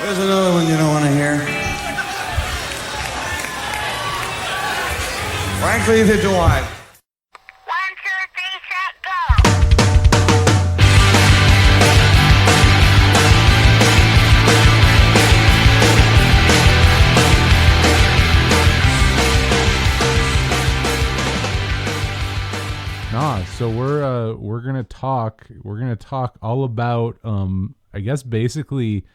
There's another one you don't want to hear. Frankly, neither do I. 1, 2, 3, set, go! So we're gonna talk all about I guess basically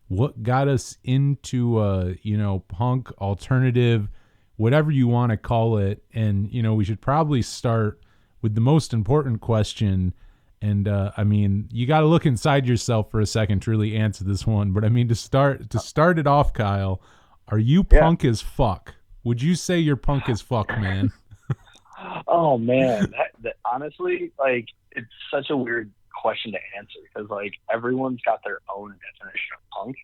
what got us into punk, alternative, whatever you want to call it. And we should probably start with the most important question. And I mean, you got to look inside yourself for a second to really answer this one. But I mean, to start it off, Kyle, are you punk as fuck? Would you say you're punk as fuck, man? Oh man, honestly, like, it's such a weird question to answer because like everyone's got their own definition of punk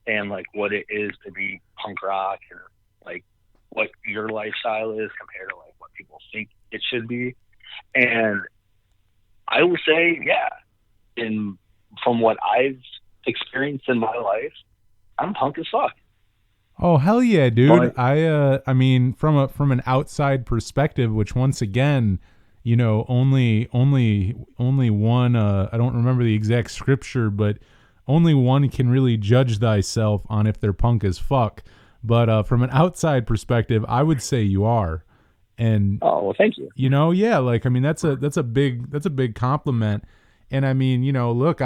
and like what it is to be punk rock, or like what your lifestyle is compared to like what people think it should be. And I will say, from what I've experienced in my life, I'm punk as fuck. Oh, hell yeah, dude. But, I mean, from an outside perspective, which once again, only one, I don't remember the exact scripture, but only one can really judge thyself on if they're punk as fuck. But from an outside perspective, I would say you are. And oh, well, thank you. Like, I mean, that's a big compliment. And I mean, look,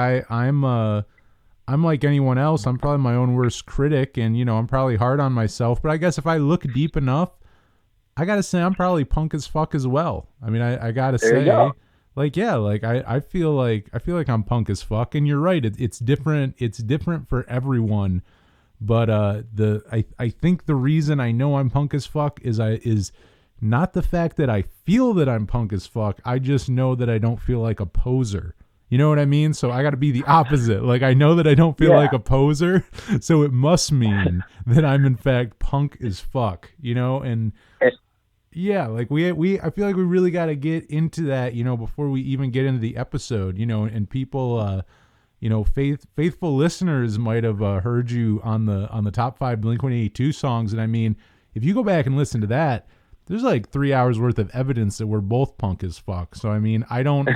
I'm like anyone else. I'm probably my own worst critic, and I'm probably hard on myself. But I guess if I look deep enough, I gotta say I'm probably punk as fuck as well. I mean, I gotta say, like, yeah, like I feel like I'm punk as fuck. And you're right, it's different. It's different for everyone. But I think the reason I know I'm punk as fuck is not the fact that I feel that I'm punk as fuck. I just know that I don't feel like a poser. You know what I mean? So I got to be the opposite. Like, I know that I don't feel like a poser, so it must mean that I'm in fact punk as fuck, and like I feel like we really got to get into that, before we even get into the episode, and people, faithful listeners might have heard you on the top 5 Blink-182 songs. And I mean, if you go back and listen to that, there's like 3 hours worth of evidence that we're both punk as fuck. So, I mean, I don't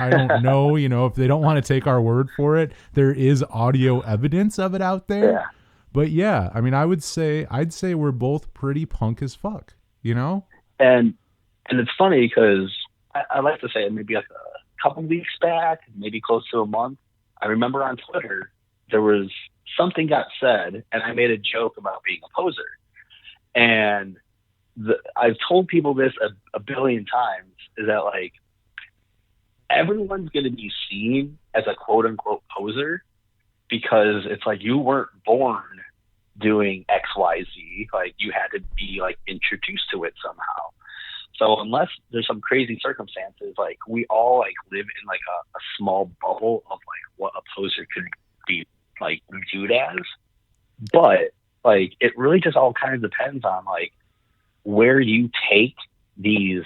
know, if they don't want to take our word for it, there is audio evidence of it out there. Yeah. But yeah, I mean, I'd say we're both pretty punk as fuck, And it's funny because I like to say maybe like a couple weeks back, maybe close to a month, I remember on Twitter, there was something got said and I made a joke about being a poser. And I've told people this a billion times, is that like everyone's going to be seen as a quote unquote poser because it's like you weren't born doing XYZ, like you had to be like introduced to it somehow. So unless there's some crazy circumstances, like we all like live in like a small bubble of like what a poser could be like viewed as. But like it really just all kind of depends on like where you take these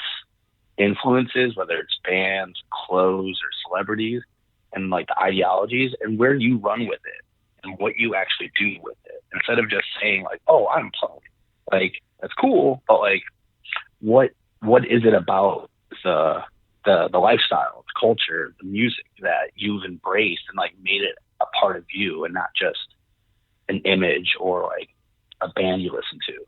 influences, whether it's bands, clothes, or celebrities, and like the ideologies, and where you run with it and what you actually do with it. Instead of just saying like, "Oh, I'm punk," like that's cool, but like, what is it about the lifestyle, the culture, the music that you've embraced and like made it a part of you, and not just an image or like a band you listen to?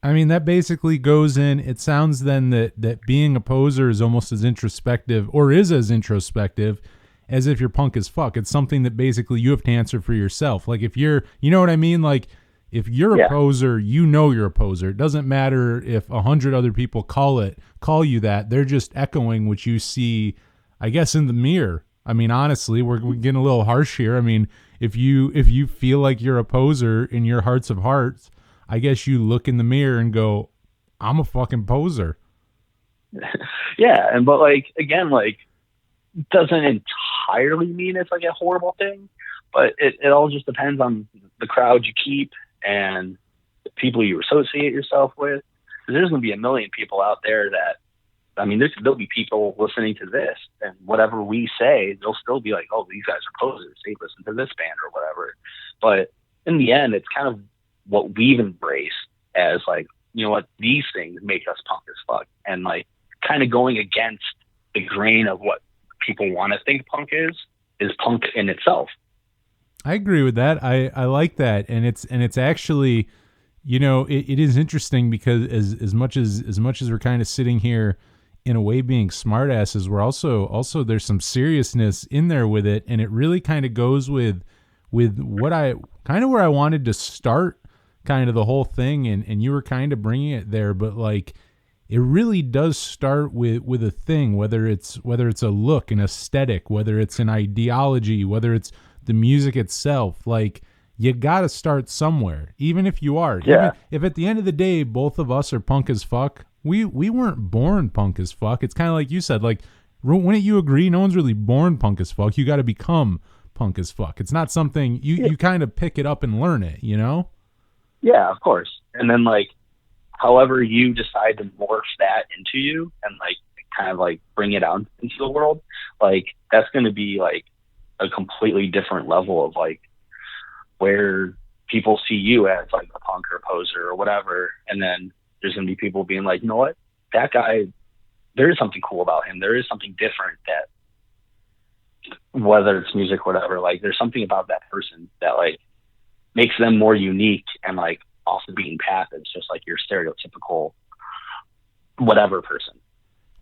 I mean, that basically goes in. It sounds then that being a poser is almost as introspective, or is as introspective, as if you're punk as fuck. It's something that basically you have to answer for yourself. Like if you're, you know what I mean? Like if you're a poser, you're a poser. It doesn't matter if 100 other people call you that. They're just echoing what you see, I guess, in the mirror. I mean, honestly, we're getting a little harsh here. I mean, if you feel like you're a poser in your hearts of hearts, I guess you look in the mirror and go, I'm a fucking poser. Yeah. But like, again, like doesn't entirely mean it's like a horrible thing, but it all just depends on the crowd you keep and the people you associate yourself with. Because there's going to be a million people out there that, I mean, there'll be people listening to this, and whatever we say, they'll still be like, oh, these guys are posers. They listen to this band or whatever. But in the end, it's kind of what we've embraced as like, you know what, these things make us punk as fuck. And like kind of going against the grain of what people want to think punk is punk in itself. I agree with that. I like that. And it's actually, you know, it is interesting because as much as we're kind of sitting here in a way being smartasses, we're also there's some seriousness in there with it. And it really kind of goes with what I kind of where I wanted to start kind of the whole thing. And you were kind of bringing it there, but like, it really does start with a thing, whether it's a look, an aesthetic, whether it's an ideology, whether it's the music itself. Like, you got to start somewhere, even if you are. Yeah. Even if at the end of the day, both of us are punk as fuck, we weren't born punk as fuck. It's kind of like you said, like, wouldn't you agree? No one's really born punk as fuck. You got to become punk as fuck. It's not something you kind of pick it up and learn it, you know? Yeah, of course. And then like, however you decide to morph that into you and like kind of like bring it out into the world, like that's going to be like a completely different level of like where people see you as like a punk or poser or whatever. And then there's going to be people being like, you know what, that guy, there is something cool about him. There is something different that, whether it's music, whatever, like there's something about that person that like makes them more unique and like off the beaten path. It's just like your stereotypical whatever person.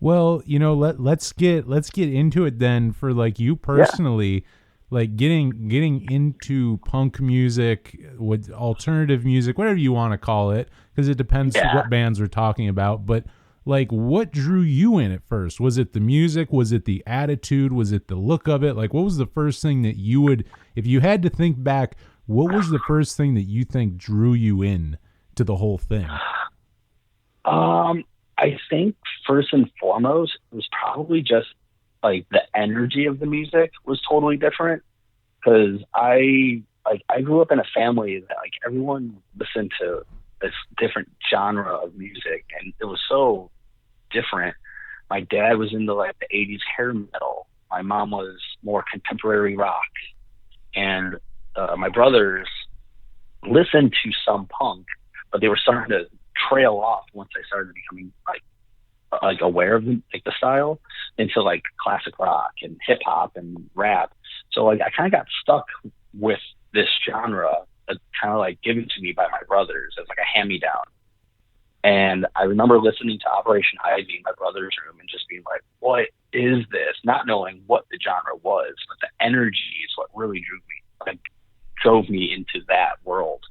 Well, you know, let's get into it then for like you personally, like getting into punk music, with alternative music, whatever you want to call it, because it depends what bands we're talking about. But like, what drew you in at first? Was it the music? Was it the attitude? Was it the look of it? Like, what was the first thing that you would, if you had to think back, what was the first thing that you think drew you in to the whole thing? I think first and foremost, it was probably just like the energy of the music was totally different. Cause I grew up in a family that like everyone listened to this different genre of music and it was so different. My dad was into like the 80s hair metal. My mom was more contemporary rock, and my brothers listened to some punk, but they were starting to trail off once they started becoming like aware of the style into like classic rock and hip hop and rap. So like I kind of got stuck with this genre, kind of like given to me by my brothers as like a hand-me-down. And I remember listening to Operation Ivy in my brother's room and just being like, what is this? Not knowing what the genre was, but the energy is what really drove me into that world.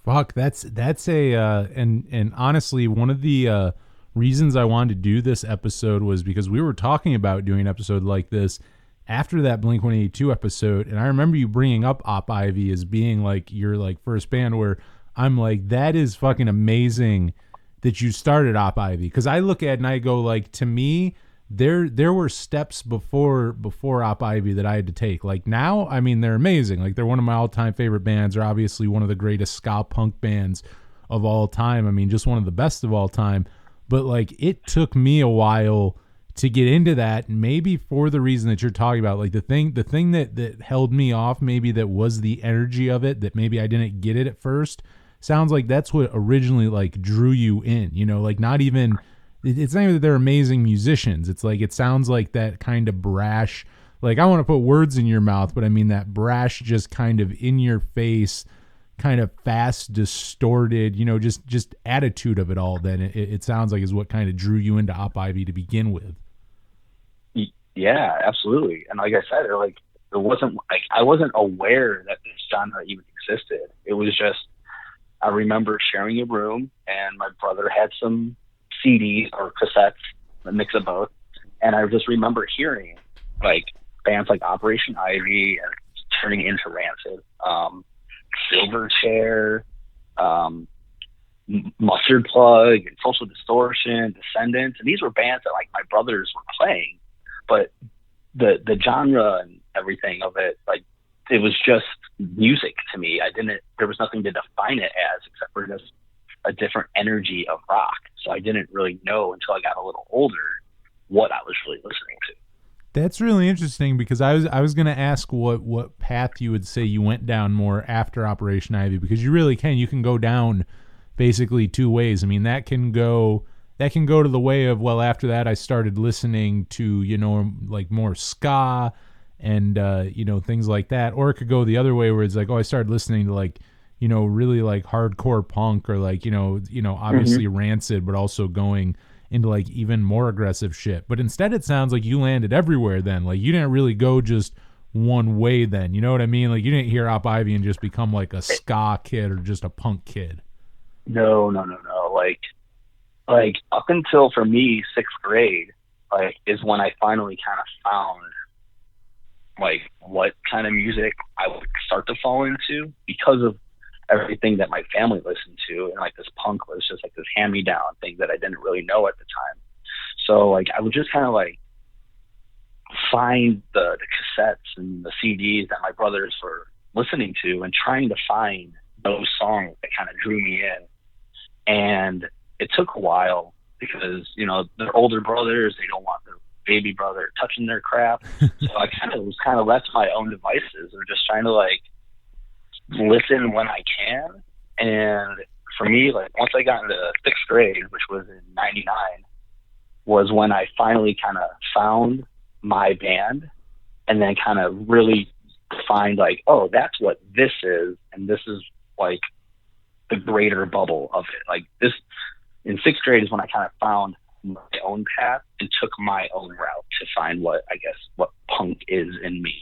Fuck, that's a and honestly, one of the reasons I wanted to do this episode was because we were talking about doing an episode like this after that Blink-182 episode, and I remember you bringing up Op Ivy as being like your like first band, where I'm like, that is fucking amazing that you started Op Ivy, because I look at it and I go like, to me, there were steps before Op Ivy that I had to take. Like now, I mean, they're amazing. Like they're one of my all-time favorite bands. They're obviously one of the greatest ska punk bands of all time. I mean, just one of the best of all time. But like, it took me a while to get into that, maybe for the reason that you're talking about. Like the thing that held me off, maybe that was the energy of it, that maybe I didn't get it at first. Sounds like that's what originally like drew you in, you know, like not even, it's not even that they're amazing musicians. It's like, it sounds like that kind of brash, like I want to put words in your mouth, but I mean that brash, just kind of in your face, kind of fast, distorted, you know, just attitude of it all. Then it sounds like is what kind of drew you into Op Ivy to begin with. Yeah, absolutely. And like I said, it wasn't like, I wasn't aware that this genre even existed. It was just, I remember sharing a room and my brother had some CDs or cassettes, a mix of both. And I just remember hearing like bands like Operation Ivy and turning into Rancid, Silverchair, Mustard Plug and Social Distortion, Descendants. And these were bands that like my brothers were playing, but the genre and everything of it, like it was just music to me. There was nothing to define it as except for just a different energy of rock. So I didn't really know until I got a little older what I was really listening to. That's really interesting because I was gonna ask what path you would say you went down more after Operation Ivy, because you really can, you can go down basically two ways. I mean, that can go to the way of, well, after that I started listening to, like more ska and things like that, or it could go the other way where it's like, oh, I started listening to like, really like hardcore punk, or like, obviously Rancid, but also going into like even more aggressive shit. But instead it sounds like you landed everywhere then. Like you didn't really go just one way then. You know what I mean? Like you didn't hear Op Ivy and just become like a ska kid or just a punk kid. No. Like up until, for me, sixth grade, like is when I finally kind of found like what kind of music I would start to fall into, because of everything that my family listened to, and like this punk was just like this hand-me-down thing that I didn't really know at the time. So like I would just kind of like find the cassettes and the CDs that my brothers were listening to, and trying to find those songs that kind of drew me in. And it took a while because, they're older brothers, they don't want their baby brother touching their crap. So I was left to my own devices, or just trying to like listen when I can. And for me, like once I got into sixth grade, which was in '99, was when I finally kind of found my band, and then kind of really defined like, oh, that's what this is, and this is like the greater bubble of it. Like this, in sixth grade is when I kind of found my own path and took my own route to find what punk is in me.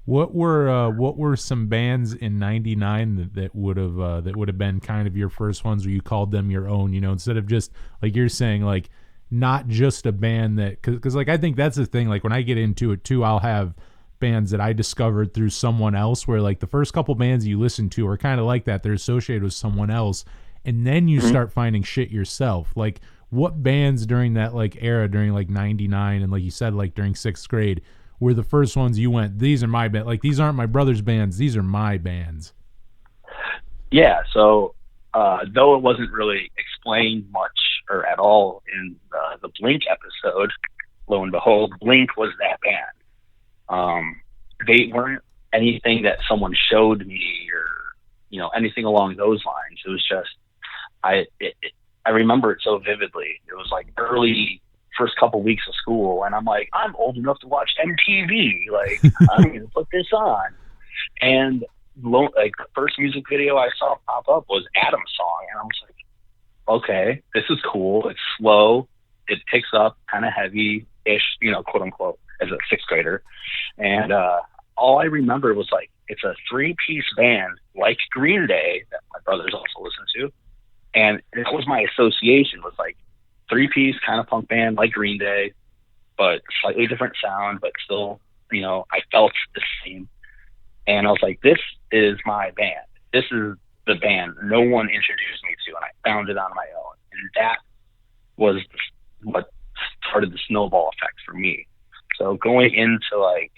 What were some bands in '99 that would have been kind of your first ones, where you called them your own? Instead of just like you're saying, like not just a band that, because like I think that's the thing. Like when I get into it too, I'll have bands that I discovered through someone else, where like the first couple bands you listen to are kind of like that, they're associated with someone else, and then you start finding shit yourself. Like what bands during that like era, during like '99, and like you said, like during sixth grade, were the first ones you went, these are my band, like these aren't my brother's bands, these are my bands? Yeah, so though it wasn't really explained much or at all in the Blink episode, lo and behold, Blink was that band. They weren't anything that someone showed me, or anything along those lines. It was just I remember it so vividly. It was like early first couple weeks of school, and I'm like, I'm old enough to watch MTV. Like, I'm gonna put this on. And like the first music video I saw pop up was Adam's song, and I was like, okay, this is cool. It's slow. It picks up kind of heavy-ish, quote unquote, as a sixth grader. And all I remember was like, it's a three-piece band like Green Day that my brothers also listen to. And that was my association, was like three-piece kind of punk band like Green Day, but slightly different sound, but still, I felt the same. And I was like, this is my band. This is the band no one introduced me to, and I found it on my own. And that was what started the snowball effect for me. So going into like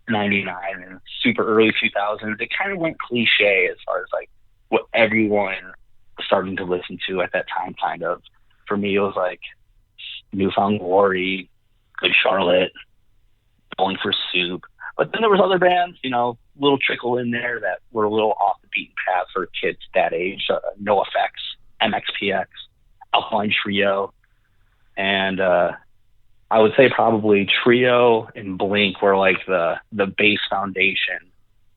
'99 and super early 2000s, it kind of went cliche as far as like what everyone was starting to listen to at that time. Kind of, for me, it was like Newfound Glory, Good Charlotte, Bowling for Soup. But then there was other bands, little trickle in there that were a little off the beaten path for kids that age. No Effects, MXPX, Alkaline Trio, and I would say probably Trio and Blink were like the base foundation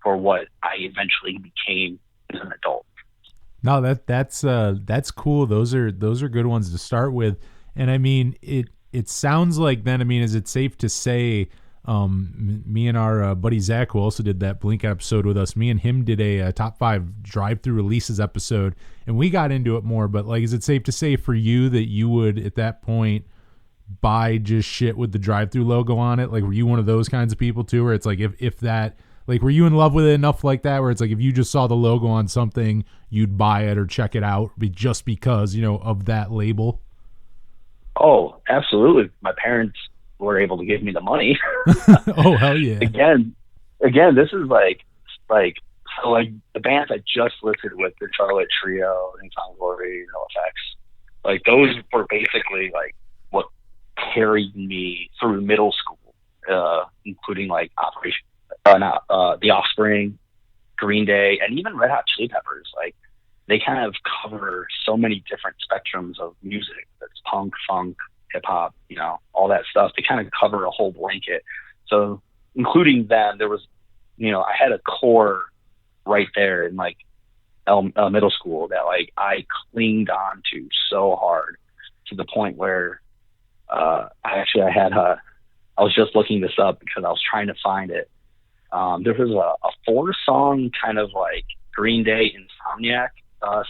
for what I eventually became as an adult. No, that's cool. Those are good ones to start with. And I mean, it sounds like then, I mean, is it safe to say, me and our buddy Zach, who also did that Blink episode with us, me and him did a top 5 drive-through releases episode, and we got into it more, but like, is it safe to say for you that you would at that point buy just shit with the drive-through logo on it? Like, were you one of those kinds of people too, where it's like, if that, like, were you in love with it enough like that, where it's like, if you just saw the logo on something, you'd buy it or check it out just because, of that label? Oh, absolutely. My parents were able to give me the money. Oh, hell yeah. Again, this is like the bands I just listed with, the Charlotte Trio, Newfound Glory, No Effects, like those were basically like what carried me through middle school. including like The Offspring, Green Day, and even Red Hot Chili Peppers. Like they kind of cover so many different spectrums of music. That's punk, funk, hip hop, all that stuff. They kind of cover a whole blanket. So including them, there was, I had a core right there in like middle school that like I clinged on to so hard to the point where I was just looking this up because I was trying to find it. There was a 4-song kind of like Green Day Insomniac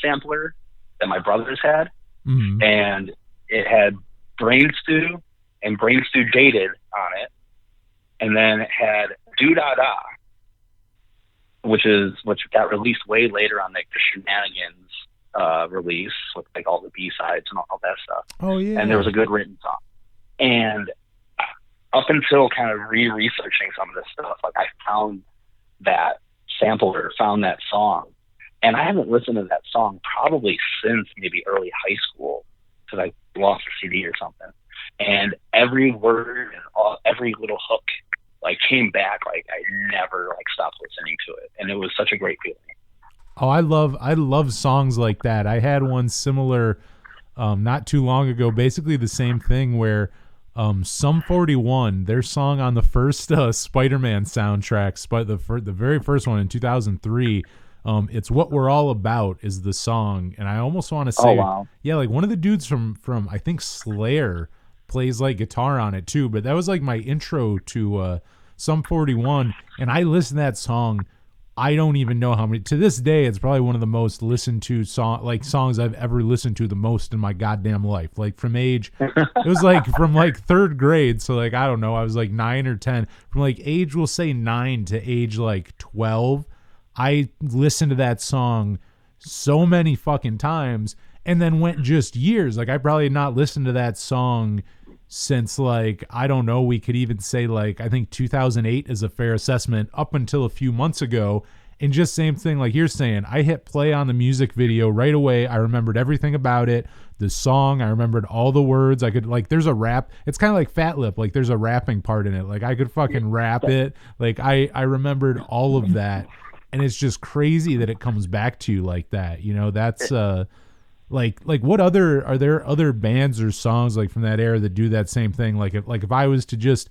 sampler that my brothers had, and it had Brain Stew and Brain Stew Jaded on it, and then it had Do Da Da, which got released way later on like the Shenanigans release with like all the B-sides and all that stuff. Oh yeah. And there was a good written song. And up until kind of researching some of this stuff, like I found that sampler, found that song, and I haven't listened to that song probably since maybe early high school because I lost a CD or something. And every word and every little hook like came back. Like I never like stopped listening to it, and it was such a great feeling. Oh, I love songs like that. I had one similar not too long ago, basically the same thing where Sum 41, their song on the first Spider-Man soundtrack, the very first one in 2003, It's What We're All About is the song, and I almost want to say, oh, wow. Yeah, like one of the dudes from I think Slayer plays like guitar on it too, but that was like my intro to Sum 41, and I listened to that song. I don't even know how many. To this day, it's probably one of the most listened to songs I've ever listened to the most in my goddamn life. Like from age, it was like from like 3rd grade. So like, I don't know. I was like 9 or 10. From like age, we'll say 9 to age like 12. I listened to that song so many fucking times and then went just years. Like I probably had not listened to that song since like, I don't know, we could even say like, I think 2008 is a fair assessment up until a few months ago. And just same thing like you're saying, I hit play on the music video right away. I remembered everything about it. The song, I remembered all the words. I could like, there's a rap. It's kind of like Fat Lip. Like there's a rapping part in it. Like I could fucking rap it. Like I remembered all of that. And it's just crazy that it comes back to you like that. That's like what are there other bands or songs like from that era that do that same thing? Like if I was to just,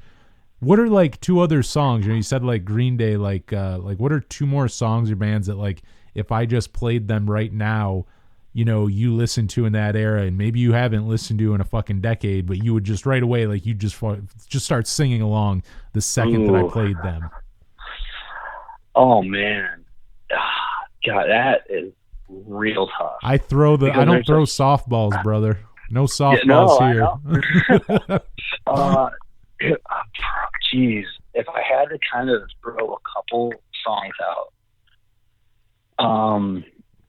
what are like 2 other songs? You said like Green Day, like what are 2 more songs or bands that like if I just played them right now, you listen to in that era and maybe you haven't listened to in a fucking decade, but you would just right away like you just start singing along the second that I played them. Oh man, God, that is real tough. I don't throw softballs, brother. No softballs here. Geez, if I had to kind of throw a couple songs out,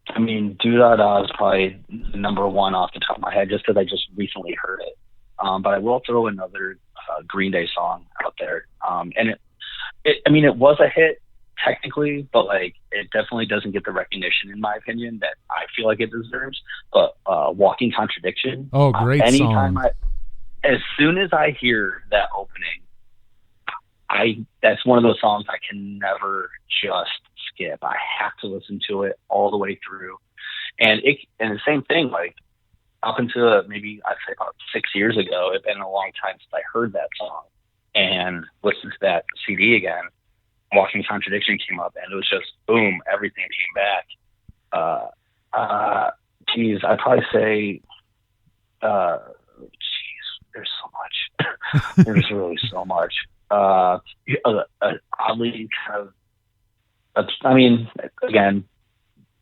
I mean, Do Da Da is probably the number 1 off the top of my head, just because I just recently heard it. But I will throw another Green Day song out there, and it was a hit technically, but like it definitely doesn't get the recognition in my opinion that I feel like it deserves. But Walking Contradiction. Oh, great song. As soon as I hear that opening, that's one of those songs I can never just skip. I have to listen to it all the way through. And the same thing, like up until maybe I'd say about 6 years ago, it'd been a long time since I heard that song and listened to that CD again. Walking Contradiction came up, and it was just boom, everything came back. I'd probably say, there's so much. There's really so much. Oddly kind of, again,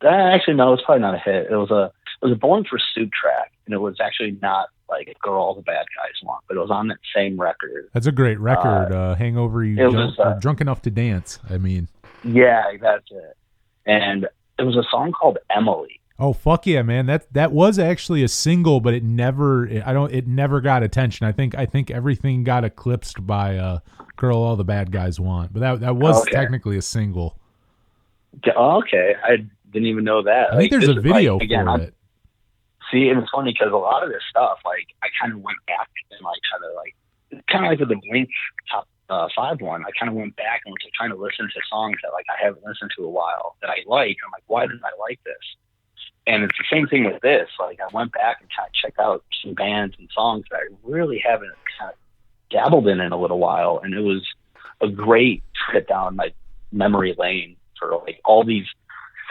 actually no, it's probably not a hit. It was a Bowling for Soup track, and it was actually not like Girl All the Bad Guys Want, but it was on that same record. That's a great record. Hangover, you're drunk enough to dance. I mean, yeah, that's it. And it was a song called Emily. Oh fuck yeah, man! That was actually a single, but it never got attention. I think everything got eclipsed by "Girl All the Bad Guys Want," but that was technically a single. Okay, I didn't even know that. I think there's a video for it. See, and it's funny because a lot of this stuff, like I kind of went back and like kind of like with the Blink top 5 one, I kind of went back and was trying to listen to songs that like I haven't listened to a while that I like. I'm like, why did I like this? And it's the same thing with this. Like I went back and kind of checked out some bands and songs that I really haven't kind of dabbled in a little while, and it was a great trip down my memory lane for like all these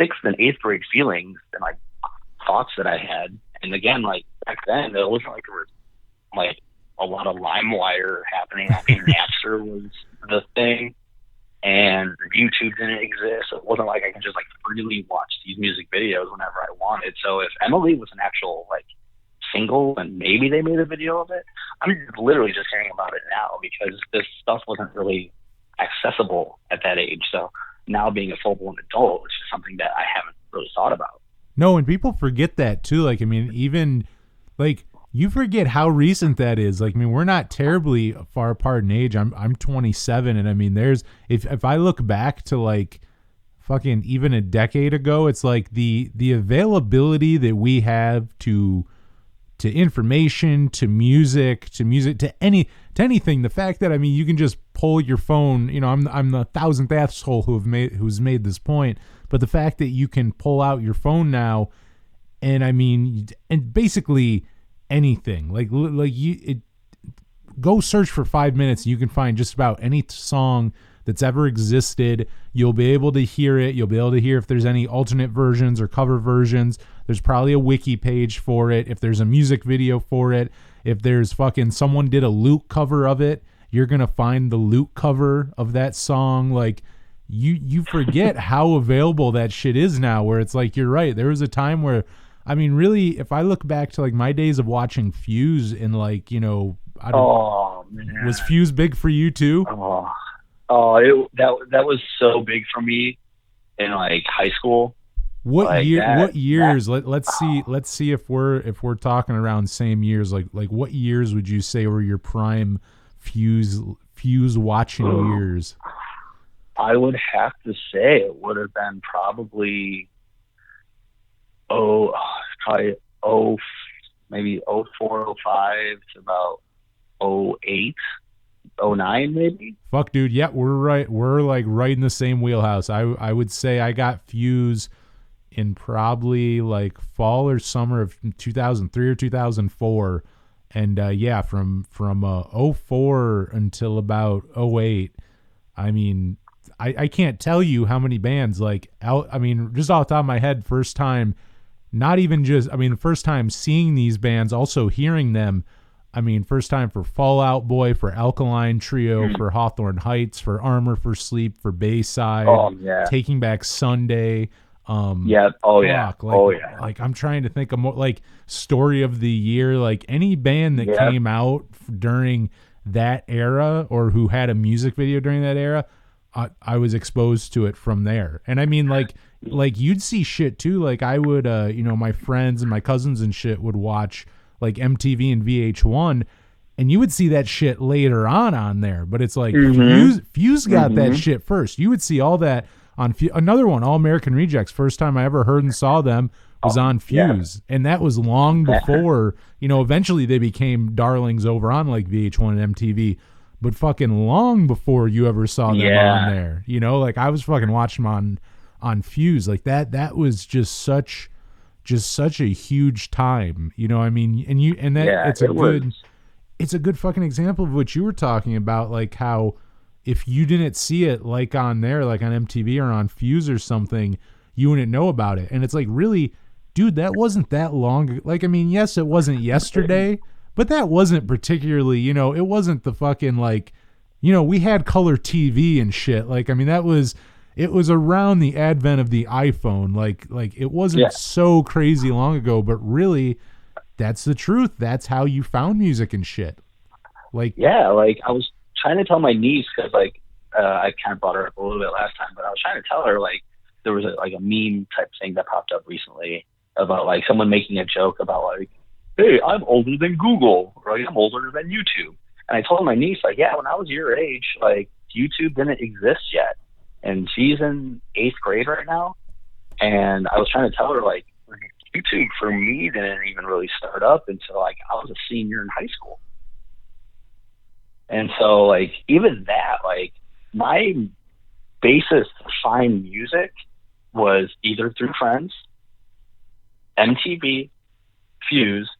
6th and 8th grade feelings and like thoughts that I had. And again, like back then, it wasn't like there was like a lot of LimeWire happening. I think Napster was the thing, and YouTube didn't exist. So it wasn't like I could just like freely watch these music videos whenever I wanted. So if Emily was an actual like single and maybe they made a video of it, I'm literally just hearing about it now because this stuff wasn't really accessible at that age. So now being a full-blown adult, it's just something that I haven't really thought about. No, and people forget that too. Like, I mean, even like you forget how recent that is. Like, I mean, we're not terribly far apart in age. I'm 27, and I mean, there's if I look back to like fucking even a decade ago, it's like the availability that we have to information, to music, to anything. The fact that, I mean, you can just pull your phone, you know, I'm the 1000th asshole who's made this point, but the fact that you can pull out your phone now, and I mean, and basically anything, like go search for 5 minutes and you can find just about any song that's ever existed. You'll be able to hear it. You'll be able to hear if there's any alternate versions or cover versions. There's probably a wiki page for it. If there's a music video for it, if there's fucking someone did a Luke cover of it, you're going to find the Luke cover of that song. Like you forget how available that shit is now, where it's like, you're right. There was a time where, I mean, really, if I look back to like my days of watching Fuse and like, you know, Man. Was Fuse big for you too? That was so big for me in like high school. What years? Let's see if we're talking around same years. Like what years would you say were your prime Fuse watching years? I would have to say it would have been probably maybe 04, 05 to about 08, 09 maybe. Fuck, dude. Yeah, we're right. We're like right in the same wheelhouse. I would say I got Fuse in probably like fall or summer of 2003 or 2004. And yeah, from 04 until about 08, I mean, I can't tell you how many bands like out. I mean, just off the top of my head, first time, not even just, I mean, first time seeing these bands, also hearing them. I mean, first time for Fall Out Boy, for Alkaline Trio, for Hawthorne Heights, for Armor for Sleep, for Bayside, Taking Back Sunday. Like I'm trying to think of more, like Story of the Year, like any band that came out during that era or who had a music video during that era, I was exposed to it from there. And I mean, like you'd see shit too. Like I would, my friends and my cousins and shit would watch like MTV and VH1, and you would see that shit later on there. But it's like Fuse got that shit first. You would see all that on another one, All American Rejects. First time I ever heard and saw them was on Fuse, and that was long before, eventually they became darlings over on like VH1 and MTV, but fucking long before you ever saw them on there. Like I was fucking watching them on Fuse. Like that was just such a huge time. I mean, it's a good fucking example of what you were talking about, like how if you didn't see it like on there, like on MTV or on Fuse or something, you wouldn't know about it. And it's like, really, dude, that wasn't that long. Like, I mean, yes, it wasn't yesterday, but that wasn't particularly, it wasn't the fucking like, we had color TV and shit. Like, I mean, it was around the advent of the iPhone. Like it wasn't so crazy long ago, but really that's the truth. That's how you found music and shit. Like, like I was trying to tell my niece, because like I kind of brought her up a little bit last time, but I was trying to tell her, like, there was a meme type thing that popped up recently about like someone making a joke about like, hey, I'm older than Google, or like, I'm older than YouTube. And I told my niece, like, yeah, when I was your age, like YouTube didn't exist yet, and she's in 8th grade right now. And I was trying to tell her, like, YouTube for me didn't even really start up until like I was a senior in high school. And so like even that, like my basis to find music was either through friends, MTV, Fuse,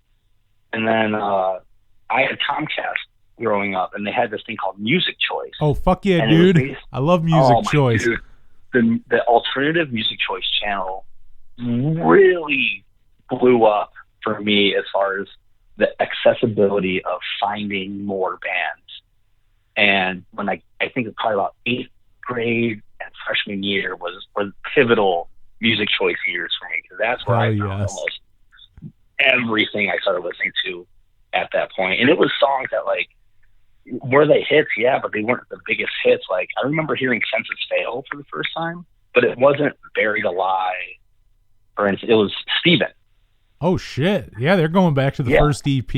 and then I had Comcast growing up, and they had this thing called Music Choice. Oh, fuck yeah, And it was dude. I love Music Choice. Dude, the alternative Music Choice channel really blew up for me as far as the accessibility of finding more bands. And when I think it's probably about 8th grade and freshman year was pivotal Music Choice years for me, because that's where I found almost everything I started listening to at that point. And it was songs that, like, were they hits? Yeah, but they weren't the biggest hits. Like, I remember hearing Census Fail for the first time, but it wasn't Buried Alive. For instance, it was Steven. Oh, shit. Yeah, they're going back to the first EP.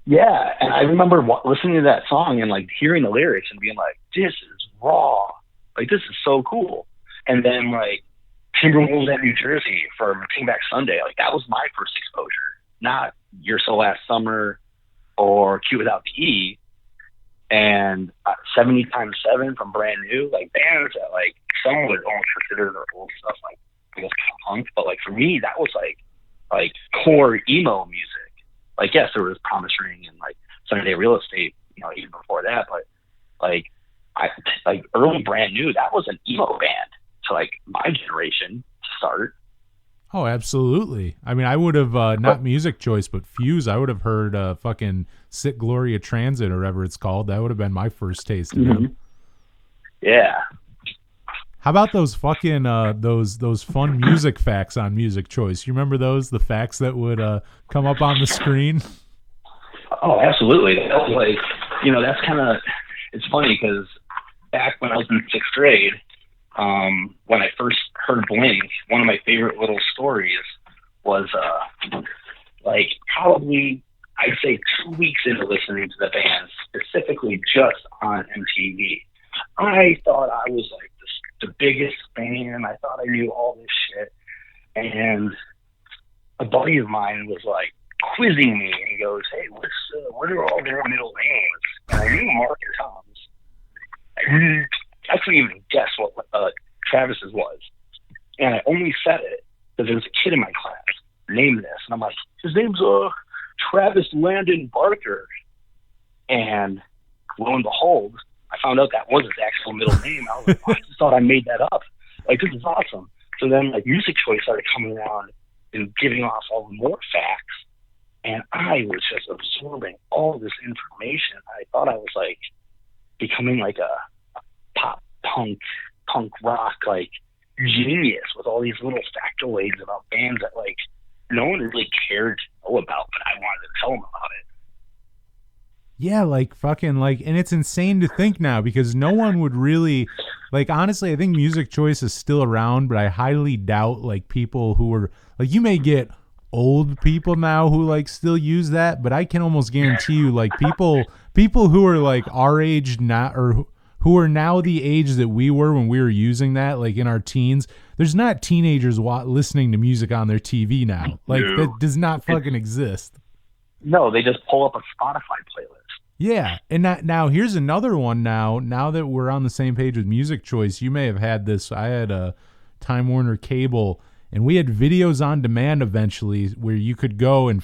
Yeah, and I remember listening to that song and, like, hearing the lyrics and being like, this is raw. Like, this is so cool. And then, like, Timberwolves at New Jersey for Bring Back Sunday, like, that was my first exposure. Not You're So Last Summer or Cute Without the E. And 70 Times 7 from Brand New, like, bands that, like, some would almost consider their old stuff, like, I guess, punk. But, like, for me, that was, like core emo music. Like, yes, there was Promise Ring and, like, Sunny Day Real Estate, you know, even before that. But, like, early Brand New, that was an emo band to, like, my generation to start. Oh, absolutely. I mean, I would have, not Music Choice, but Fuse, I would have heard fucking Sit Gloria Transit or whatever it's called. That would have been my first taste of them. Yeah. How about those fucking, those fun music facts on Music Choice? You remember those? The facts that would come up on the screen? Oh, absolutely. That was like, you know, that's kind of, it's funny because back when I was in 6th grade, when I first heard Blink, one of my favorite little stories was, like, probably, I'd say 2 weeks into listening to the band, specifically just on MTV. I thought I was, like, the biggest fan. I thought I knew all this shit. And a buddy of mine was, like, quizzing me, and he goes, hey, what are all their middle names? And I knew Mark and Tom's. I couldn't even guess what Travis's was. And I only said it because there was a kid in my class named this. And I'm like, his name's Travis Landon Barker. And lo and behold, I found out that was his actual middle name. I was like, I just thought I made that up. Like, this is awesome. So then, like, Music Choice started coming around and giving off all the more facts. And I was just absorbing all this information. I thought I was, like, becoming, like, a pop punk rock, like, genius with all these little factoids about bands that, like, no one really cared to know about, but I wanted to tell them about it. Yeah, like, fucking, like, and it's insane to think now because no one would really, like, honestly, I think Music Choice is still around, but I highly doubt, like, people who are, like, you may get old people now who, like, still use that, but I can almost guarantee you, like, people who are, like, our age now, or who are now the age that we were when we were using that, like, in our teens, there's not teenagers listening to music on their TV now. Like, that does not fucking exist. No, they just pull up a Spotify playlist. Yeah, and now here's another one. Now that we're on the same page with Music Choice, you may have had this. I had a Time Warner Cable, and we had videos on demand eventually, where you could go and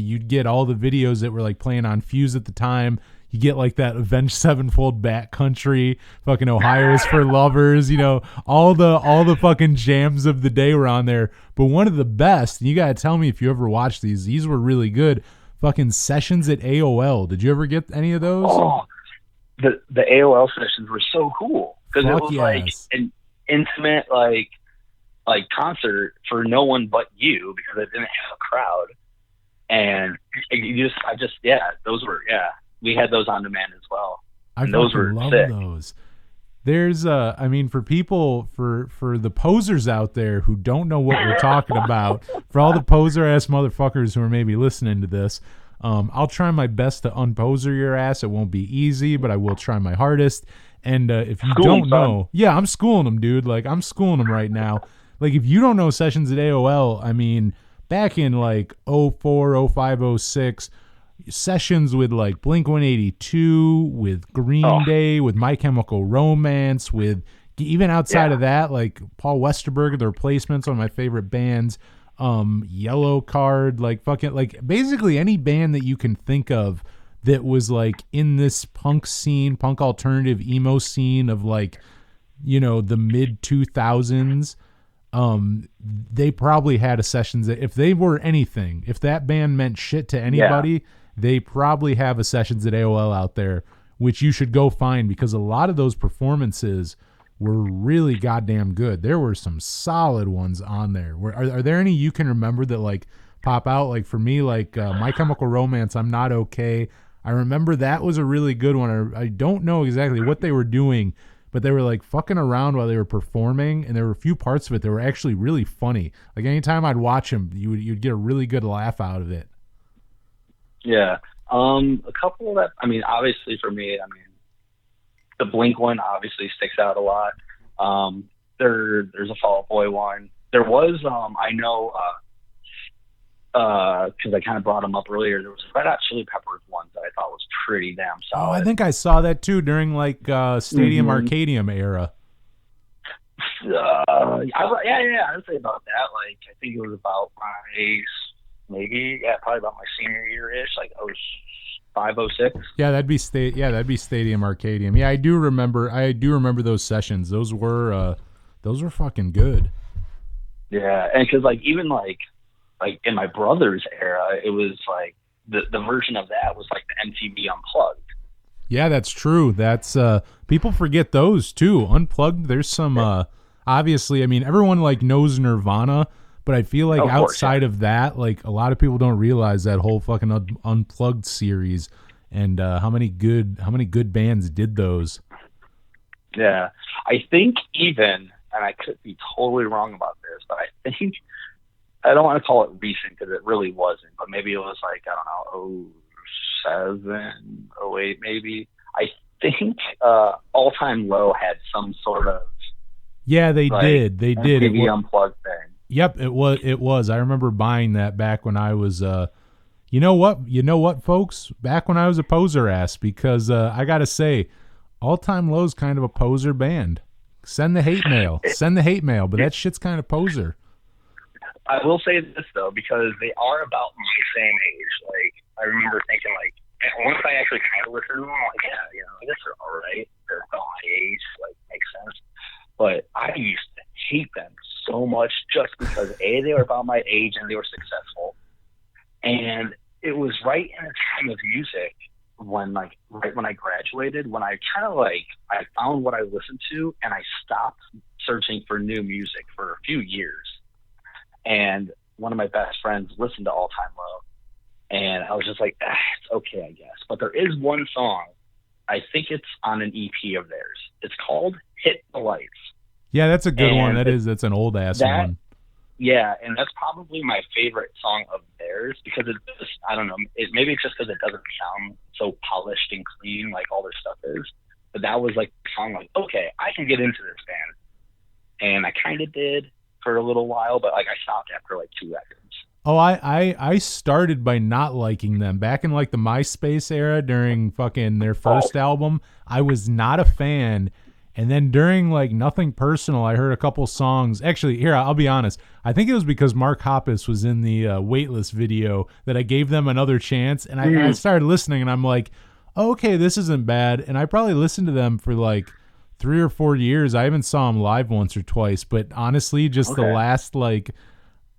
you'd get all the videos that were, like, playing on Fuse at the time. You get, like, that Avenged Sevenfold Backcountry, fucking Ohio is for Lovers, you know, all the fucking jams of the day were on there. But one of the best, and you gotta tell me if you ever watched these were really good. Fucking Sessions at AOL. Did you ever get any of those? Oh, the AOL sessions were so cool because it was like an intimate like concert for no one but you because it didn't have a crowd, and we had those on demand as well. Those were sick. Those. There's I mean, for people, for the posers out there who don't know what we're talking about, for all the poser ass motherfuckers who are maybe listening to this, I'll try my best to unposer your ass. It won't be easy, but I will try my hardest. And if you don't know, yeah, I'm schooling them, dude. Like, I'm schooling them right now. Like, if you don't know Sessions at AOL, I mean, back in like 04, 05, 06, sessions with like Blink-182, with Green Day, with My Chemical Romance, with even outside of that, like Paul Westerberg, The Replacements, one of my favorite bands, Yellow Card, like fucking like basically any band that you can think of that was like in this punk scene, punk alternative emo scene of like, you know, the mid 2000s. They probably had a sessions that if they were anything, if that band meant shit to anybody, they probably have a Sessions at AOL out there, which you should go find, because a lot of those performances were really goddamn good. There were some solid ones on there. Are there any you can remember that like pop out? Like for me, like My Chemical Romance, I'm Not Okay. I remember that was a really good one. I don't know exactly what they were doing, but they were like fucking around while they were performing, and there were a few parts of it that were actually really funny. Like anytime I'd watch them, you'd get a really good laugh out of it. Yeah. A couple that, I mean, obviously for me, I mean, the Blink one obviously sticks out a lot. There's a Fall Out Boy one. There was, I know, because I kind of brought them up earlier, there was a Red Hot Chili Peppers one that I thought was pretty damn solid. Oh, I think I saw that too during like Stadium Arcadium era. Yeah, I'd say about that. Like, I think it was about probably about my senior year-ish, like 05, 06. Yeah, that'd be Stadium Arcadium. Yeah, I do remember those sessions. Those were fucking good. Yeah, and because like even like in my brother's era, it was like the version of that was like the MTV Unplugged. Yeah, that's true. That's people forget those too. Unplugged. There's some obviously. I mean, everyone like knows Nirvana, but I feel like outside of that, like a lot of people don't realize that whole fucking Unplugged series and how many good bands did those. Yeah, I think even, and I could be totally wrong about this, but I think, I don't want to call it recent because it really wasn't, but maybe it was like, I don't know, 07, 08 maybe. I think All Time Low had some sort of They did. MTV Unplugged thing. Yep, it was. I remember buying that back when I was you know what, folks? Back when I was a poser ass, because I gotta say, All Time Low's kind of a poser band. Send the hate mail. But that shit's kind of poser. I will say this though, because they are about my same age. Like, I remember thinking like, once I actually kind of listened to them, I'm like, yeah, you know, I guess they're all right. They're about my age, like, makes sense. But I used to hate them so much just because they were about my age and they were successful. And it was right in a time of music when like right when I graduated, when I kind of like I found what I listened to and I stopped searching for new music for a few years. And one of my best friends listened to All Time Low, and I was just like, it's okay, I guess. But there is one song, I think it's on an EP of theirs. It's called Hit the Lights. Yeah, that's a good one. That's an old ass one. Yeah, and that's probably my favorite song of theirs because it just, I don't know, maybe it's just because it doesn't sound so polished and clean like all their stuff is. But that was like the song, like, okay, I can get into this band. And I kind of did for a little while, but like I stopped after like 2 records. Oh, I started by not liking them back in like the MySpace era during fucking their first album. I was not a fan. And then during like Nothing Personal, I heard a couple songs. Actually, here, I'll be honest. I think it was because Mark Hoppus was in the Weightless video that I gave them another chance. And I started listening and I'm like, oh, okay, this isn't bad. And I probably listened to them for like 3 or 4 years. I even saw them live once or twice. But honestly, just the last like,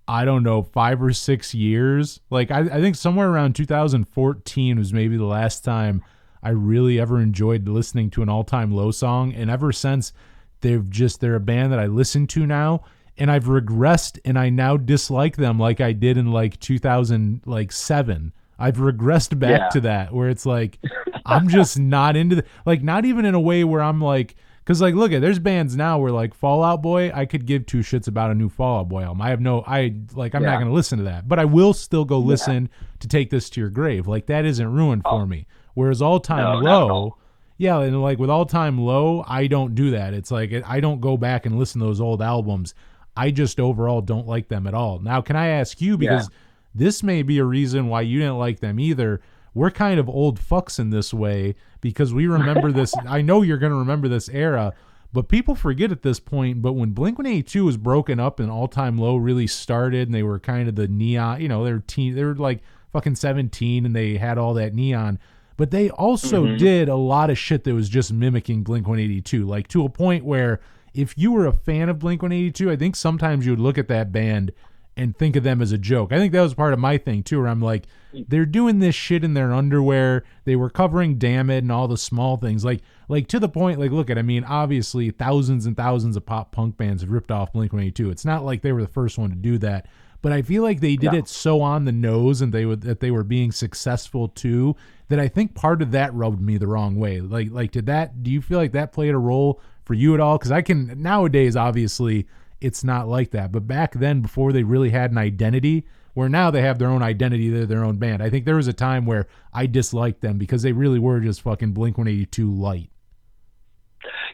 I don't know, 5 or 6 years. Like I think somewhere around 2014 was maybe the last time I really ever enjoyed listening to an All Time Low song. And ever since, they're a band that I listen to now, and I've regressed and I now dislike them like I did in like 2007. I've regressed back to that where it's like, I'm just not into like, not even in a way where I'm like, cause like, look there's bands now where like Fall Out Boy, I could give 2 shits about a new Fall Out Boy album. I'm not going to listen to that, but I will still go listen to Take This to Your Grave. Like that isn't ruined for me. Whereas All Time Low, and like with All Time Low, I don't do that. It's like I don't go back and listen to those old albums. I just overall don't like them at all. Now, can I ask you, because this may be a reason why you didn't like them either, we're kind of old fucks in this way because we remember this. I know you're going to remember this era, but people forget at this point. But when Blink-182 was broken up and All Time Low really started, and they were kind of the neon, you know, they were like fucking 17 and they had all that neon. But they also did a lot of shit that was just mimicking Blink-182, like to a point where if you were a fan of Blink-182, I think sometimes you would look at that band and think of them as a joke. I think that was part of my thing too, where I'm like, they're doing this shit in their underwear. They were covering Damn It and all the small things. Like to the point, like, look at, I mean, obviously thousands and thousands of pop punk bands have ripped off Blink-182. It's not like they were the first one to do that. But I feel like they did it so on the nose and that they were being successful too, that I think part of that rubbed me the wrong way. Like do you feel like that played a role for you at all? Because nowadays, obviously, it's not like that. But back then, before they really had an identity, where now they have their own identity, they're their own band. I think there was a time where I disliked them because they really were just fucking Blink-182 light.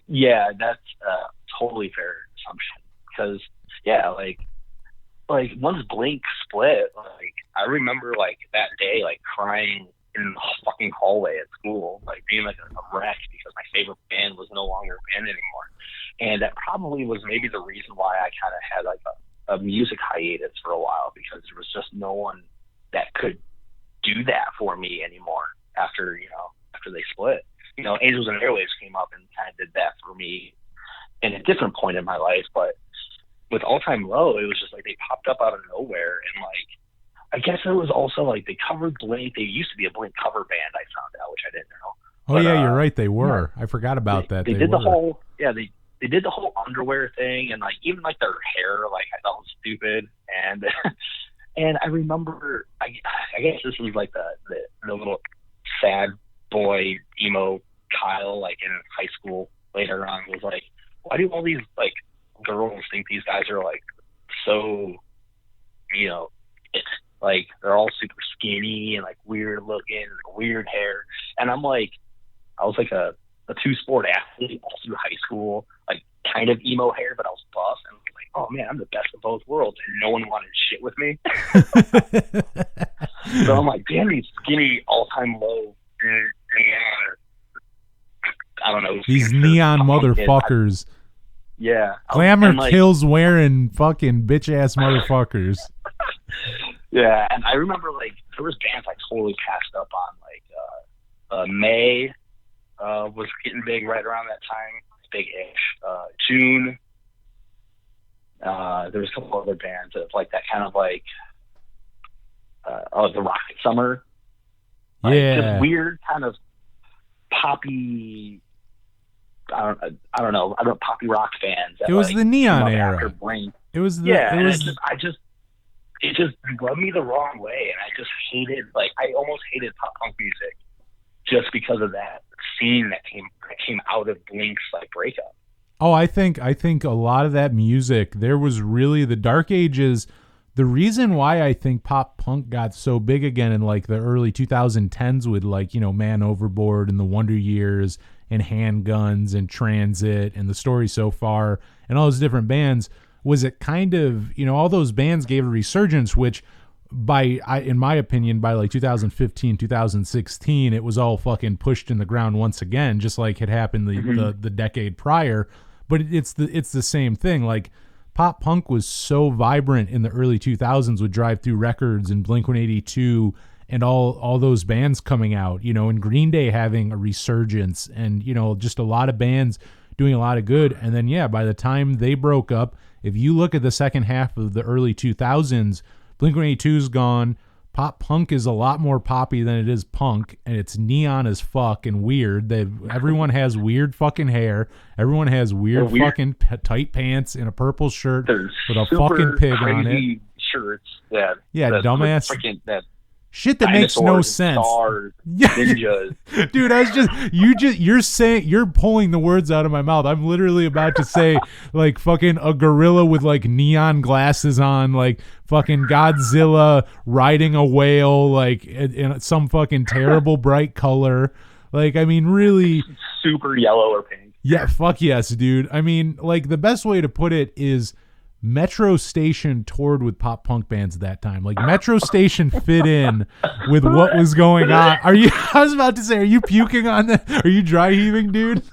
Yeah, that's a totally fair assumption. Because, yeah, like once Blink split, like I remember like that day, like crying in the fucking hallway at school, like being like a wreck because my favorite band was no longer a band anymore. And that probably was maybe the reason why I kind of had like a music hiatus for a while, because there was just no one that could do that for me anymore after they split. You know, Angels and Airwaves came up and kind of did that for me in a different point in my life, but with All Time Low, it was just like they popped up out of nowhere, and like I guess it was also like they covered Blink. They used to be a Blink cover band, I found out, which I didn't know. Oh, but, yeah, you're right. They were. I forgot about that. They did the whole they did the whole underwear thing, and like even like their hair, like I thought was stupid, and and I remember I guess this was like the little sad boy emo Kyle, like in high school later on, was like, why do all these like girls think these guys are like so, you know, it's like they're all super skinny and like weird looking, weird hair. And I'm like, I was like a two-sport athlete all through high school, like kind of emo hair, but I was buff, and I'm like, oh man, I'm the best of both worlds, and no one wanted shit with me. So I'm like, damn these skinny All Time Low, I don't know, these neon motherfuckers. Yeah. Glamour kills wearing fucking bitch ass motherfuckers. Yeah, and I remember like there was bands I totally passed up on, like May was getting big right around that time, big-ish. June, there was a couple other bands of like that kind of like the Rocket Summer, like, just weird kind of poppy. I don't know, poppy rock fans. That, it was like, the neon era. It was the, yeah, it was. It just rubbed me the wrong way, and I just hated, like, I almost hated pop punk music just because of that scene that came out of Blink's like breakup. Oh, I think a lot of that music, there was really the dark ages. The reason why I think pop punk got so big again in like the early 2010s with like, you know, Man Overboard and the Wonder Years and Handguns and Transit and The Story So Far and all those different bands, was it kind of, you know, all those bands gave a resurgence, which in my opinion, by like 2015, 2016, it was all fucking pushed in the ground once again, just like had happened the decade prior. But it's the same thing. Like pop punk was so vibrant in the early 2000s with Drive Thru Records and Blink-182 and all those bands coming out, you know, and Green Day having a resurgence, and, you know, just a lot of bands doing a lot of good. And then, yeah, by the time they broke up, if you look at the second half of the early 2000s, Blink-182's gone. Pop punk is a lot more poppy than it is punk, and it's neon as fuck and weird. Everyone has weird fucking hair. Everyone has weird fucking tight pants and a purple shirt with a fucking pig on it. Shirts yeah, dumbass. That shit that makes no sense. Stars, ninjas. Dude, you're pulling the words out of my mouth. I'm literally about to say like fucking a gorilla with like neon glasses on, like fucking Godzilla riding a whale, like in some fucking terrible bright color. Like, I mean, really super yellow or pink. Yeah, fuck yes, dude. I mean, like the best way to put it is Metro Station toured with pop punk bands at that time. Like Metro Station fit in with what was going on. I was about to say, are you puking on that? Are you dry heaving, dude?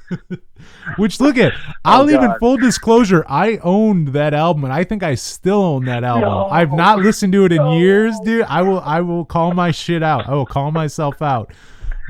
Which I'll even full disclosure, I owned that album and I think I still own that album. No. I've not listened to it in years, dude. I will call my shit out. I will call myself out.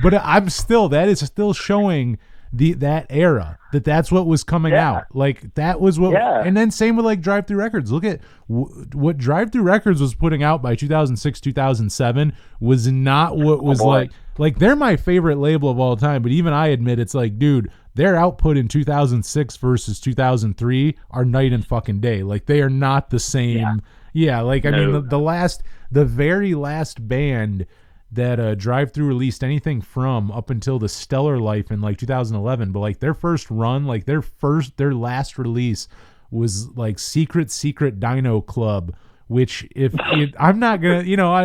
But that is still showing that era, that's what was coming out. Like that was what, and then same with like Drive Thru Records. Look at what Drive Thru Records was putting out by 2006, 2007 was not what was like they're my favorite label of all time. But even I admit it's like, dude, their output in 2006 versus 2003 are night and fucking day. Like they are not the same. Yeah. Like, I mean, the very last band that Drive Thru released anything from up until the Stellar Life in like 2011, but like their first run, like their last release was like Secret Dino Club, which I'm not gonna,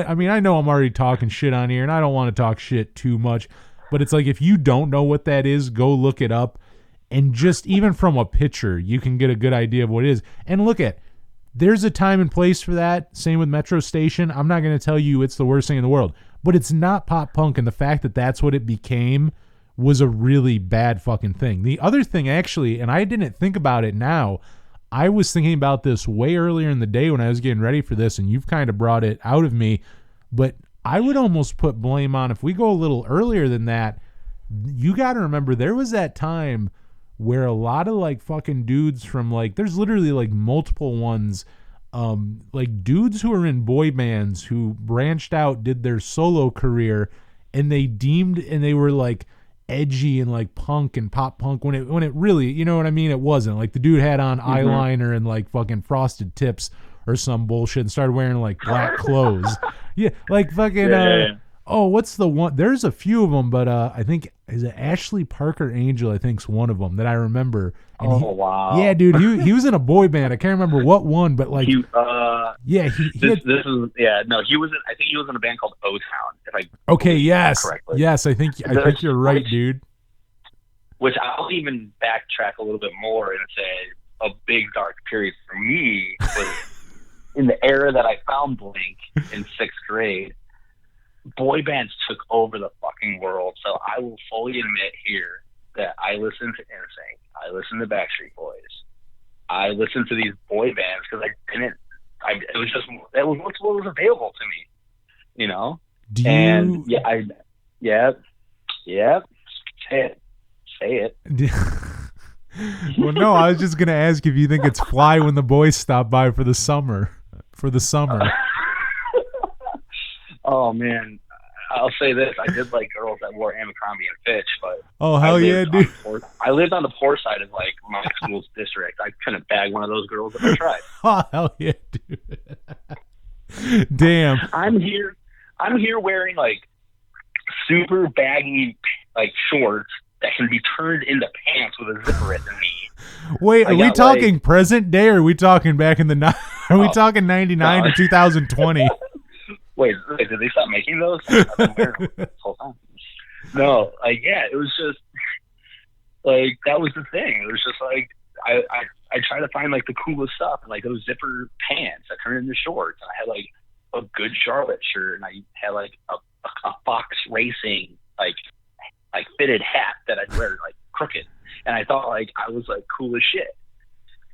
I mean, I know I'm already talking shit on here and I don't want to talk shit too much, but it's like, if you don't know what that is, go look it up, and just even from a picture, you can get a good idea of what it is. And there's a time and place for that. Same with Metro Station. I'm not going to tell you it's the worst thing in the world, but it's not pop punk, and the fact that that's what it became was a really bad fucking thing. The other thing, actually, and I didn't think about it now, I was thinking about this way earlier in the day when I was getting ready for this, and you've kind of brought it out of me, but I would almost put blame on, if we go a little earlier than that, you got to remember there was that time where a lot of like fucking dudes from like, there's literally like multiple ones, like dudes who are in boy bands who branched out, did their solo career, and they were like edgy and like punk and pop punk when it really, you know what I mean? It wasn't. Like the dude had on eyeliner and like fucking frosted tips or some bullshit and started wearing like black clothes. Yeah, like fucking oh, what's the one? There's a few of them, but I think, is it Ashley Parker Angel? I think's one of them that I remember. And wow. Yeah, dude, he was in a boy band. I can't remember what one, but like, he was. I think he was in a band called O-Town. Correctly. Yes, I think you're right, dude. Which I'll even backtrack a little bit more and say a big dark period for me was in the era that I found Blink in 6th grade. Boy bands took over the fucking world. So I will fully admit here that I listened to NSYNC. I listened to Backstreet Boys. I listened to these boy bands because that was what was available to me, you know? Say it. Well, no, I was just going to ask if you think it's fly when the boys stop by for the summer. Oh man, I'll say this: I did like girls that wore Abercrombie and Fitch, but oh hell yeah, dude! I lived on the poor side of like my school's district. I couldn't bag one of those girls if I tried. Oh hell yeah, dude! Damn, I'm here wearing like super baggy like shorts that can be turned into pants with a zipper at the knee. Wait, are we talking present day, or are we talking back in the? Are we talking 99 to 2020? Wait, did they stop making those? I've been wearing them this whole time. No, it was just like that was the thing. It was just like I tried to find like the coolest stuff, and like those zipper pants that turned into shorts. And I had like a good Charlotte shirt, and I had like a Fox Racing like fitted hat that I'd wear like crooked, and I thought like I was like cool as shit,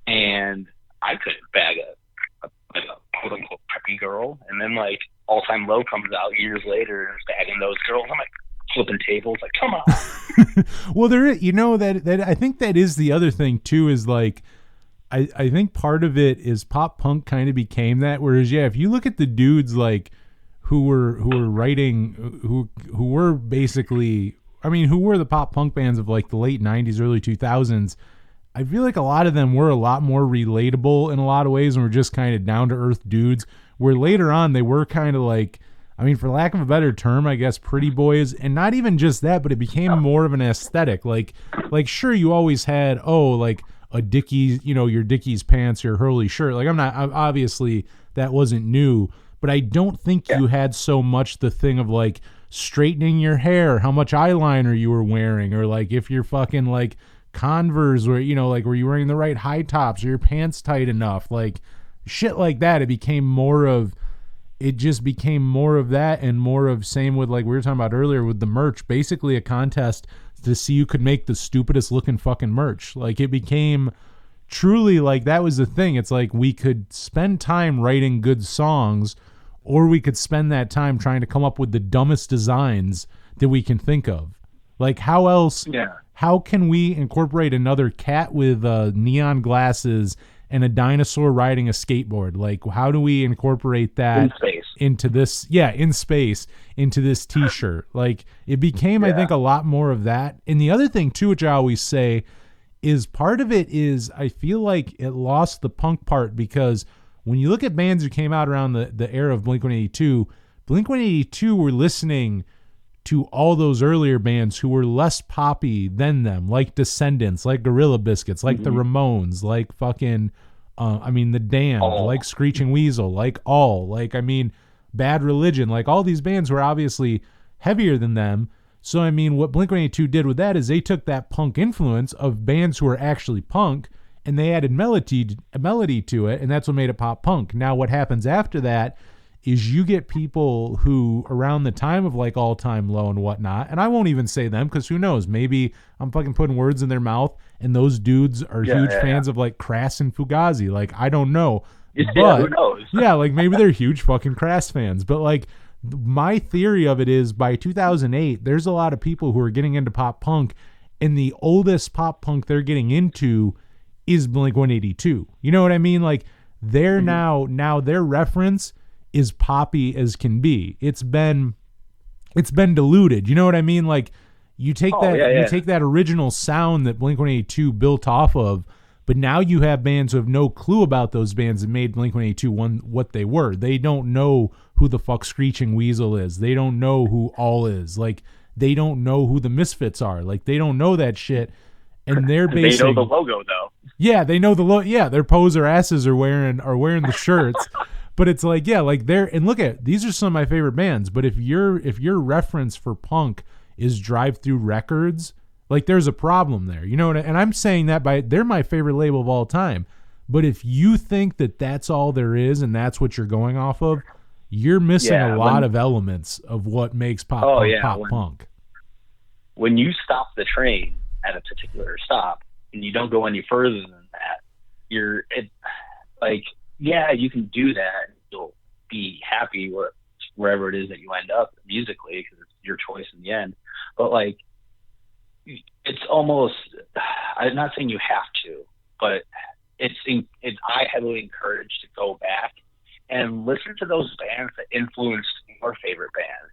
and I couldn't bag a quote unquote preppy girl. And then like All Time Low comes out years later and it's bagging those girls. I'm like flipping tables, like come on. Well, that I think that is the other thing too, is like I think part of it is pop punk kind of became that, whereas if you look at the dudes like who were writing who were basically, I mean, who were the pop punk bands of like the late 90s, early 2000s, I feel like a lot of them were a lot more relatable in a lot of ways and were just kind of down to earth dudes, where later on they were kind of like, I mean, for lack of a better term, I guess, pretty boys. And not even just that, but it became more of an aesthetic. Like sure, you always had, like a Dickies, your Dickies pants, your Hurley shirt. Like obviously that wasn't new, but I don't think you had so much the thing of like straightening your hair, how much eyeliner you were wearing, or like if you're fucking like Converse, where like were you wearing the right high tops, or your pants tight enough, like shit like that. It just became more of that, and more of same with like we were talking about earlier with the merch, basically a contest to see who could make the stupidest looking fucking merch. Like it became truly like that was the thing. It's like we could spend time writing good songs, or we could spend that time trying to come up with the dumbest designs that we can think of. Like how else? Yeah. How can we incorporate another cat with neon glasses and a dinosaur riding a skateboard? Like, how do we incorporate that In space. into this? Yeah, in space, into this T-shirt. Like, it became, I think, a lot more of that. And the other thing, too, which I always say, is part of it is I feel like it lost the punk part, because when you look at bands who came out around the era of Blink-182, Blink-182 were listening to all those earlier bands who were less poppy than them, like Descendants, like Gorilla Biscuits, like the Ramones, like fucking, the Damned, like Screeching Weasel, like Bad Religion, like all these bands were obviously heavier than them. So, what Blink-182 did with that is they took that punk influence of bands who were actually punk, and they added melody to it, and that's what made it pop punk. Now, what happens after that is you get people who, around the time of like All Time Low and whatnot, and I won't even say them because who knows, maybe I'm fucking putting words in their mouth and those dudes are huge fans of like Crass and Fugazi. Like, I don't know. But, who knows? yeah, like maybe they're huge fucking Crass fans. But like my theory of it is by 2008, there's a lot of people who are getting into pop punk, and the oldest pop punk they're getting into is Blink-182. You know what I mean? Like they're now their reference is poppy as can be. It's been diluted. You know what I mean? Like you take take that original sound that Blink-182 built off of, but now you have bands who have no clue about those bands that made Blink-182 what they were. They don't know who the fuck Screeching Weasel is. They don't know who All is. Like they don't know who the Misfits are. Like they don't know that shit. And they're basing, they know the logo though. Yeah, they know the logo. Yeah, their poser asses are wearing the shirts. But it's like, yeah, like and look at, these are some of my favorite bands, but if your reference for punk is Drive Through Records, like there's a problem there. You know and I'm saying that they're my favorite label of all time. But if you think that that's all there is and that's what you're going off of, you're missing a lot of elements of what makes pop punk. When you stop the train at a particular stop and you don't go any further than that, you can do that. You'll be happy wherever it is that you end up musically, because it's your choice in the end. But like, it's almost, I'm not saying you have to, but I heavily encourage to go back and listen to those bands that influenced your favorite band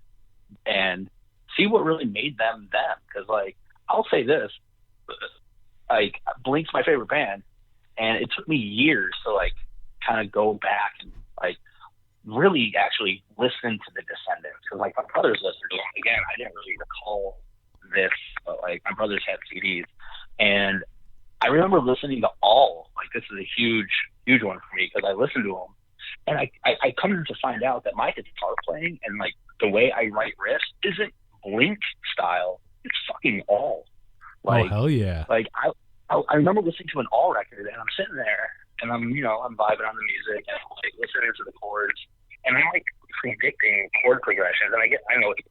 and see what really made them them. Because like, I'll say this, like Blink's my favorite band, and it took me years to like kind of go back and like really actually listen to the Descendants, because like my brothers listened to them. Again, I didn't really recall this, but like my brothers had CDs, and I remember listening to All. Like this is a huge one for me, because I listened to them, and I come to find out that my guitar playing and like the way I write riffs isn't Blink style. It's fucking All. Like, oh hell yeah! Like I remember listening to an All record, and I'm sitting there and I'm vibing on the music and I'm like listening to the chords, and I'm like predicting chord progressions, and I know it's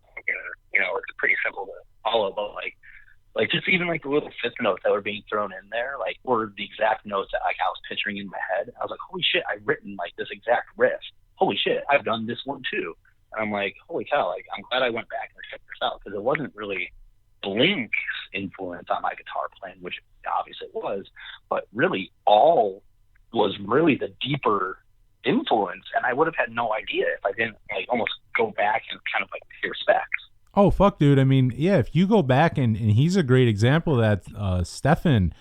pretty simple to follow, but like just even like the little fifth notes that were being thrown in there, like were the exact notes that like I was picturing in my head. I was like, holy shit, I've written like this exact riff. Holy shit, I've done this one too. And I'm like, holy cow, like I'm glad I went back and checked this out, because it wasn't really Blink's influence on my guitar playing, which obviously it was, but really All was really the deeper influence, and I would have had no idea if I didn't like almost go back and kind of like pay respects. Oh fuck, dude. I mean, yeah, if you go back and he's a great example of that, Stefan,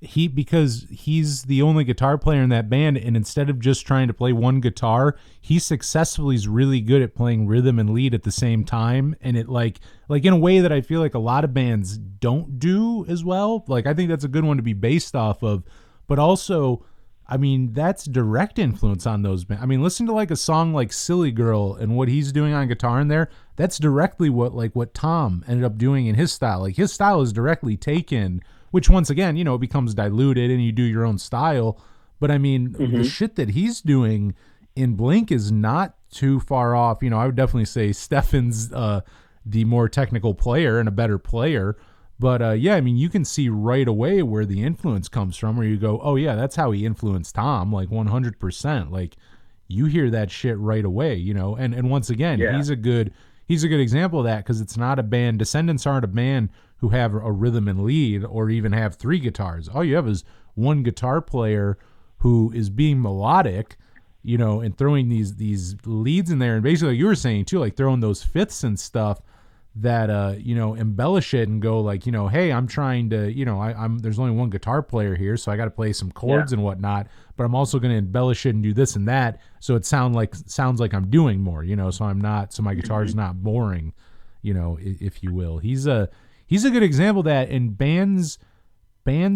because he's the only guitar player in that band, and instead of just trying to play one guitar, he successfully is really good at playing rhythm and lead at the same time, and it like in a way that I feel like a lot of bands don't do as well. Like I think that's a good one to be based off of, but also, I mean, that's direct influence on those bands. I mean, listen to like a song like Silly Girl and what he's doing on guitar in there. That's directly what Tom ended up doing in his style. Like his style is directly taken which once again, it becomes diluted and you do your own style. But I mean, the shit that he's doing in Blink is not too far off. I would definitely say Stefan's the more technical player and a better player. But yeah, I mean, you can see right away where the influence comes from, where you go, oh yeah, that's how he influenced Tom, like 100%. Like you hear that shit right away, and once again, he's a good example of that, because it's not a band. Descendants aren't a band who have a rhythm and lead or even have three guitars. All you have is one guitar player who is being melodic, and throwing these leads in there, and basically like you were saying too, like throwing those fifths and stuff that embellish it and go like, hey, I'm trying to, I'm there's only one guitar player here, so I got to play some chords and whatnot, but I'm also going to embellish it and do this and that, so it sounds like I'm doing more, so my guitar's not boring, if you will. He's a good example of that. In bands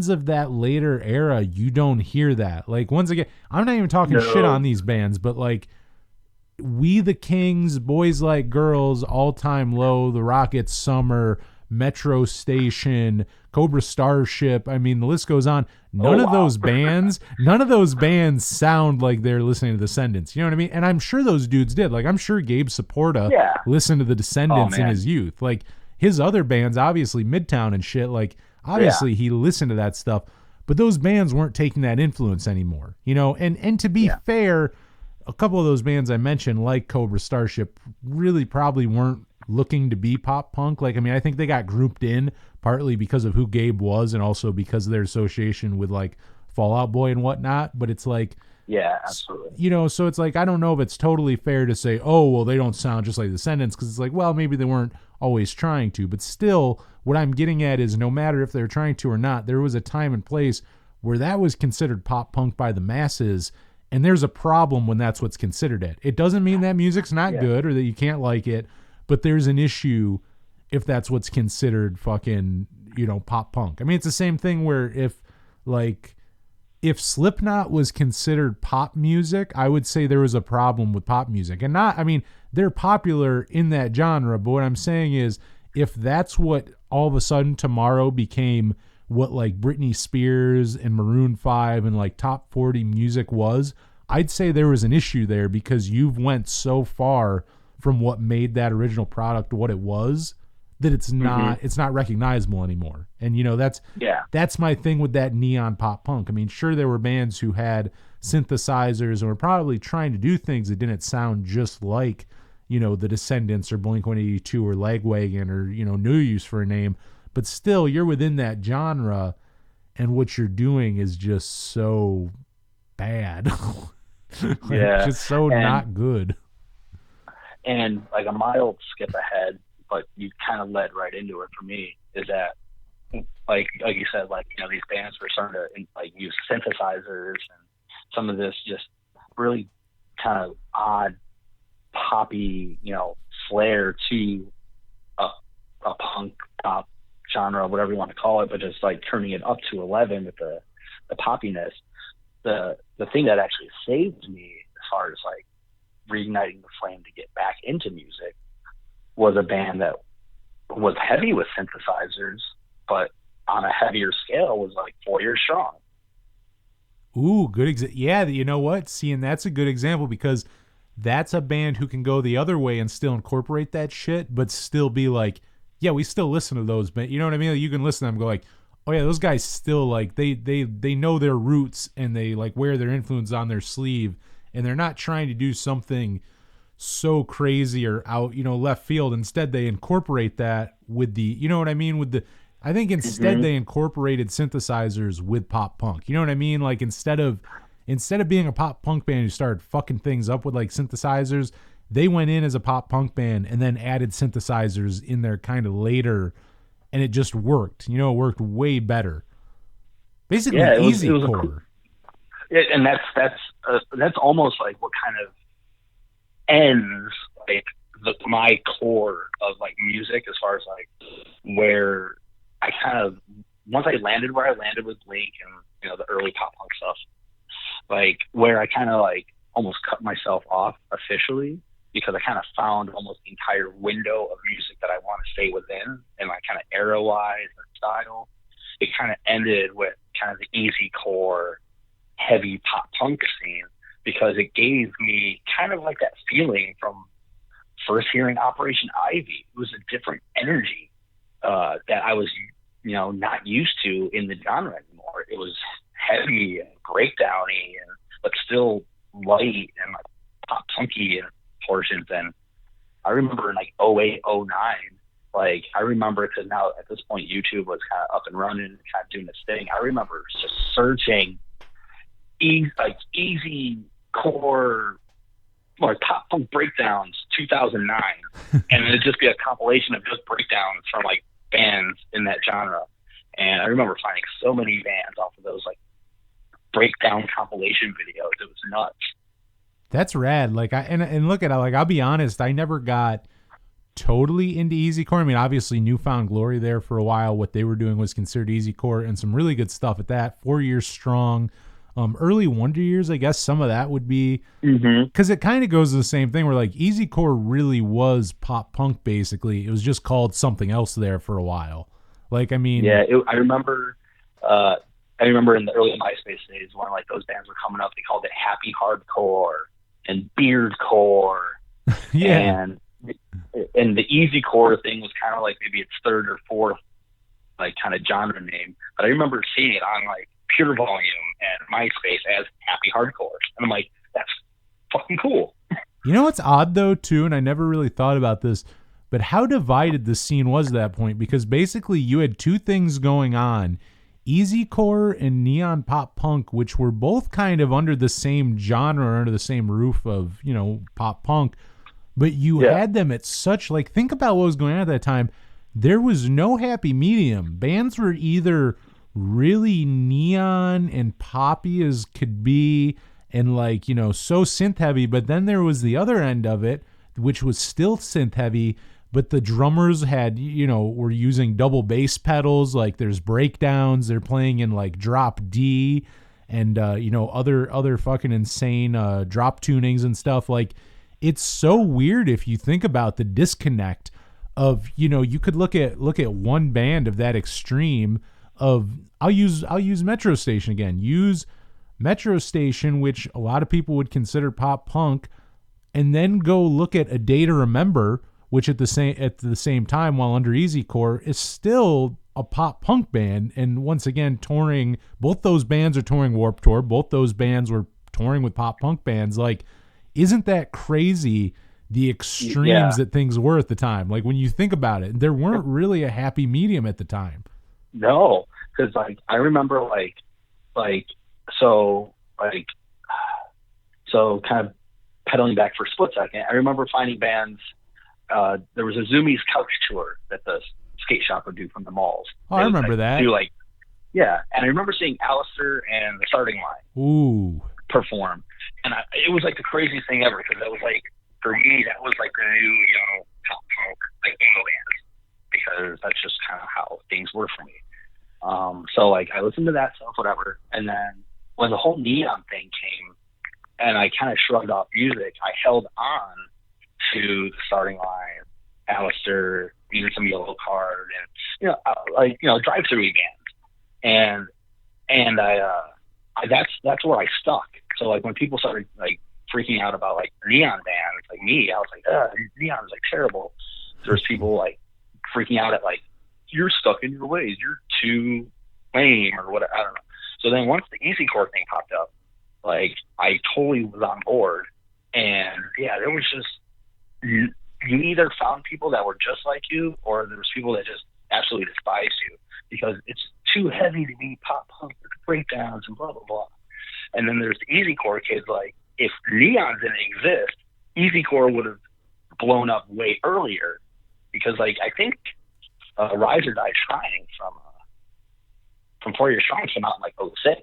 of that later era, you don't hear that. Like, once again, I'm not even talking shit on these bands, but like We the Kings, Boys Like Girls, All Time Low, The Rockets, Summer, Metro Station, Cobra Starship, I mean, the list goes on. None of those bands sound like they're listening to the Descendants. You know what I mean? And I'm sure those dudes did. Like, I'm sure Gabe Saporta listened to the Descendants in his youth. Like, his other bands, obviously Midtown and shit, like, obviously he listened to that stuff, but those bands weren't taking that influence anymore, and to be fair, a couple of those bands I mentioned, like Cobra Starship, really probably weren't looking to be pop punk. Like, I mean, I think they got grouped in partly because of who Gabe was and also because of their association with like Fall Out Boy and whatnot, but it's like, yeah, absolutely. So it's like, I don't know if it's totally fair to say, oh, well, they don't sound just like Descendants, because it's like, well, maybe they weren't always trying to, but still, what I'm getting at is no matter if they're trying to or not, there was a time and place where that was considered pop punk by the masses, and there's a problem when that's what's considered it. It doesn't mean that music's not good or that you can't like it, but there's an issue if that's what's considered fucking, pop punk. I mean, it's the same thing where if Slipknot was considered pop music, I would say there was a problem with pop music. And they're popular in that genre, but what I'm saying is, if that's what all of a sudden tomorrow became what like Britney Spears and Maroon 5 and like top 40 music was, I'd say there was an issue there, because you've went so far from what made that original product what it was that it's not recognizable anymore. And that's my thing with that neon pop punk. I mean, sure, there were bands who had synthesizers and were probably trying to do things that didn't sound just like, the Descendants or Blink-182 or Lagwagon or, New Use for a name, but still you're within that genre and what you're doing is just so bad. Just so not good. And like a mild skip ahead, but you kind of led right into it for me, is that like you said, like, these bands were starting to like use synthesizers and some of this just really kind of odd poppy, flair to a punk pop genre, whatever you want to call it, but just like turning it up to 11 with the poppiness. The thing that actually saved me as far as like reigniting the flame to get back into music was a band that was heavy with synthesizers, but on a heavier scale was like 4 Years Strong. Ooh, good. Yeah, you know what? See, and that's a good example, because that's a band who can go the other way and still incorporate that shit, but still be like, yeah, we still listen to those, but you know what I mean? Like, you can listen to them and go like, oh yeah, those guys still like, they know their roots and they like wear their influence on their sleeve, and they're not trying to do something so crazy or out, left field. Instead, they incorporate that with the, you know what I mean? I think instead they incorporated synthesizers with pop punk. You know what I mean? Like, instead of being a pop punk band who started fucking things up with like synthesizers, they went in as a pop punk band and then added synthesizers in there kind of later, and it just worked. It worked way better. Basically, easy core. And that's almost like what kind of ends like my core of like music, as far as like where I kind of, once I landed where I landed with Blink and the early pop punk stuff, like where I kind of like almost cut myself off officially, because I kind of found almost the entire window of music that I want to stay within, and like kind of era wise and style, it kind of ended with kind of the easy core, heavy pop punk scene, because it gave me kind of like that feeling from first hearing Operation Ivy. It was a different energy that I was, not used to in the genre anymore. It was heavy and breakdowny, but still light and like pop punky in portions. And I remember in like 08, 09, like I remember, because now at this point YouTube was kind of up and running and kind of doing its thing. I remember just searching easy core, like pop punk breakdowns 2009, and it'd just be a compilation of just breakdowns from like bands in that genre. And I remember finding so many bands off of those like breakdown compilation videos. It was nuts. That's rad. Like and look at it, like I'll be honest, I never got totally into easycore. I mean, obviously Newfound Glory there for a while. What they were doing was considered easycore, and some really good stuff at that. 4 Years Strong, early Wonder Years, I guess some of that would be, because it kind of goes to the same thing where like easycore really was pop punk basically. It was just called something else there for a while. Like, I mean, yeah, I remember in the early MySpace days when like those bands were coming up, they called it happy hardcore and beardcore. yeah. And the easycore thing was kind of like maybe its third or fourth like kind of genre name. But I remember seeing it on like Pure Volume and MySpace as happy hardcore. And I'm like, that's fucking cool. You know what's odd though too, and I never really thought about this, but how divided the scene was at that point, because basically you had two things going on, easycore and neon pop punk, which were both kind of under the same genre, under the same roof of, pop punk, but you had them at such, like, think about what was going on at that time. There was no happy medium. Bands were either really neon and poppy as could be and like, so synth heavy, but then there was the other end of it, which was still synth heavy, but the drummers had, were using double bass pedals. Like there's breakdowns. They're playing in like drop D and, other fucking insane drop tunings and stuff. Like it's so weird if you think about the disconnect of, you could look at one band of that extreme of, I'll use Metro Station again. Use Metro Station, which a lot of people would consider pop punk, and then go look at A Day to Remember, which at the same time, while under easycore, is still a pop punk band. And once again, touring, both those bands are touring Warped Tour. Both those bands were touring with pop punk bands. Like, isn't that crazy, the extremes that things were at the time? Like, when you think about it, there weren't really a happy medium at the time. No, because like I remember so kind of pedaling back for a split second. I remember finding bands. There was a Zoomies couch tour that the skate shop would do from the malls. Oh, I remember that. And I remember seeing Alistair and the Starting Line perform, and it was like the craziest thing ever, because that was like, for me, that was like the new pop punk like emo band, because that's just kind of how things were for me. So like I listened to that stuff, whatever, and then when the whole neon thing came, and I kind of shrugged off music, I held on to the Starting Line, Alistair, even some Yellow Card, and Drive Thru bands, and that's where I stuck. So like when people started like freaking out about like neon bands, like me, I was like, neon is like terrible. There's people like freaking out at like, you're stuck in your ways, you're too lame or whatever. I don't know. So then once the easycore thing popped up, like I totally was on board, and there was just, you either found people that were just like you, or there was people that just absolutely despised you because it's too heavy to be pop punk with breakdowns and blah blah blah. And then there's the easycore kids. Like if neon didn't exist, easycore would have blown up way earlier, because like I think Rise or Die Trying from 4 Years Strong came out in like 06.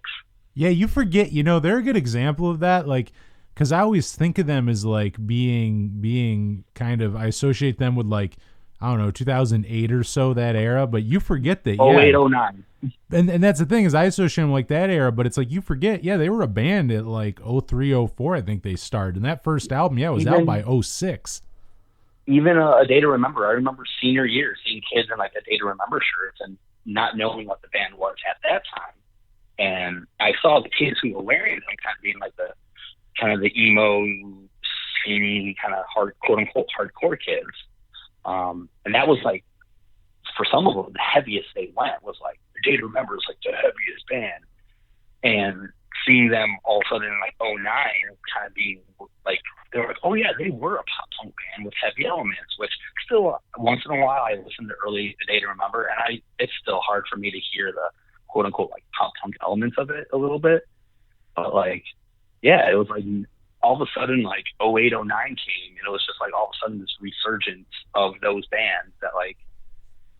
Yeah, you forget, they're a good example of that. Like, because I always think of them as like being kind of, I associate them with like, I don't know, 2008 or so, that era. But you forget that. 08, 09. And that's the thing, is I associate them like that era, but it's like you forget, they were a band at like 03, 04, I think they started. And that first album, was out by 06. Even A Day to Remember. I remember senior year seeing kids in like A Day to Remember shirts, and not knowing what the band was at that time. And I saw the kids who were wearing them kind of being like the emo, skinny, kind of quote unquote hardcore kids. And that was like, for some of them, the heaviest they went was like, the Day to Remember is like the heaviest band. And seeing them all of a sudden in like 2009 kind of being like, they were like, oh yeah, they were a pop punk band with heavy elements, which still once in a while I listen to early The Day to Remember, and it's still hard for me to hear the quote unquote like pop punk elements of it a little bit. But like, yeah, it was like all of a sudden like 2008, 2009 came, and it was just like all of a sudden this resurgence of those bands that like,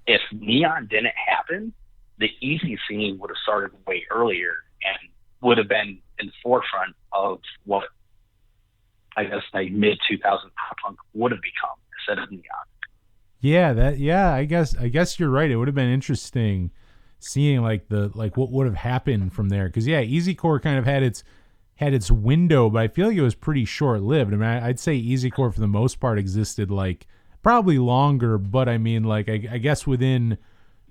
if Neon didn't happen, the easy scene would have started way earlier and would have been in the forefront of what I guess like mid 2000 pop punk would have become instead of Neon. I guess you're right. It would have been interesting seeing like what would have happened from there. Cause yeah, Easycore kind of had its window, but I feel like it was pretty short lived. I mean, I'd say Easycore for the most part existed like probably longer, but I mean, like, I guess within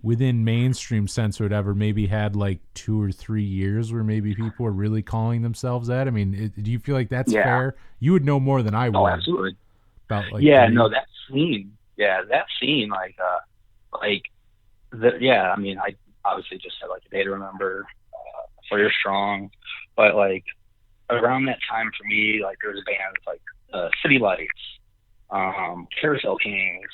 mainstream sense or whatever, maybe had like 2 or 3 years where maybe people were really calling themselves that. I mean, do you feel like that's fair? You would know more than I would. Oh, absolutely. About like that scene. Yeah, that scene, I mean, I obviously just said like A Day to Remember, For Your Strong, but like around that time for me, like there was bands like City Lights, Carousel Kings,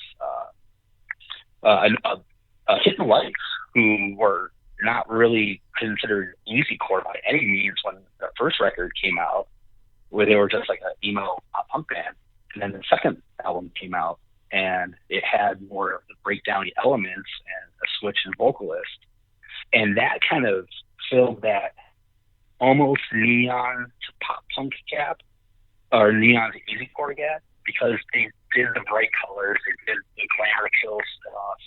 Hidden Lights, who were not really considered easycore by any means when the first record came out, where they were just like an emo pop punk band. And then the second album came out, and it had more of the breakdown elements and a switch in vocalist. And that kind of filled that almost Neon to pop punk gap, or Neon to easycore gap, because they did the bright colors, they did the glamour kill stuff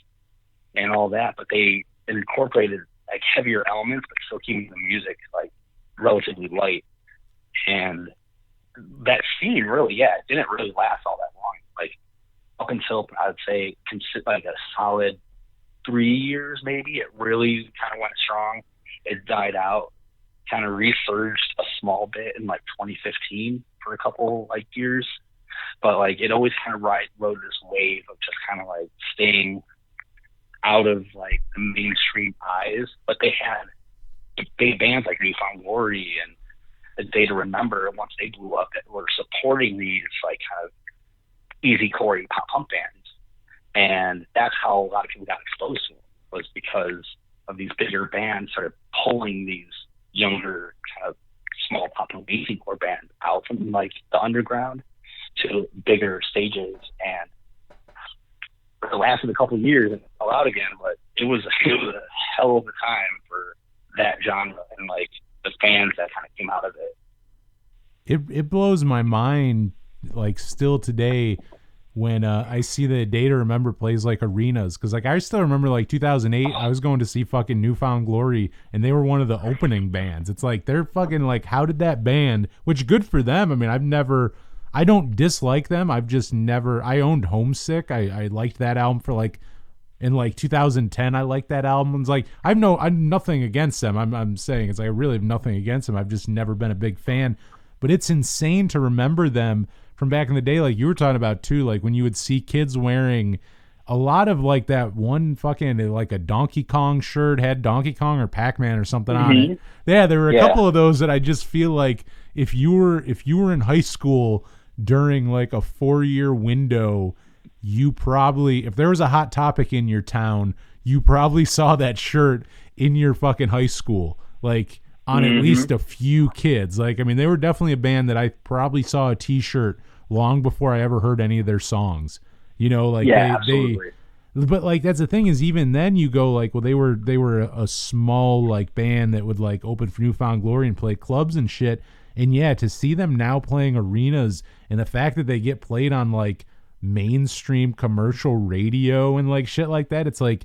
and all that, but they incorporated like heavier elements, but still keeping the music like relatively light. And that scene really, it didn't really last all that long. Like up until I'd say like a solid 3 years, maybe, it really kind of went strong. It died out, kind of resurged a small bit in like 2015 for a couple like years, but like it always kind of rode this wave of just kind of like staying out of like the mainstream eyes. But they had big bands like Newfound Glory and A Day to Remember, once they blew up, that were supporting these like kind of easycore pop punk bands. And that's how a lot of people got exposed to them, was because of these bigger bands started pulling these younger kind of small pop punk easycore bands out from like the underground to bigger stages. And it lasted a couple of years and fell out again, but it was a hell of a time for that genre and like the fans that kind of came out of it. It blows my mind, like still today, when I see the Day to Remember plays like arenas, because like I still remember like 2008, I was going to see fucking Newfound Glory, and they were one of the opening bands. It's like they're fucking like, how did that band? Which good for them. I mean, I don't dislike them. I've just never. I owned Homesick. I liked that album for like in like 2010. I liked that album. It's like I'm nothing against them. I'm saying it's like I really have nothing against them. I've just never been a big fan. But it's insane to remember them from back in the day, like you were talking about too, like when you would see kids wearing a lot of like that one fucking like a Donkey Kong shirt, had Donkey Kong or Pac-Man or something on it. Yeah, there were a couple of those that I just feel like if you were in high school during like a 4-year window, you probably, if there was a Hot Topic in your town, you probably saw that shirt in your fucking high school, like on at least a few kids. Like, I mean, they were definitely a band that I probably saw a t-shirt long before I ever heard any of their songs, you know, like absolutely. But like, that's the thing is even then you go like, well, they were a small like band that would like open for Newfound Glory and play clubs and shit. And yeah, to see them now playing arenas and the fact that they get played on like mainstream commercial radio and like shit like that, it's like,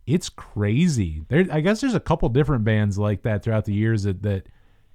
it's crazy. I guess there's a couple different bands like that throughout the years that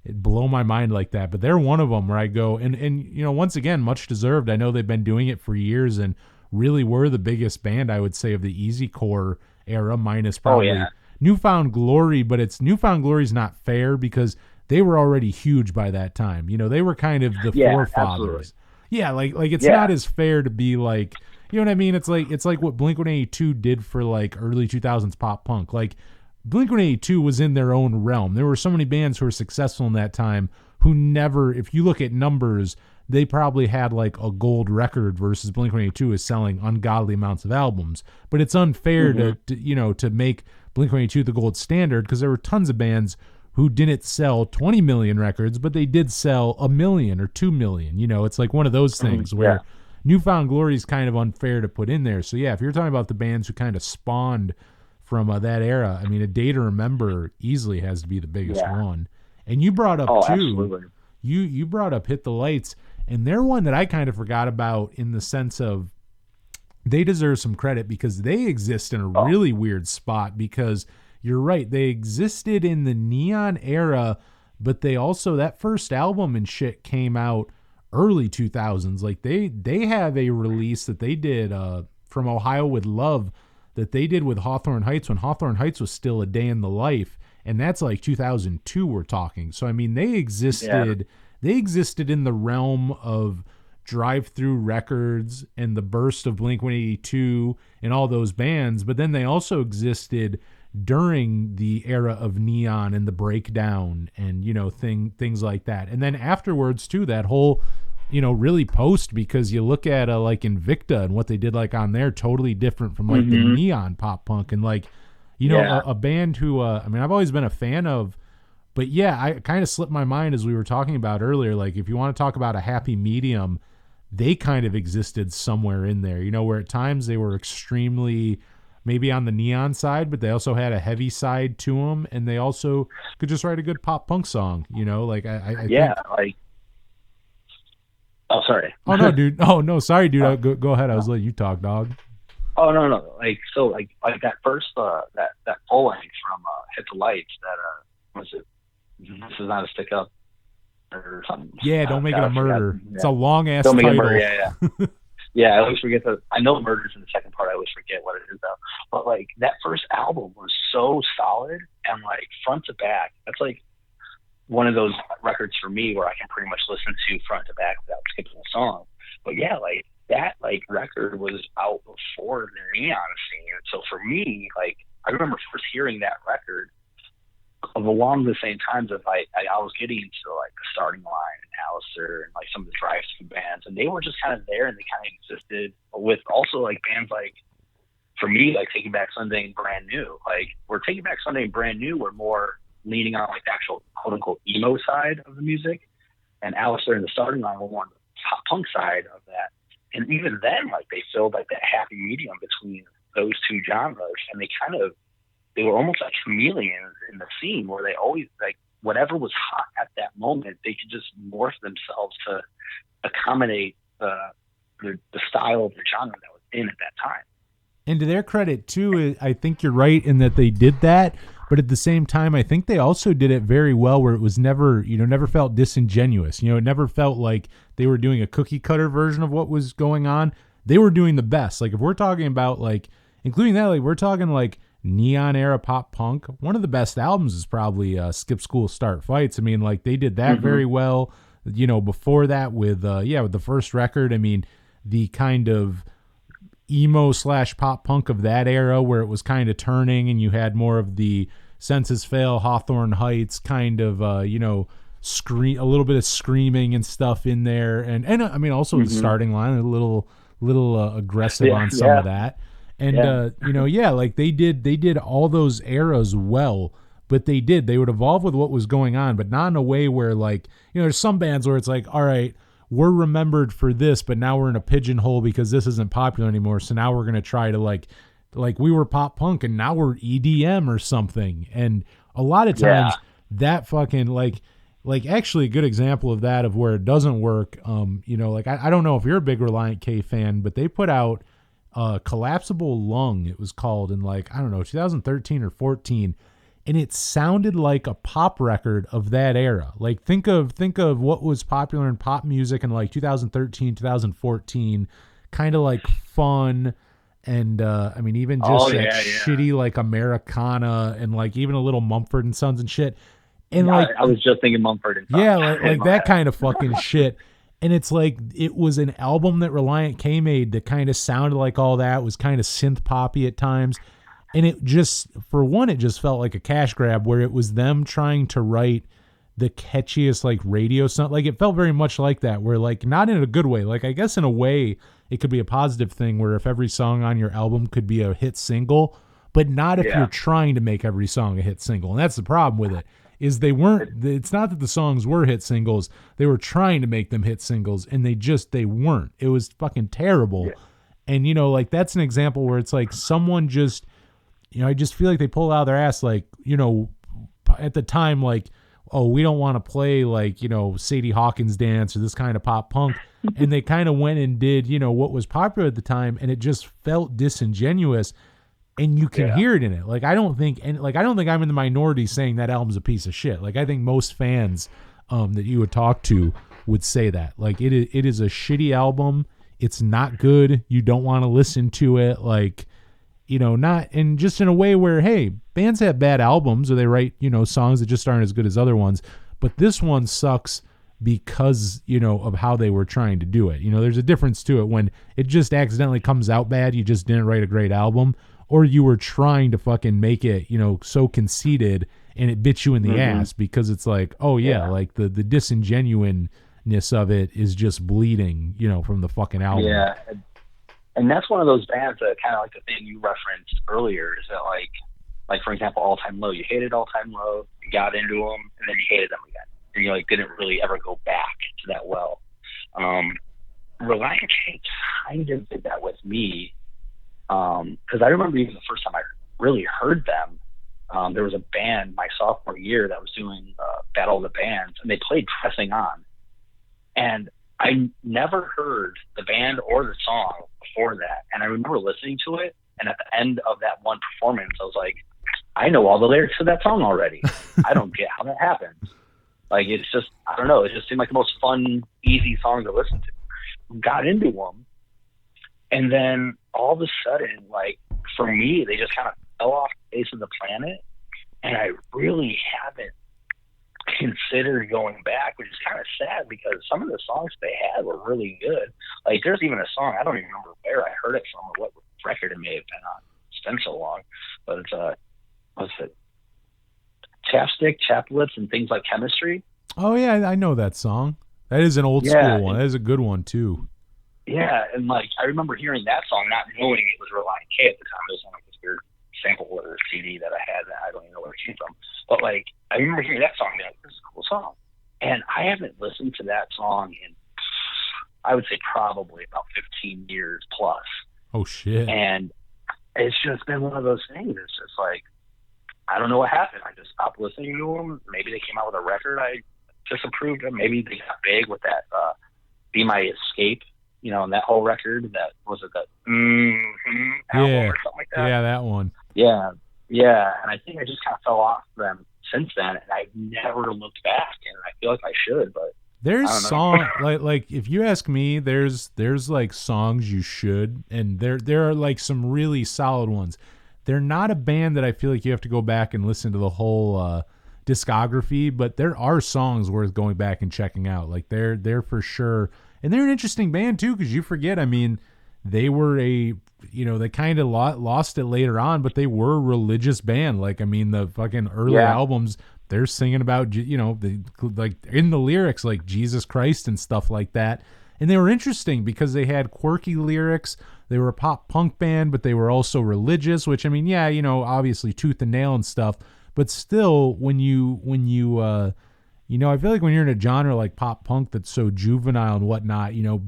blow my mind like that, but they're one of them where I go and you know, once again, much deserved. I know they've been doing it for years and really were the biggest band, I would say, of the easycore era, minus probably Newfound Glory, but it's Newfound Glory's not fair because they were already huge by that time. They were kind of the forefathers. Absolutely. Yeah, like it's Yeah. not as fair to be like, you know what I mean? It's like what Blink-182 did for like early 2000s pop punk. Like Blink-182 was in their own realm. There were so many bands who were successful in that time who never, if you look at numbers, they probably had like a gold record versus Blink-182 is selling ungodly amounts of albums. But it's unfair to make Blink-182 the gold standard because there were tons of bands who didn't sell 20 million records, but they did sell 1 million or 2 million. It's like one of those things where Newfound Glory is kind of unfair to put in there. So yeah, if you're talking about the bands who kind of spawned from that era, I mean, A Day to Remember easily has to be the biggest one. And you brought up too, absolutely. you brought up Hit the Lights, and they're one that I kind of forgot about in the sense of they deserve some credit because they exist in a really weird spot because you're right, they existed in the neon era, but they also, that first album and shit came out early 2000s. Like they have a release that they did from Ohio with Love that they did with Hawthorne Heights when Hawthorne Heights was still a day in the life, and that's like 2002 we're talking. So I mean, they existed in the realm of Drive-Thru Records and the burst of Blink-182 and all those bands, but then they also existed during the era of neon and the breakdown and things like that. And then afterwards too, that whole really post, because you look at like Invicta and what they did like on there, totally different from like the neon pop punk and like a band who I mean, I've always been a fan of, but yeah, I kind of slipped my mind as we were talking about earlier. Like if you want to talk about a happy medium, they kind of existed somewhere in there, where at times they were extremely maybe on the neon side, but they also had a heavy side to them, and they also could just write a good pop punk song, like I think... like, oh, sorry. Oh no, dude. Oh no, sorry, dude. Go ahead. I was letting you talk, dog. Oh no. Like, so like that first that full length from Hit the Lights, that was it? This is not a stick up or something. Yeah, don't make it a murder. It's a long ass title. Don't make it a murder. Yeah. Yeah, I always forget I know murder's in the second part. I always forget what it is though. But like that first album was so solid and like front to back. That's like one of those records for me where I can pretty much listen to front to back without skipping a song. But yeah, like that like record was out before the neon scene. And so for me, like I remember first hearing that record along the same times as I was getting into like the Starting Line and Alistair and like some of the Drive-Thru bands, and they were just kind of there and they kind of existed with also like bands like, for me, like Taking Back Sunday and Brand New. Like we're Taking Back Sunday and Brand New, we're more leaning on like the actual quote unquote emo side of the music, and Alistair and the Starting Line were more on the pop punk side of that. And even then, like they filled like that happy medium between those two genres, and they were almost like chameleons in the scene where they always like whatever was hot at that moment, they could just morph themselves to accommodate the style of the genre that was in at that time. And to their credit too, I think you're right in that they did that, but at the same time, I think they also did it very well where it was never felt disingenuous. It never felt like they were doing a cookie cutter version of what was going on. They were doing the best. Like if we're talking about like, including that, like we're talking like neon era pop punk, one of the best albums is probably Skip School Start Fights. I mean, like they did that very well. Before that with the first record, I mean, the kind of emo / pop punk of that era where it was kind of turning and you had more of the Senses Fail, Hawthorne Heights kind of scream, a little bit of screaming and stuff in there, and I mean also the Starting Line a little aggressive on some of that. And like they did all those eras well, but they would evolve with what was going on, but not in a way where like, there's some bands where it's like, all right, we're remembered for this, but now we're in a pigeonhole because this isn't popular anymore. So now we're going to try to like we were pop punk and now we're EDM or something. And a lot of times that fucking like actually a good example of that, of where it doesn't work. Like I don't know if you're a big Reliant K fan, but they put out Collapsible Lung, it was called, in like, I don't know, 2013 or 14, and it sounded like a pop record of that era. Like think of what was popular in pop music in like 2013, 2014, kind of like fun And I mean, even just that yeah. shitty like Americana and like even a little Mumford and Sons and shit. And Yeah, like, I was just thinking Mumford and Sons. yeah, like that kind of fucking shit. And it's like, it was an album that Reliant K made that kind of sounded like all that, was kind of synth poppy at times. And it just, for one, it just felt like a cash grab where it was them trying to write the catchiest like radio song. Like it felt very much like that, where like, not in a good way. Like I guess in a way it could be a positive thing where if every song on your album could be a hit single, but not if you're trying to make every song a hit single. And that's the problem with it, is they weren't, it's not that the songs were hit singles. They were trying to make them hit singles and they weren't. It was fucking terrible. Yeah. And, you know, like that's an example where it's like someone just, you know, I just feel like they pulled out of their ass, like, you know, at the time, like, oh, we don't want to play like, you know, Sadie Hawkins dance or this kind of pop punk. And they kind of went and did, you know, what was popular at the time. And it just felt disingenuous. And you can hear it in it. Like, I don't think I'm in the minority saying that album's a piece of shit. Like, I think most fans that you would talk to would say that. Like, it is a shitty album. It's not good. You don't want to listen to it. Like, you know, not, and just in a way where, hey, bands have bad albums or they write, you know, songs that just aren't as good as other ones. But this one sucks because, you know, of how they were trying to do it. You know, there's a difference to it when it just accidentally comes out bad. You just didn't write a great album. Or you were trying to fucking make it, you know, so conceited and it bit you in the ass because it's like, oh yeah, like the disingenuineness of it is just bleeding, you know, from the fucking album. Yeah. And that's one of those bands that kind of like the thing you referenced earlier is that like for example, All Time Low, you hated All Time Low, you got into them and then you hated them again. And you like didn't really ever go back to that well. Reliant K kind of did that with me. Because I remember even the first time I really heard them, there was a band my sophomore year that was doing Battle of the Bands, and they played Pressing On. And I never heard the band or the song before that. And I remember listening to it, and at the end of that one performance, I was like, I know all the lyrics to that song already. I don't get how that happened. Like, it's just, I don't know, it just seemed like the most fun, easy song to listen to. Got into them. And then all of a sudden, like, for me, they just kind of fell off the face of the planet. And I really haven't considered going back, which is kind of sad because some of the songs they had were really good. Like, there's even a song, I don't even remember where I heard it from or what record it may have been on. It's been so long. But it's, what's it? Chapstick, Chaplets, and Things Like Chemistry. Oh, yeah, I know that song. That is an old school one. That is a good one, too. Yeah, and like I remember hearing that song, not knowing it was Reliant K at the time. It was on like this weird sample or CD that I had that I don't even know where it came from. But like I remember hearing that song and being like, this is a cool song. And I haven't listened to that song in, I would say, probably about 15 years plus. Oh shit. And it's just been one of those things. It's just like, I don't know what happened. I just stopped listening to them. Maybe they came out with a record I disapproved of. Maybe they got big with that Be My Escape. You know, and that whole record, that was it, that album or something like that. Yeah, that one. Yeah, and I think I just kind of fell off them since then, and I've never looked back, and I feel like I should, but there's song like if you ask me, there's like songs you should, and there are like some really solid ones. They're not a band that I feel like you have to go back and listen to the whole discography, but there are songs worth going back and checking out. Like they're for sure. And they're an interesting band, too, because you forget, I mean, they were they kind of lost it later on, but they were a religious band. Like, I mean, the fucking early albums, they're singing about, you know, like in the lyrics, like Jesus Christ and stuff like that. And they were interesting because they had quirky lyrics. They were a pop punk band, but they were also religious, which, I mean, yeah, you know, obviously tooth and nail and stuff. But still, when you you know, I feel like when you're in a genre like pop punk that's so juvenile and whatnot, you know,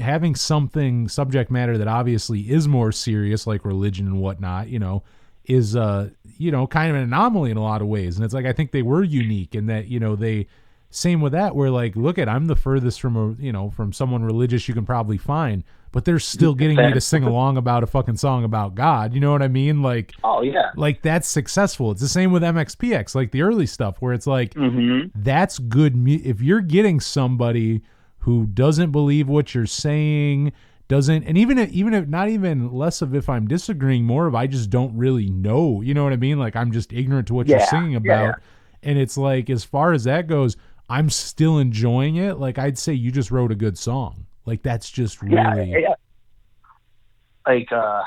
having something subject matter that obviously is more serious, like religion and whatnot, you know, is you know, kind of an anomaly in a lot of ways. And it's like I think they were unique in that, you know, they same with that, where like, look at, I'm the furthest from someone religious you can probably find, but they're still getting me to sing along about a fucking song about God. You know what I mean? Like, oh yeah, like that's successful. It's the same with MXPX, like the early stuff where it's like, that's good. If you're getting somebody who doesn't believe what you're saying, doesn't, and even if not even less of if I'm disagreeing, more of I just don't really know, you know what I mean? Like I'm just ignorant to what you're singing about. And it's like, as far as that goes, I'm still enjoying it. Like I'd say you just wrote a good song. Like that's just really like a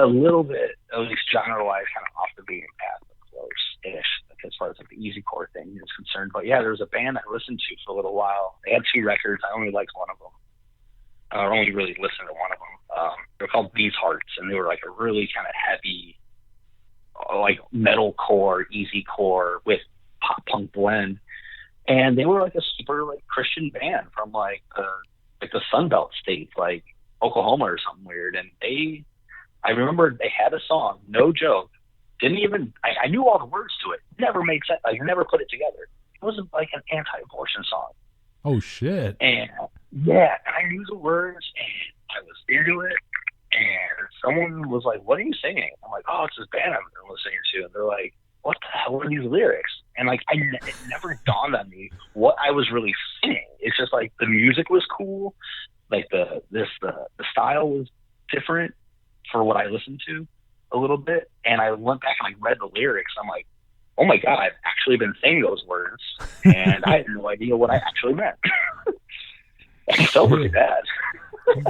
little bit, at least genre-wise, kind of off the beaten path, but close-ish, like, as far as like the easy core thing is concerned. But yeah, there was a band I listened to for a little while. They had 2 records. I only liked one of them. I only really listened to one of them. They're called These Hearts, and they were like a really kind of heavy, like metalcore, easy core with pop punk blend. And they were like a super like Christian band from like the Sunbelt states, like Oklahoma or something weird. And I remember they had a song, no joke. Didn't even, I knew all the words to it. Never made sense. I never put it together. It was like an anti-abortion song. Oh shit. And yeah, and I knew the words and I was into it. And someone was like, "What are you singing?" I'm like, "Oh, it's this band I've been listening to." And they're like, "What the hell are these lyrics?" And like, it never dawned on me what I was really singing. It's just like the music was cool, like the style was different for what I listened to a little bit. And I went back and I read the lyrics. I'm like, oh my God, I've actually been saying those words, and I had no idea what I actually meant. It felt really bad.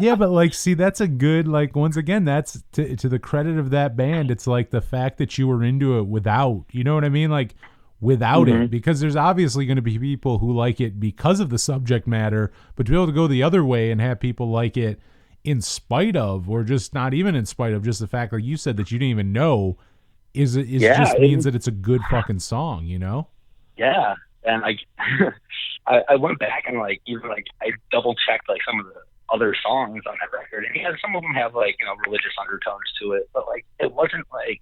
Yeah, but like, see, that's a good, like, once again, that's to the credit of that band. It's like the fact that you were into it without, you know what I mean? Like without it, because there's obviously going to be people who like it because of the subject matter, but to be able to go the other way and have people like it in spite of, or just not even in spite of, just the fact, like you said, that you didn't even know just means that it's a good fucking song, you know? Yeah. And like, I went back and like, even like, I double checked like some of the other songs on that record, and yeah, some of them have like, you know, religious undertones to it, but like, it wasn't like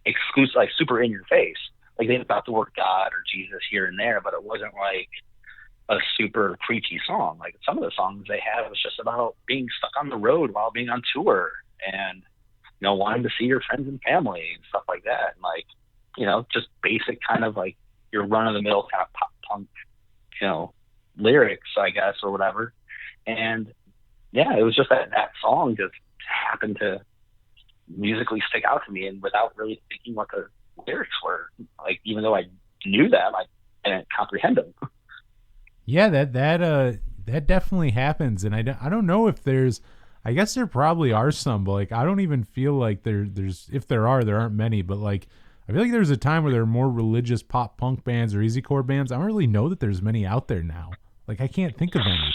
exclusive, like super in your face. Like they about the word God or Jesus here and there, but it wasn't like a super preachy song. Like some of the songs they had was just about being stuck on the road while being on tour, and you know, wanting to see your friends and family and stuff like that. And like, you know, just basic kind of like your run of the mill kind of pop punk, you know, lyrics, I guess, or whatever. And yeah, it was just that song just happened to musically stick out to me, and without really thinking what the lyrics were, like, even though I knew them, I didn't comprehend them. Yeah, that definitely happens. And I don't know if there's, I guess there probably are some, but like I don't even feel like there's, if there aren't many, but like I feel like there was a time where there were more religious pop punk bands or easycore bands. I don't really know that there's many out there now. Like I can't think of any.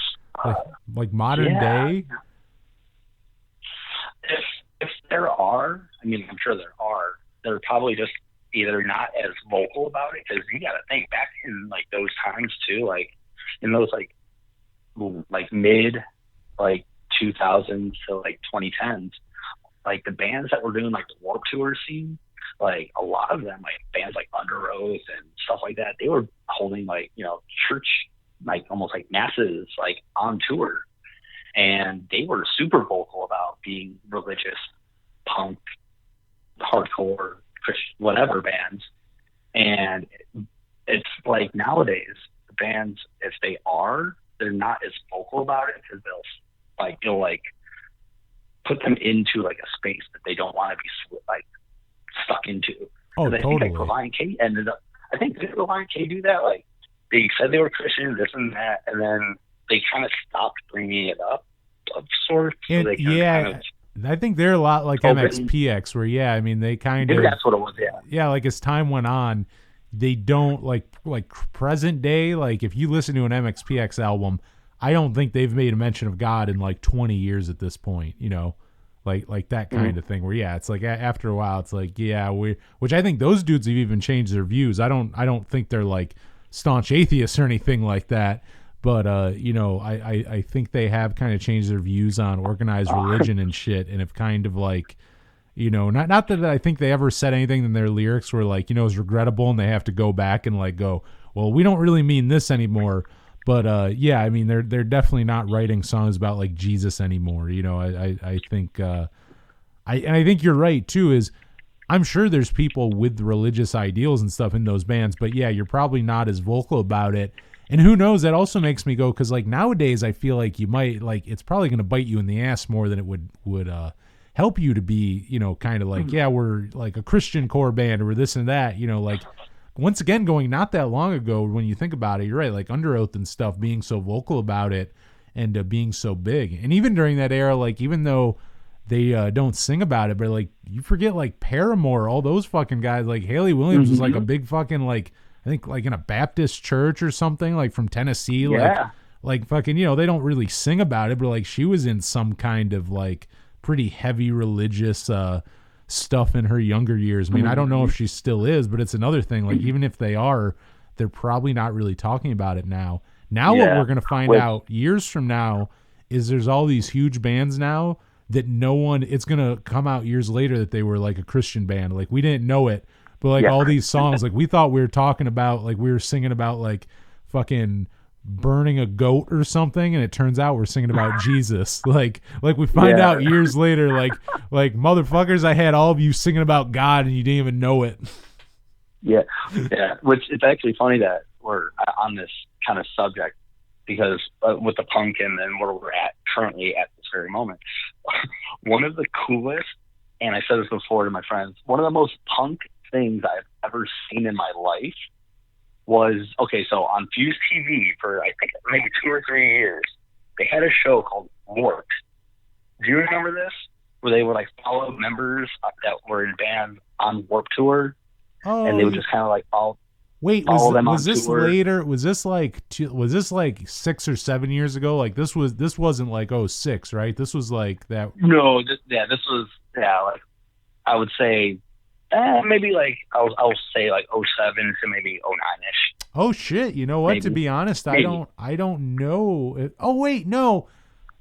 Like modern day. If there are, I mean, I'm sure there are. They're probably just either not as vocal about it, because you got to think back in like those times too, like in those like mid like 2000s to like 2010s, like the bands that were doing like the Warped Tour scene, like a lot of them, like bands like Under Oath and stuff like that, they were holding like, you know, church, like almost like masses, like on tour, and they were super vocal about being religious, punk, hardcore, Christian, whatever bands. And it's like nowadays the bands, if they are, they're not as vocal about it, because they'll like put them into like a space that they don't want to be like stuck into. Oh, I totally. think like Reliant K ended up, I think did Reliant K do that? Like they said they were Christian, this and that, and then they kind of stopped bringing it up of sorts. So they kind of I think they're a lot like MXPX, where I mean they kind of, that's what it was. Yeah, like as time went on, they don't like present day. Like if you listen to an MXPX album, I don't think they've made a mention of God in like 20 years at this point. You know, like that kind of thing. Where it's like after a while, it's like which I think those dudes have even changed their views. I don't think they're like staunch atheists or anything like that. But, you know, I think they have kind of changed their views on organized religion and shit, and have kind of like, you know, not that I think they ever said anything in their lyrics where like, you know, it's regrettable and they have to go back and like go, well, we don't really mean this anymore. But, yeah, I mean, they're definitely not writing songs about like Jesus anymore. You know, I think, I think you're right too, is I'm sure there's people with religious ideals and stuff in those bands, but yeah, you're probably not as vocal about it. And who knows? That also makes me go, because like nowadays I feel like you might like it's probably going to bite you in the ass more than it would help you to be, you know, kind of like, yeah, we're like a Christian core band or this and that, you know, like once again going not that long ago when you think about it, you're right, like Under Oath and stuff being so vocal about it and being so big. And even during that era, like even though they don't sing about it, but like you forget like Paramore, all those fucking guys, like Haley Williams was like a big fucking like I think like in a Baptist church or something, like from Tennessee, like fucking, you know, they don't really sing about it, but like she was in some kind of like pretty heavy religious stuff in her younger years. I mean, I don't know if she still is, but it's another thing. Like even if they are, they're probably not really talking about it now. Now what we're going to find out years from now is there's all these huge bands now that no one, it's going to come out years later that they were like a Christian band. Like we didn't know it. But like all these songs, like we thought we were talking about, like we were singing about like fucking burning a goat or something, and it turns out we're singing about Jesus. Like we find out years later, like motherfuckers, I had all of you singing about God and you didn't even know it. Yeah. Which it's actually funny that we're on this kind of subject because with the punk and where we're at currently at this very moment, one of the coolest, and I said this before to my friends, one of the most punk things I've ever seen in my life was, okay, so on Fuse TV for I think maybe 2 or 3 years, they had a show called Warped. Do you remember this? Where they would like follow members that were in bands on Warped Tour, and they would just kind of like follow them was on this tour. later? Was this like 6 or 7 years ago? Like this wasn't like 06, right? This was like that. No, this was like I would say. Maybe like I'll say like 07 to maybe 09ish. Oh shit! You know what? Maybe. To be honest, Maybe. I don't know. Oh wait, no.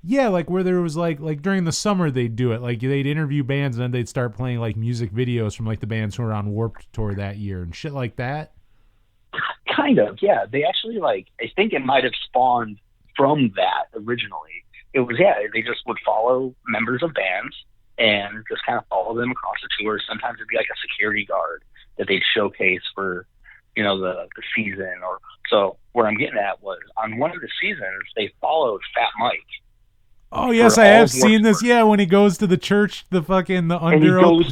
Yeah, like where there was like during the summer they'd do it. Like they'd interview bands and then they'd start playing like music videos from like the bands who were on Warped Tour that year and shit like that. Kind of, yeah. They actually like I think it might have spawned from that originally. It was they just would follow members of bands and just kind of follow them across the tour. Sometimes it'd be like a security guard that they'd showcase for, you know, the season. Or so where I'm getting at was on one of the seasons they followed Fat Mike. Oh yes, I have seen this. Yeah, when he goes to the church, the Under Oath.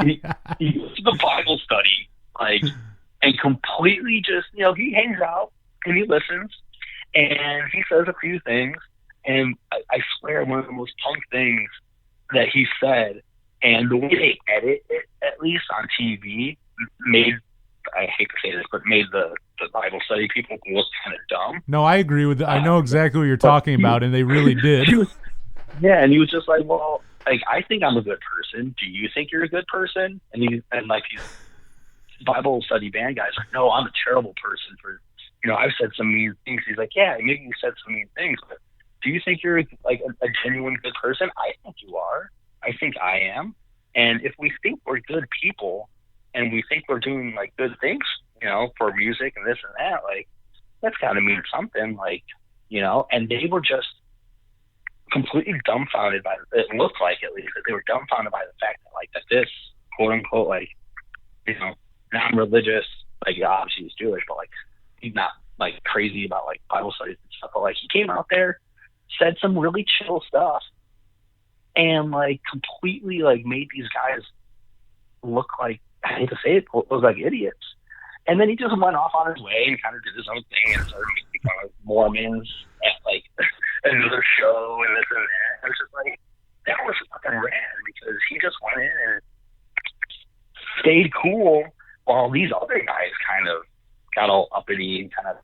He goes to the Bible study, like, and completely just, you know, he hangs out and he listens and he says a few things. And I swear one of the most punk things that he said, and the way they edit it, at least on TV, made, I hate to say this, but made the Bible study people look kind of dumb. No, I agree with that. I know exactly what you're talking about, and they really did. And he was just like, well, like, I think I'm a good person. Do you think you're a good person? And these Bible study band guys are like, no, I'm a terrible person for, you know, I've said some mean things. He's like, yeah, maybe you said some mean things, but do you think you're like a genuine good person? I think you are. I think I am. And if we think we're good people and we think we're doing like good things, you know, for music and this and that, like that's got to mean something, like, you know. And they were just completely dumbfounded by it. Looked like, at least, that they were dumbfounded by the fact that like that this quote unquote like, you know, non-religious, like obviously he's Jewish, but like he's not like crazy about like Bible studies and stuff. But like he came out there, said some really chill stuff, and like completely like made these guys look like, I hate to say it, look like idiots. And then he just went off on his way and kind of did his own thing and started making fun of Mormons at like another show and this and that. It was just like, that was fucking rad because he just went in and stayed cool while these other guys kind of got all uppity and kind of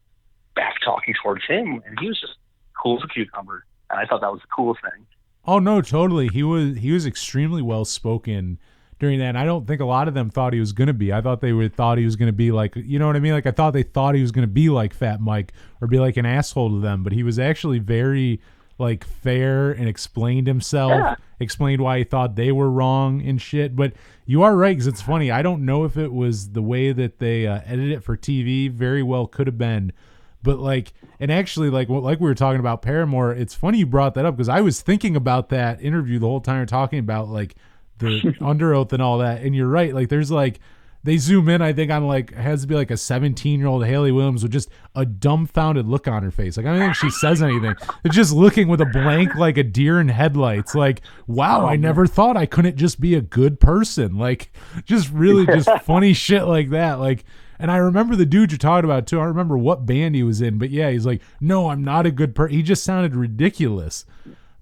back talking towards him, and he was just cool as a cucumber. And I thought that was the coolest thing. Oh no, totally. He was extremely well spoken during that. And I don't think a lot of them thought he was going to be. I thought thought he was going to be like, you know what I mean? Like I thought they thought he was going to be like Fat Mike or be like an asshole to them, but he was actually very like fair and explained himself, explained why he thought they were wrong and shit. But you are right, because it's funny. I don't know if it was the way that they edited it for TV. Very well could have been. But like, and actually like we were talking about Paramore, it's funny you brought that up because I was thinking about that interview the whole time you're talking about like the Under Oath and all that. And you're right. Like there's like they zoom in, I think, on like, it has to be like a 17-year-old Haley Williams with just a dumbfounded look on her face. Like, I don't think she says anything. It's just looking with a blank, like a deer in headlights. Like, wow, I never thought I couldn't just be a good person. Like, just really just funny shit like that. Like, and I remember the dude you're talking about too. I don't remember what band he was in, but yeah, he's like, no, I'm not a good person. He just sounded ridiculous.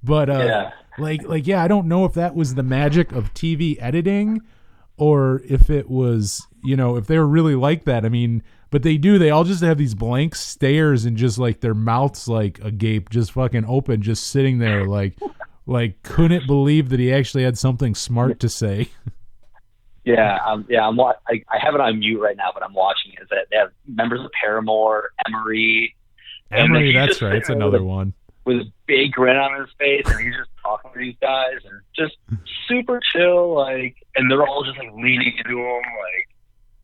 But like, yeah, I don't know if that was the magic of TV editing, or if it was, you know, if they were really like that. I mean, but they all just have these blank stares and just like their mouths like agape, just fucking open, just sitting there like couldn't believe that he actually had something smart to say. Yeah, I have it on mute right now, but I'm watching it. Is that they have members of Paramore, Emery. Emery, that's right. It's another one. With a big grin on his face, and he's just talking to these guys, and just super chill, like, and they're all just like leaning into him,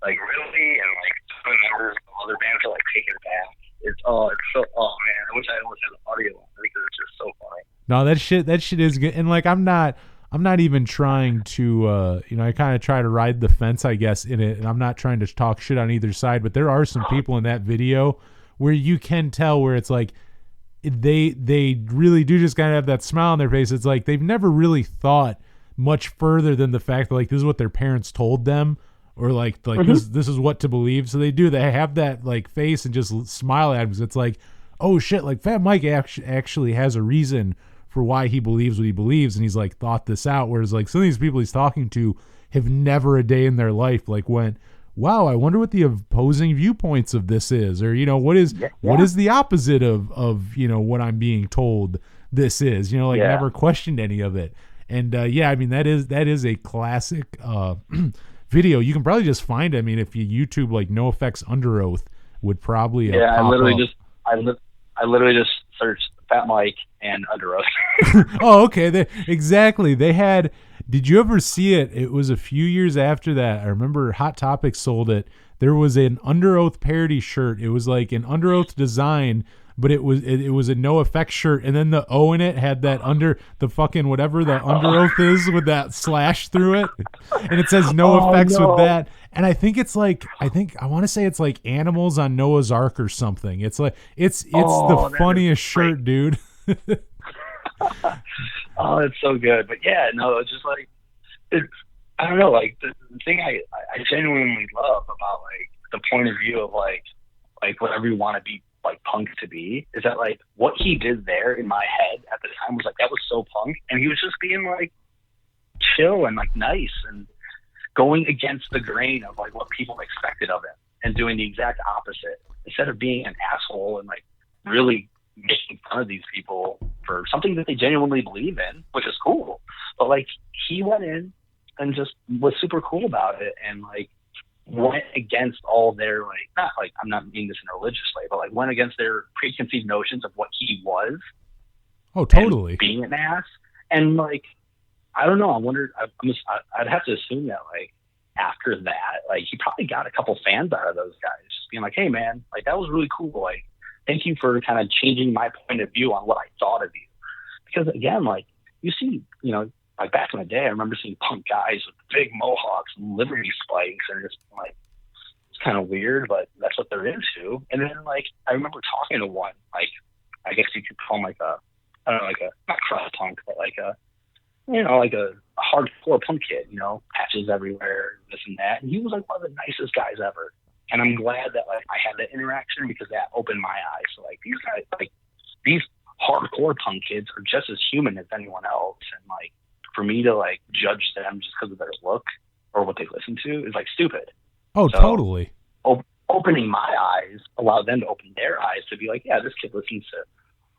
like really, and like some members of other bands are like taking it back. It's so, oh man, I wish I almost had the audio on because it's just so funny. No, that shit is good, and like I'm not even trying to, you know, I kind of try to ride the fence, I guess, in it, and I'm not trying to talk shit on either side, but there are some people in that video where you can tell where it's like, they really do just kind of have that smile on their face. It's like they've never really thought much further than the fact that like this is what their parents told them, or like this is what to believe. So they have that like face and just smile at him because it's like, oh shit, like Fat Mike actually has a reason for why he believes what he believes, and he's like thought this out. Whereas like some of these people he's talking to have never a day in their life like went, wow, I wonder what the opposing viewpoints of this is, or, you know, what is the opposite of, you know, what I'm being told this is, you know, like never questioned any of it. And, I mean, that is a classic, video. You can probably just find it. I mean, if you YouTube, like No Effects Under Oath would probably, I literally just searched Fat Mike and Under Oath. Oh, okay. Exactly. They had, did you ever see it? It was a few years after that. I remember Hot Topic sold it. There was an Under Oath parody shirt. It was like an Under Oath design, but it was a No Effects shirt, and then the O in it had that under the fucking whatever the Under Oath is with that slash through it, and it says No Effects with that. And I think it's like I want to say it's like Animals on Noah's Ark or something. It's like it's the funniest shirt, dude. Oh, it's so good. But yeah, no, it's just like it's. I don't know. Like the thing I genuinely love about like the point of view of like whatever you want to be like punk to be is that like what he did there in my head at the time was like that was so punk, and he was just being like chill and like nice and going against the grain of like what people expected of him and doing the exact opposite instead of being an asshole and like really making fun of these people for something that they genuinely believe in, which is cool. But like he went in and just was super cool about it and like went against all their like, not like, I'm not meaning this in a religious way, but like went against their preconceived notions of what he was. Oh, totally. Being an ass. And like, I don't know. I wondered, I'd have to assume that like after that, like he probably got a couple fans out of those guys just being like, hey man, like that was really cool. Like, thank you for kind of changing my point of view on what I thought of you. Because again, like you see, you know, like back in the day, I remember seeing punk guys with big mohawks and Liberty spikes, and just like it's kind of weird, but that's what they're into. And then like I remember talking to one, like I guess you could call him like a, I don't know, like a not crust punk, but like a, you know, like a hardcore punk kid, you know, patches everywhere, this and that. And he was like one of the nicest guys ever. And I'm glad that like I had that interaction because that opened my eyes. So like these guys, like these hardcore punk kids are just as human as anyone else, and like for me to like judge them just because of their look or what they listen to is like stupid. Oh, so, totally. Opening my eyes allowed them to open their eyes to be like, yeah, this kid listens to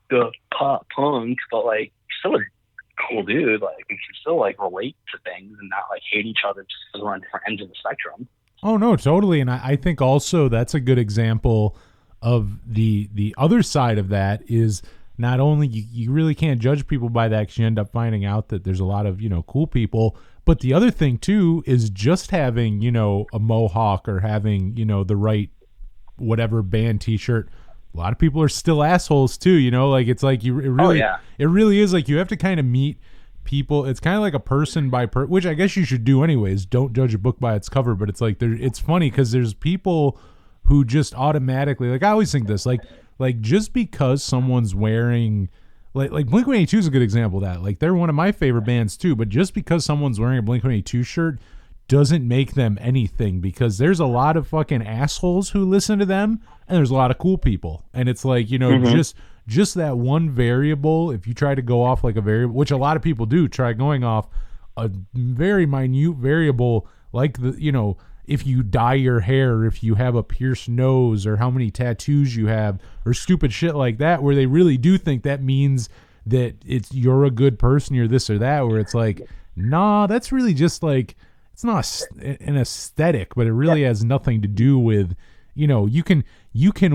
the pop punk, but like he's still a cool dude. Like we can still like relate to things and not like hate each other just because we're on different ends of the spectrum. Oh no, totally. And I think also that's a good example of the other side of that is not only you really can't judge people by that because you end up finding out that there's a lot of, you know, cool people, but the other thing too is just having, you know, a mohawk or having, you know, the right whatever band t-shirt. A lot of people are still assholes too, you know, like it's like it really is like you have to kind of meet people. It's kind of like a person by which I guess you should do anyways. Don't judge a book by its cover. But it's like it's funny because there's people who just automatically, like, I always think this, like just because someone's wearing, like Blink-182 is a good example of that. Like, they're one of my favorite bands too, but just because someone's wearing a Blink-182 shirt doesn't make them anything, because there's a lot of fucking assholes who listen to them, and there's a lot of cool people. And it's like, you know, just that one variable, if you try to go off like a variable, which a lot of people do, try going off a very minute variable, like the, you know, if you dye your hair, if you have a pierced nose, or how many tattoos you have, or stupid shit like that, where they really do think that means that you're a good person, you're this or that, where it's like, nah, that's really just like, it's not an aesthetic, but it really has nothing to do with, you know, you can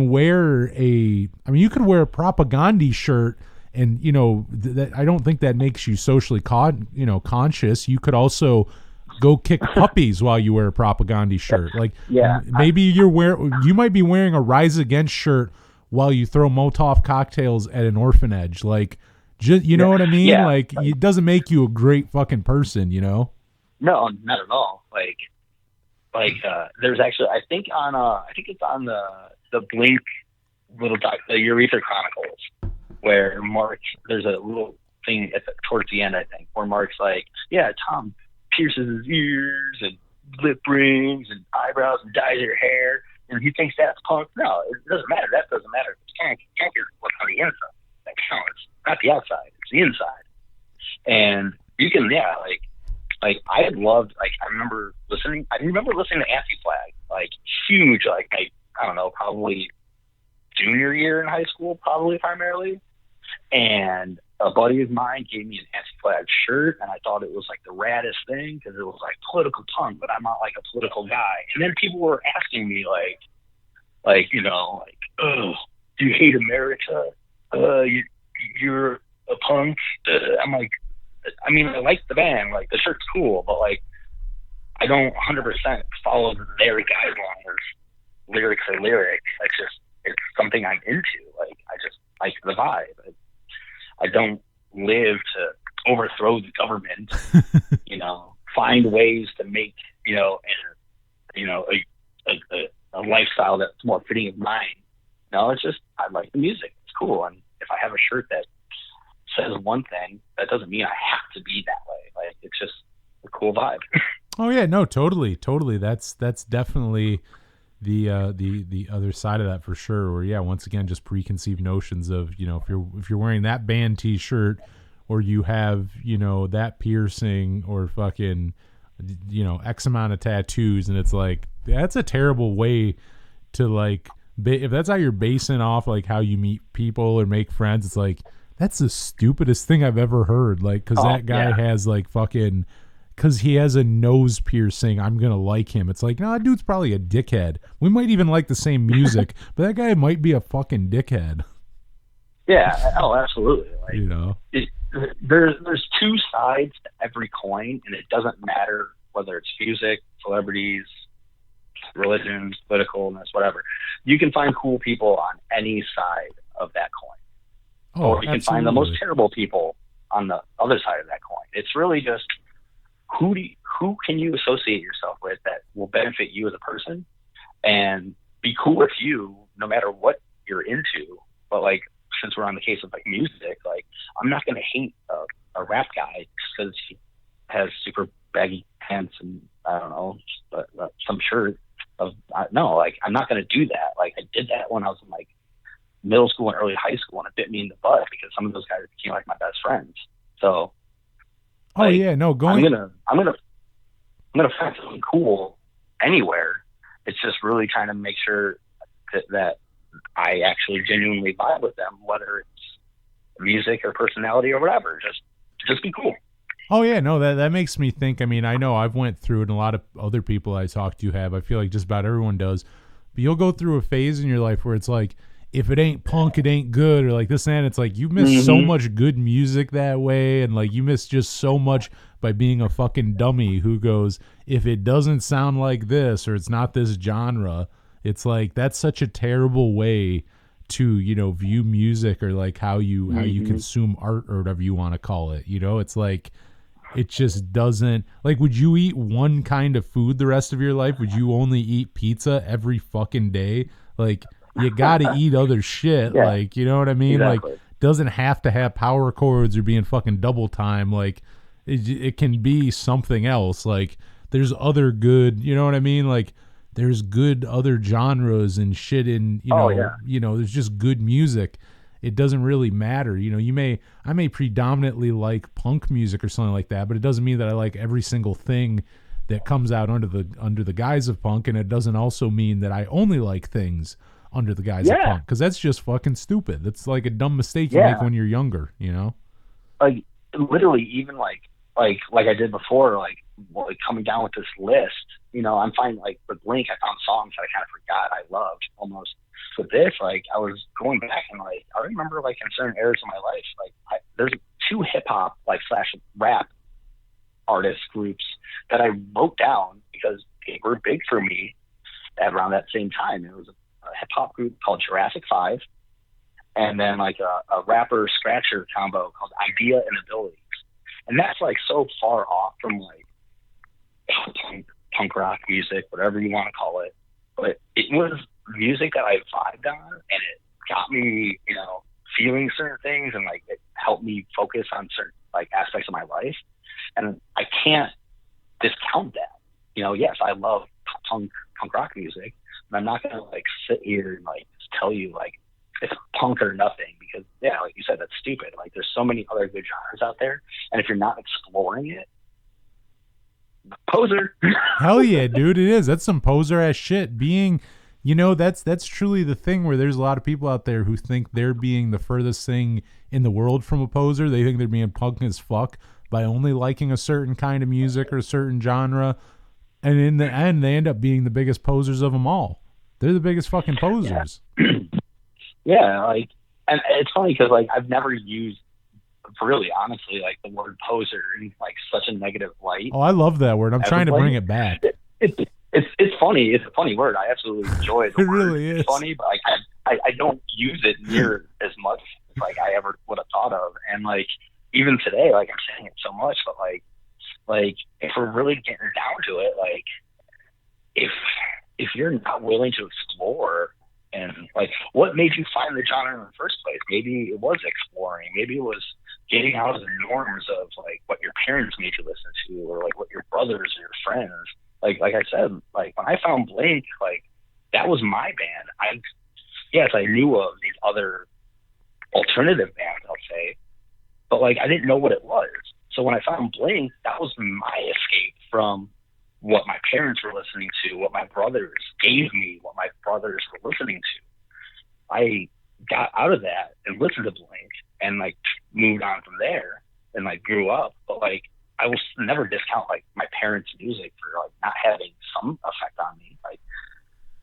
wear you could wear a Propagandhi shirt, and, you know, that I don't think that makes you socially conscious. You could also go kick puppies while you wear a Propagandhi shirt. Like, maybe you might be wearing a Rise Against shirt while you throw Molotov cocktails at an orphanage. Like, just, you know what I mean? Yeah. Like, it doesn't make you a great fucking person, you know? No, not at all. There's actually, I think it's on the Blink little the Urethra Chronicles, where Mark, there's a little thing towards the end, I think, where Mark's like, yeah, Tom pierces his ears and lip rings and eyebrows and dyes your hair, and he thinks that's punk. No, it doesn't matter. That doesn't matter. It's can't hear what's on the inside. That counts. Not the outside. It's the inside. And you can, like I had loved, like, I remember listening to Anti-Flag, like, huge, like, I don't know, probably junior year in high school, probably primarily. And a buddy of mine gave me an Anti-Flag shirt, and I thought it was like the raddest thing, because it was like political punk, but I'm not like a political guy. And then people were asking me like, you know, like, oh, do you hate America? You're a punk. I'm like, I mean, I like the band, like, the shirt's cool, but, like, I don't 100% follow their guidelines, lyric for lyric. It's something I'm into. Like, I just like the vibe. I don't live to overthrow the government, you know, find ways to make, you know, a lifestyle that's more fitting of mine. No, it's just, I like the music. It's cool. And if I have a shirt that says one thing, that doesn't mean I have to be that way. Like, it's just a cool vibe. Oh yeah, no, totally. That's definitely the other side of that, for sure. Where, yeah, once again, just preconceived notions of, you know, if you're wearing that band T-shirt, or you have, you know, that piercing, or fucking, you know, X amount of tattoos, and it's like, that's a terrible way to, like, if that's how you're basing off, like, how you meet people or make friends, it's like, that's the stupidest thing I've ever heard. Like, because that guy has, like, fucking, because he has a nose piercing, I'm going to like him. It's like, no, that dude's probably a dickhead. We might even like the same music, but that guy might be a fucking dickhead. Yeah. Oh, absolutely. Like, you know, there's two sides to every coin, and it doesn't matter whether it's music, celebrities, religions, politicalness, whatever. You can find cool people on any side of that coin. Or you can find the most terrible people on the other side of that coin. It's really just, who can you associate yourself with that will benefit you as a person and be cool with you no matter what you're into. But, like, since we're on the case of, like, music, like, I'm not going to hate a rap guy because he has super baggy pants and, I don't know, some shirt. No, like, I'm not going to do that. Like, I did that when I was in, like, middle school and early high school, and it bit me in the butt because some of those guys became, like, my best friends. So, I'm gonna find something cool anywhere. It's just really trying to make sure that I actually genuinely vibe with them, whether it's music or personality or whatever. Just be cool. Oh yeah, no, that makes me think. I mean, I know I've went through it, and a lot of other people I talk to have. I feel like just about everyone does. But you'll go through a phase in your life where it's like, if it ain't punk, it ain't good, or like this and that. It's like, you miss so much good music that way, and like you miss just so much by being a fucking dummy who goes, if it doesn't sound like this or it's not this genre, it's like, that's such a terrible way to, you know, view music or like how you Mm-hmm. consume art or whatever you want to call it. You know, it's like it just doesn't, like, would you eat one kind of food the rest of your life? Would you only eat pizza every fucking day? Like, you got to eat other shit. Yeah, Like, you know what I mean? exactly. Like, doesn't have to have power chords or being fucking double time. Like, it can be something else. Like, there's other good, you know what I mean? Like, there's good other genres and shit in, Oh, yeah. you know, there's just good music. It doesn't really matter. You know, I may predominantly like punk music or something like that, but it doesn't mean that I like every single thing that comes out under the guise of punk, and it doesn't also mean that I only like things under the guise of Yeah. punk, because that's just fucking stupid. That's like a dumb mistake you Yeah. make when you're younger, you know? Like literally, even like I did before, like coming down with this list, you know, I'm finding like with Blink, I found songs that I kind of forgot I loved almost. With this, like I was going back and like I remember like in certain areas of my life, like there's 2 hip hop like / rap artist groups that I wrote down because they were big for me at around that same time. It was a hip hop group called Jurassic 5, and then like a rapper scratcher combo called Idea and Abilities. And that's like so far off from like punk rock music, whatever you want to call it. But it was music that I vibed on, and it got me, you know, feeling certain things, and like it helped me focus on certain like aspects of my life. And I can't discount that. You know, yes, I love punk rock music, but I'm not gonna like sit here and like tell you like it's punk or nothing, because yeah, like you said, that's stupid. Like there's so many other good genres out there, and if you're not exploring it, poser. Hell yeah, dude, it is. That's some poser ass shit. Being, you know, that's truly the thing where there's a lot of people out there who think they're being the furthest thing in the world from a poser. They think they're being punk as fuck by only liking a certain kind of music or a certain genre. And in the end, they end up being the biggest posers of them all. They're the biggest fucking posers. Yeah, like, and it's funny because like I've never used, really honestly, like the word poser in like such a negative light. Oh, I love that word. I'm trying to Everybody- bring it back. It's funny. It's a funny word. I absolutely enjoy it. It really is. It's funny, but like I don't use it near as much as like I ever would have thought of. And like even today, like I'm saying it so much, but like if we're really getting down to it, like if you're not willing to explore, and like what made you find the genre in the first place? Maybe it was exploring. Maybe it was getting out of the norms of like what your parents made you listen to, or like what your brothers or your friends. Like I said, like when I found Blink, like that was my band. I knew of these other alternative bands, I'll say, but like I didn't know what it was. So when I found Blink, that was my escape from what my parents were listening to, what my brothers gave me, what my brothers were listening to. I got out of that and listened to Blink and like moved on from there and like grew up. But like I will never discount like my parents' music for like not having some effect on me.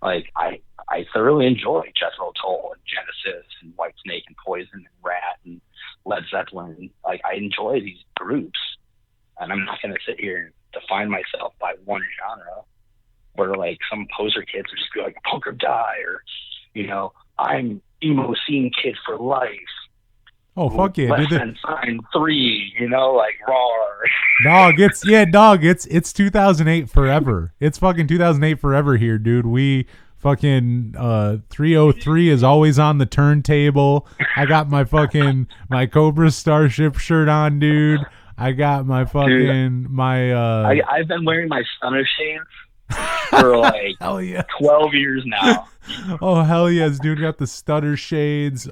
Like I thoroughly enjoy Jethro Tull and Genesis and Whitesnake and Poison and Rat and Led Zeppelin. Like I enjoy these groups, and I'm not going to sit here and define myself by one genre where like some poser kids are just be like punk or die, or you know, I'm emo scene kid for life. Oh, fuck yeah, Less dude. than sign 3, you know, like roar. Dog, it's 2008 forever. It's fucking 2008 forever here, dude. We fucking 303 is always on the turntable. I got my fucking my Cobra Starship shirt on, dude. I got my fucking I've been wearing my stunner shades for like hell yeah. 12 years now. Oh hell yes, dude. Got the stutter shades.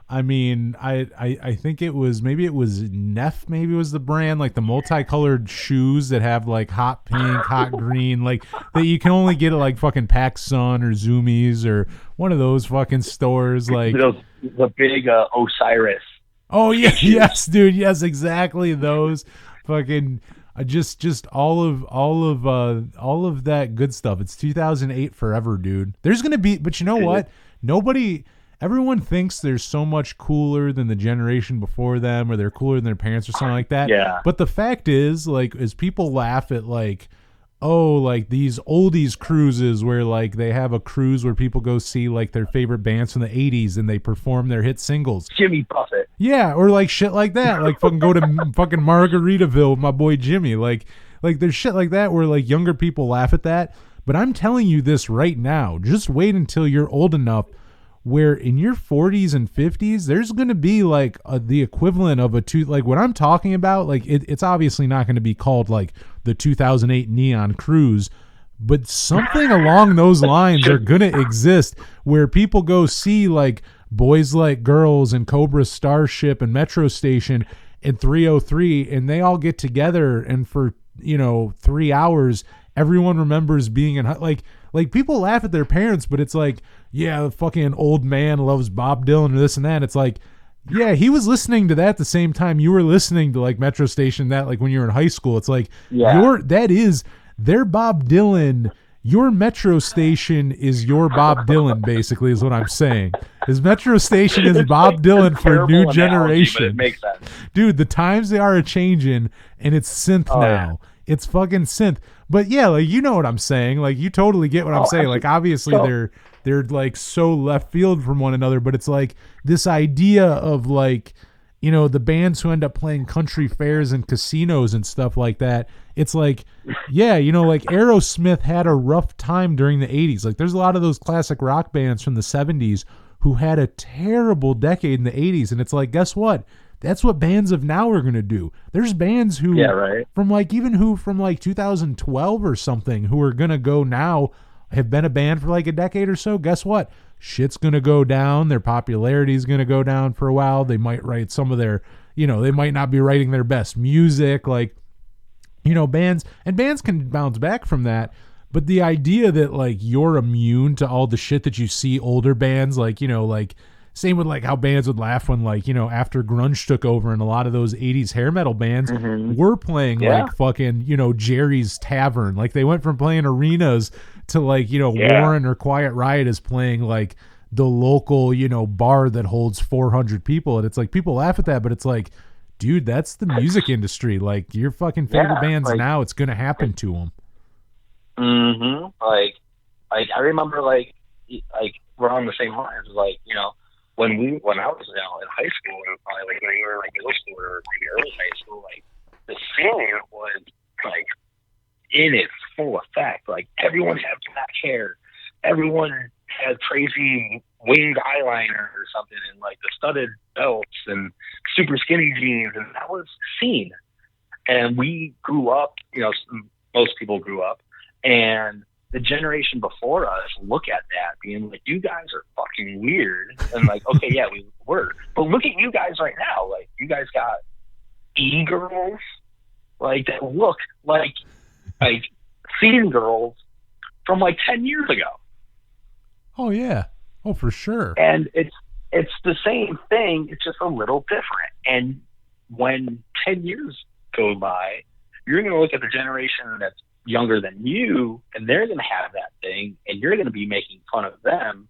I mean, I think maybe it was Neff, maybe was the brand, like the multicolored shoes that have like hot pink, hot green, like that you can only get at like fucking PacSun or Zoomies or one of those fucking stores. Like the big Osiris. oh yeah, yes, dude, yes, exactly those fucking. Just all of that good stuff. It's 2008 forever, dude. There's gonna be, but you know what? Everyone thinks they're so much cooler than the generation before them, or they're cooler than their parents or something like that. Yeah. But the fact is, like, as people laugh at like, oh, like these oldies cruises where like they have a cruise where people go see like their favorite bands from the 80s and they perform their hit singles. Jimmy Buffett. Yeah, or like shit like that. Like fucking go to fucking Margaritaville with my boy Jimmy. Like there's shit like that where like younger people laugh at that. But I'm telling you this right now. Just wait until you're old enough where in your 40s and 50s, there's going to be like the equivalent of like what I'm talking about. Like it's obviously not going to be called like the 2008 Neon Cruise, but something along those lines are going to exist where people go see like Boys Like Girls and Cobra Starship and Metro Station and 303, and they all get together, and for 3 hours everyone remembers being in like people laugh at their parents, but it's like, yeah, the fucking old man loves Bob Dylan or this and that. It's like, yeah, he was listening to that at the same time you were listening to like Metro Station, that like when you were in high school. It's like that is their Bob Dylan. Your Metro Station is your Bob Dylan, basically, is what I'm saying. His Metro Station is Bob Dylan for a new generation. It makes sense. Dude, the times they are a-changing, and it's synth now. Yeah. It's fucking synth. But yeah, like, you know what I'm saying. Like, you totally get what I'm saying. Like, obviously they're like so left field from one another, but it's like this idea of like, the bands who end up playing country fairs and casinos and stuff like that. It's like, yeah, like Aerosmith had a rough time during the 80s. Like, there's a lot of those classic rock bands from the 70s who had a terrible decade in the 80s. And it's like, guess what? That's what bands of now are going to do. There's bands who, from like 2012 or something, who are going to go now, have been a band for like a decade or so. Guess what? Shit's going to go down. Their popularity is going to go down for a while. They might write some of their, they might not be writing their best music. Like, bands can bounce back from that. But the idea that like you're immune to all the shit that you see older bands, like, like same with like how bands would laugh when like, after grunge took over and a lot of those 80s hair metal bands were playing like fucking, Jerry's Tavern. Like they went from playing arenas to like, Warren or Quiet Riot is playing like the local, bar that holds 400 people. And it's like people laugh at that, but it's like, dude, that's the music industry. Like your fucking favorite bands like, now, it's going to happen to them. Like I remember like we're on the same lines. Like, when I was in high school, and probably like when you were like middle school or maybe early high school, like the scene was like in its full effect. Like everyone had black hair, everyone had crazy winged eyeliner or something, and like the studded belts and super skinny jeans, and that was scene. And we grew up, most people grew up, and the generation before us look at that being like, you guys are fucking weird. And like, okay, yeah, we were. But look at you guys right now. Like, you guys got e-girls, like, that look like scene girls from like 10 years ago. Oh, yeah. Oh, for sure. And it's the same thing. It's just a little different. And when 10 years go by, you're going to look at the generation that's younger than you, and they're going to have that thing, and you're going to be making fun of them,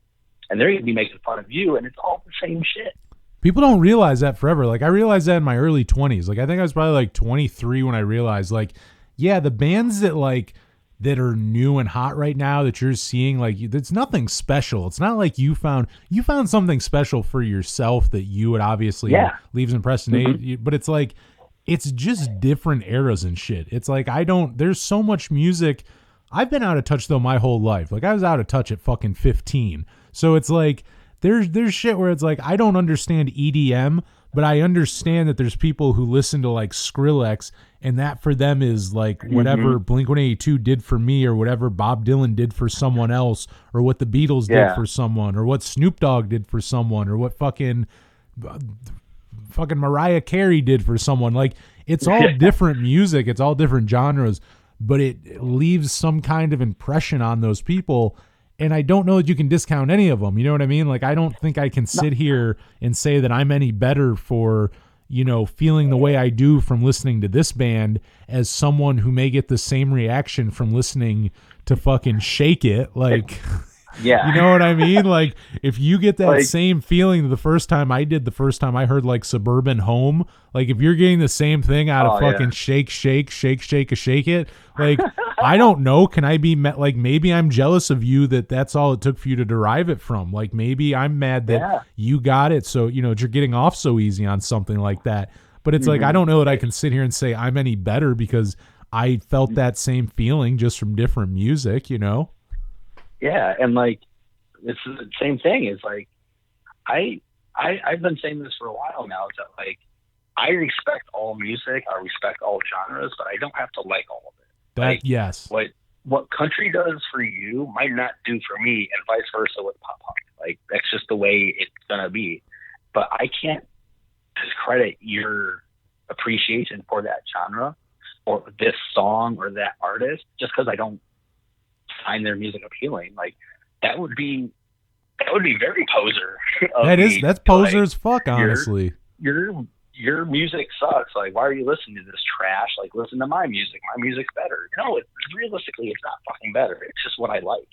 and they're going to be making fun of you, and it's all the same shit. People don't realize that forever. Like, I realized that in my early 20s. Like, I think I was probably like 23 when I realized, like, yeah, the bands that like that are new and hot right now that you're seeing, like, it's nothing special. It's not like you found something special for yourself that you would obviously leaves impressed in but it's like, it's just different eras and shit. It's like, there's so much music. I've been out of touch though my whole life. Like I was out of touch at fucking 15. So it's like, there's shit where it's like, I don't understand EDM, but I understand that there's people who listen to like Skrillex, and that for them is like whatever Blink-182 did for me, or whatever Bob Dylan did for someone else, or what the Beatles did for someone, or what Snoop Dogg did for someone, or what fucking Mariah Carey did for someone. Like, it's all different music, it's all different genres, but it leaves some kind of impression on those people. And I don't know that you can discount any of them. You know what I mean? Like, I don't think I can sit here and say that I'm any better for, feeling the way I do from listening to this band as someone who may get the same reaction from listening to fucking Shake It. Like, Yeah. You know what I mean? Like, if you get that Like- same feeling the first time I heard like Suburban Home, like if you're getting the same thing out of Oh, fucking yeah. shake, shake, shake, shake, a shake it, like, I don't know. Can I be like, maybe I'm jealous of you that's all it took for you to derive it from. Like, maybe I'm mad that Yeah. you got it. So, you're getting off so easy on something like that. But it's like, I Mm-hmm. don't know that I can sit here and say I'm any better because I felt that same feeling just from different music, Yeah. And like, it's the same thing. It's like, I've been saying this for a while now. Is that like, I respect all music. I respect all genres, but I don't have to like all of it. Like, Yes. what country does for you might not do for me, and vice versa with pop punk. Like, that's just the way it's gonna be. But I can't discredit your appreciation for that genre or this song or that artist just because I don't find their music appealing. Like, that would be very poser. of me That's to, poser like, as fuck, honestly. your music sucks. Like, why are you listening to this trash? Like, listen to my music. My music's better. No, realistically, it's not fucking better. It's just what I like.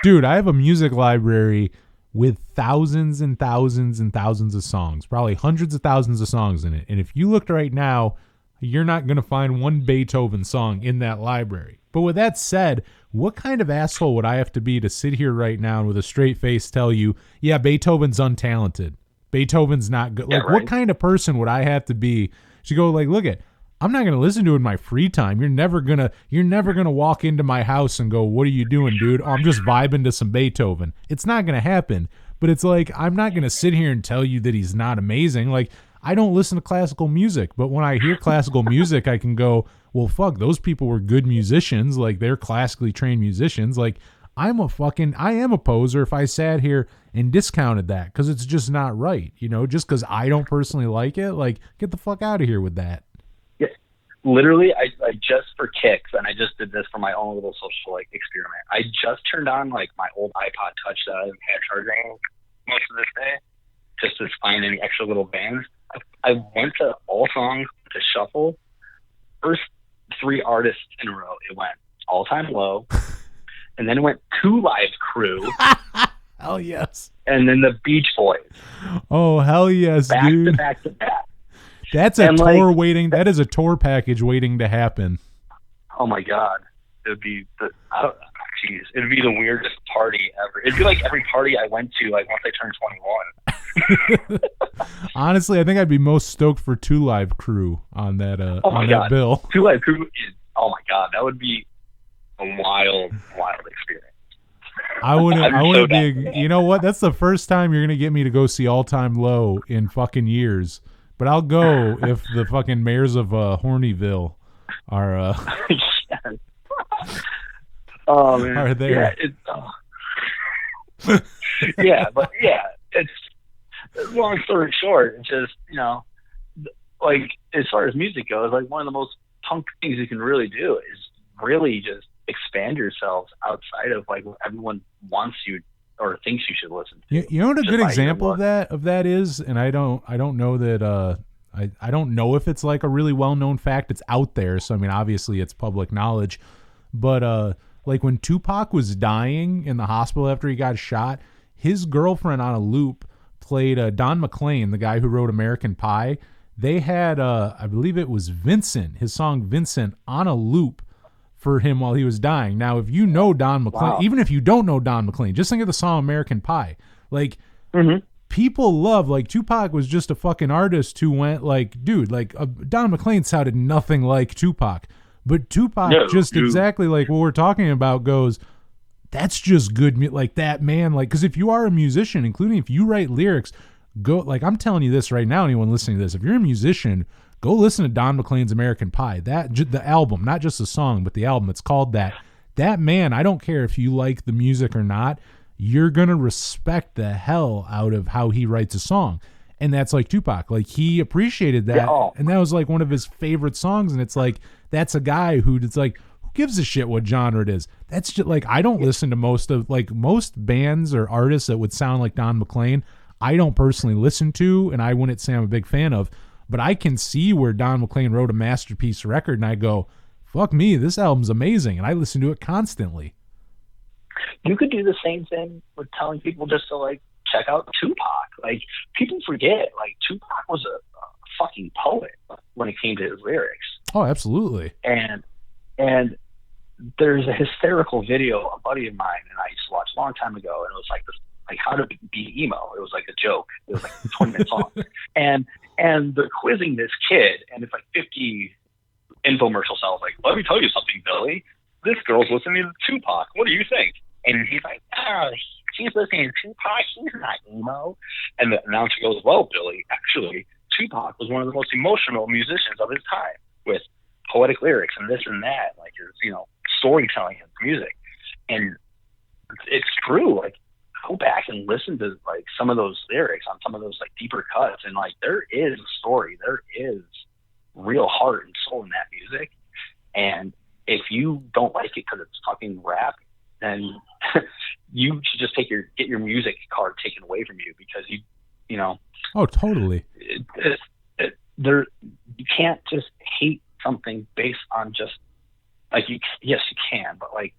Dude, I have a music library with thousands and thousands and thousands of songs, probably hundreds of thousands of songs in it. And if you looked right now, you're not going to find one Beethoven song in that library. But with that said, what kind of asshole would I have to be to sit here right now and with a straight face tell you, yeah, Beethoven's untalented. Beethoven's not good. Yeah, Like, right. what kind of person would I have to be to go like, look at, I'm not going to listen to it in my free time. You're never going to walk into my house and go, what are you doing, dude? Oh, I'm just vibing to some Beethoven. It's not going to happen. But it's like, I'm not going to sit here and tell you that he's not amazing. Like, I don't listen to classical music, but when I hear classical music, I can go, well, fuck, those people were good musicians. Like, they're classically trained musicians. Like, I am a poser if I sat here and discounted that because it's just not right. Just because I don't personally like it, like, get the fuck out of here with that. Yeah. Literally, I just for kicks, and I just did this for my own little social like experiment. I just turned on like my old iPod Touch that I haven't had charging most of this day, just to find any extra little bands. I went to all songs to shuffle. First 3 artists in a row, it went All Time Low, and then it went Two Live Crew, Hell yes. and then the Beach Boys, Oh, hell yes, back dude. to back to back. That's a And, tour like- waiting. That is a tour package waiting to happen. Oh my god, it'd be it'd be the weirdest party ever. It'd be like every party I went to, like once I turned 21. Honestly, I think I'd be most stoked for Two Live Crew on that Oh my on God. that bill. Two Live Crew is, oh my god, that would be a wild experience. I wouldn't. I'm I so wouldn't down for be. that. You know what? That's the first time you're gonna get me to go see All Time Low in fucking years. But I'll go if the fucking mayors of Hornyville are. Yes. Oh man, Are there. Yeah, yeah, but yeah, it's long story short. It's just like as far as music goes, like one of the most punk things you can really do is really just expand yourselves outside of like what everyone wants you or thinks you should listen to. You know what a Just good by your example look. of that is, and I don't know that I don't know if it's like a really well known fact. It's out there, so I mean obviously it's public knowledge. But like when Tupac was dying in the hospital after he got shot, his girlfriend on a loop played Don McLean, the guy who wrote American Pie. They had I believe it was Vincent, his song Vincent, on a loop for him while he was dying. Now, if you know Don McLean, Wow. even if you don't know Don McLean, just think of the song American Pie. Like, people love, like, Tupac was just a fucking artist who went, like, dude, like, Don McLean sounded nothing like Tupac. But Tupac, No, just dude. exactly like what we're talking about, goes, that's just good, like, that man, like, because if you are a musician, including if you write lyrics, go, like, I'm telling you this right now, anyone listening to this, if you're a musician, go listen to Don McLean's American Pie. The album, not just the song, but the album. It's called that. That man, I don't care if you like the music or not, you're going to respect the hell out of how he writes a song. And that's like Tupac. Like, he appreciated that. Yeah, oh. And that was like one of his favorite songs. And it's like, that's a guy who, it's like, who gives a shit what genre it is? That's just like, I don't listen to most bands or artists that would sound like Don McLean. I don't personally listen to, and I wouldn't say I'm a big fan of. But I can see where Don McLean wrote a masterpiece record, and I go, fuck me, this album's amazing, and I listen to it constantly. You could do the same thing with telling people just to like check out Tupac. Like people forget, like Tupac was a fucking poet when it came to his lyrics. Oh, absolutely. And there's a hysterical video a buddy of mine and I used to watch a long time ago, and it was like this, like how to be emo. It was like a joke. It was like a 20-minute song, and they're quizzing this kid, and it's like 50 infomercial cells. Like, let me tell you something, Billy. This girl's listening to Tupac. What do you think? And he's like, oh, she's listening to Tupac. She's not emo. And the announcer goes, well, Billy, actually, Tupac was one of the most emotional musicians of his time, with poetic lyrics and this and that, like his, storytelling and music. And it's true. Like, go back and listen to like some of those lyrics on some of those like deeper cuts, and like there is a story, there is real heart and soul in that music. And if you don't like it because it's fucking rap, then you should just get your music card taken away from you, because you know. Oh, totally. You can't just hate something based on just like yes, you can, but like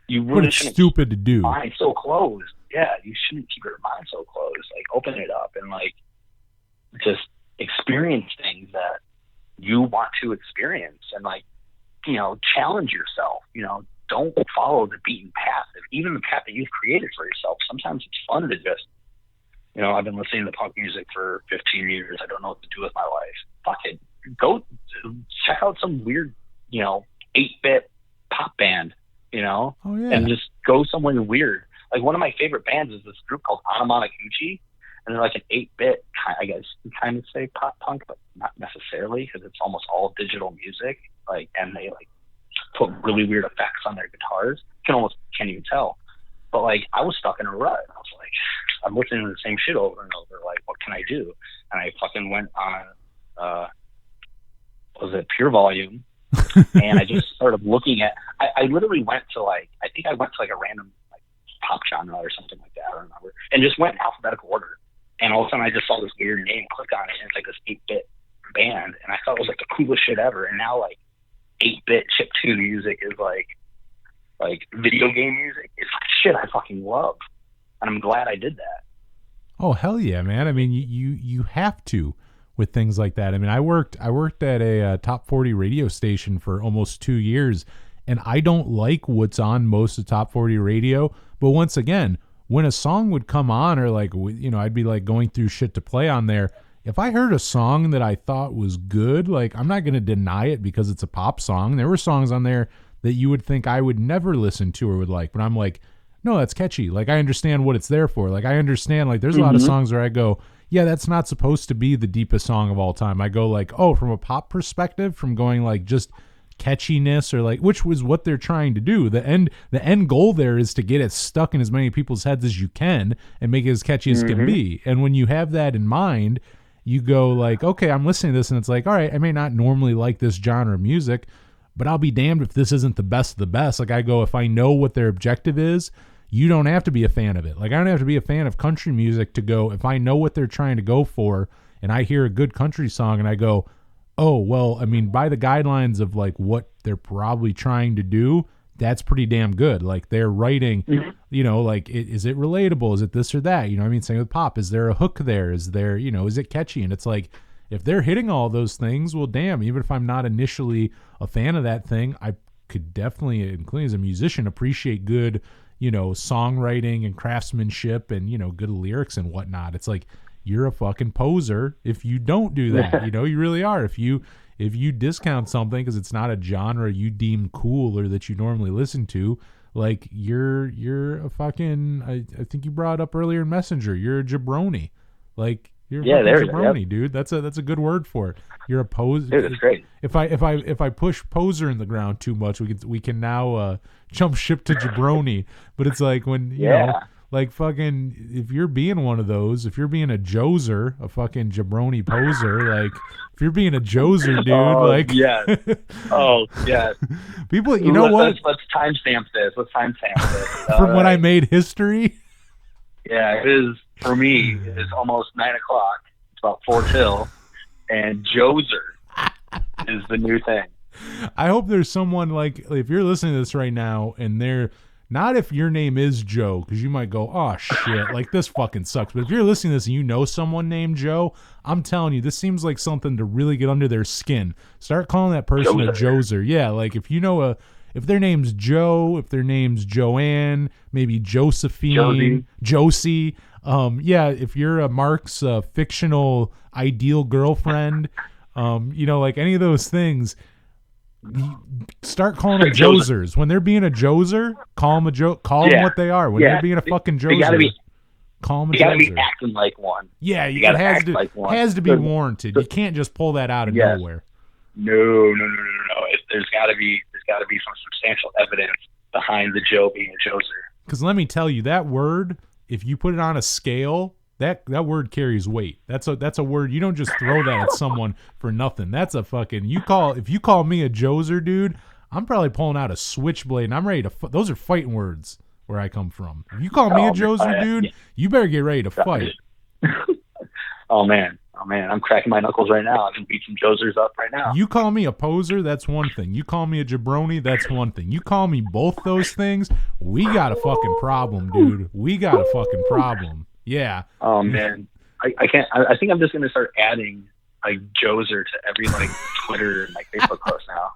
you really but it's shouldn't stupid to do. keep your mind so closed. Yeah, you shouldn't keep your mind so closed. Like open it up and like just experience things that you want to experience, and like challenge yourself. Don't follow the beaten path, even the path that you've created for yourself. Sometimes it's fun to just, I've been listening to punk music for 15 years. I don't know what to do with my life. Fuck it. Go check out some weird, 8-bit pop band, Oh, yeah. and just go somewhere weird. Like one of my favorite bands is this group called Onomatoguchi, and they're like an 8-bit, I guess you kind of say pop punk, but not necessarily, because it's almost all digital music. Like, and they like put really weird effects on their guitars. Can't even tell. But like, I was stuck in a rut. I was like, I'm listening to the same shit over and over. Like, what can I do? And I fucking went on, was it Pure Volume? And I just started looking at. I literally went to like, I think I went to like a random like pop genre or something like that. I don't remember. And just went in alphabetical order. And all of a sudden, I just saw this weird name, click on it, and it's like this 8-bit band, and I thought it was like the coolest shit ever. And now like 8-bit chiptune music is like video game music. It's like shit I fucking love, and I'm glad I did that. Oh, hell yeah, man. I mean, you have to with things like that. I mean, I worked at a top 40 radio station for almost 2 years, and I don't like what's on most of top 40 radio. But once again, when a song would come on, or like, I'd be like going through shit to play on there. If I heard a song that I thought was good, like, I'm not going to deny it because it's a pop song. There were songs on there that you would think I would never listen to or would like, but I'm like, no, that's catchy. Like, I understand what it's there for. Like, I understand, like, there's a lot of songs where I go, yeah, that's not supposed to be the deepest song of all time. I go like, oh, from a pop perspective, from going like just catchiness, or like, which was what they're trying to do. The end goal there is to get it stuck in as many people's heads as you can and make it as catchy as can be. And when you have that in mind, you go like, okay, I'm listening to this, and it's like, all right, I may not normally like this genre of music, but I'll be damned if this isn't the best of the best. Like, I go, if I know what their objective is, you don't have to be a fan of it. Like, I don't have to be a fan of country music to go, if I know what they're trying to go for and I hear a good country song and I go, oh, well, I mean, by the guidelines of like what they're probably trying to do, that's pretty damn good. Like, they're writing, like, is it relatable? Is it this or that? You know what I mean? Same with pop. Is there a hook there? Is there, is it catchy? And it's like, if they're hitting all those things, well, damn, even if I'm not initially a fan of that thing, I could definitely, including as a musician, appreciate good, songwriting and craftsmanship and, good lyrics and whatnot. It's like, you're a fucking poser if you don't do that. You really are. If you discount something because it's not a genre you deem cool or that you normally listen to, like, you're a fucking, I think you brought up earlier in Messenger, you're a jabroni. Like, you're a fucking jabroni, dude. That's a good word for it. You're a poser. Dude, it's great. If I push poser in the ground too much, we can now jump ship to jabroni. But it's like when you know, like, fucking, if you're being one of those, if you're being a joser, a fucking jabroni poser, like, if you're being a joser, dude, people, you know what? Let's timestamp this. From when I made history. Yeah, it is, for me, it's almost 9 o'clock. It's about 4 till, and joser is the new thing. I hope there's someone, like, if you're listening to this right now and they're Not if your name is Joe, because you might go, oh shit, like this fucking sucks. But if you're listening to this and you know someone named Joe, I'm telling you, this seems like something to really get under their skin. Start calling that person a Joser. Yeah, like if you know if their name's Joe, if their name's Joanne, maybe Josephine, Josie. Yeah, if you're a Mark's fictional ideal girlfriend, like any of those things. Start calling them Josers. When they're being a Joser, call them what they are. When they're being a fucking Joser, call them a Joser. You gotta be acting like one. Yeah, it has to be warranted. You can't just pull that out of nowhere. No. There's gotta be some substantial evidence behind the Joe being a Joser. Because let me tell you, that word, if you put it on a scale, that word carries weight. That's a word. You don't just throw that at someone for nothing. That's a fucking if you call me a Joser, dude, I'm probably pulling out a switchblade and I'm ready to those are fighting words where I come from. If you call me a Joser, dude, you better get ready to fight. Oh man, I'm cracking my knuckles right now. I can beat some Josers up right now. You call me a poser, that's one thing. You call me a jabroni, that's one thing. You call me both those things, we got a fucking problem, dude. We got a fucking problem. Yeah. Oh man, I can't. I think I'm just gonna start adding like Joser to every like Twitter and like Facebook post now.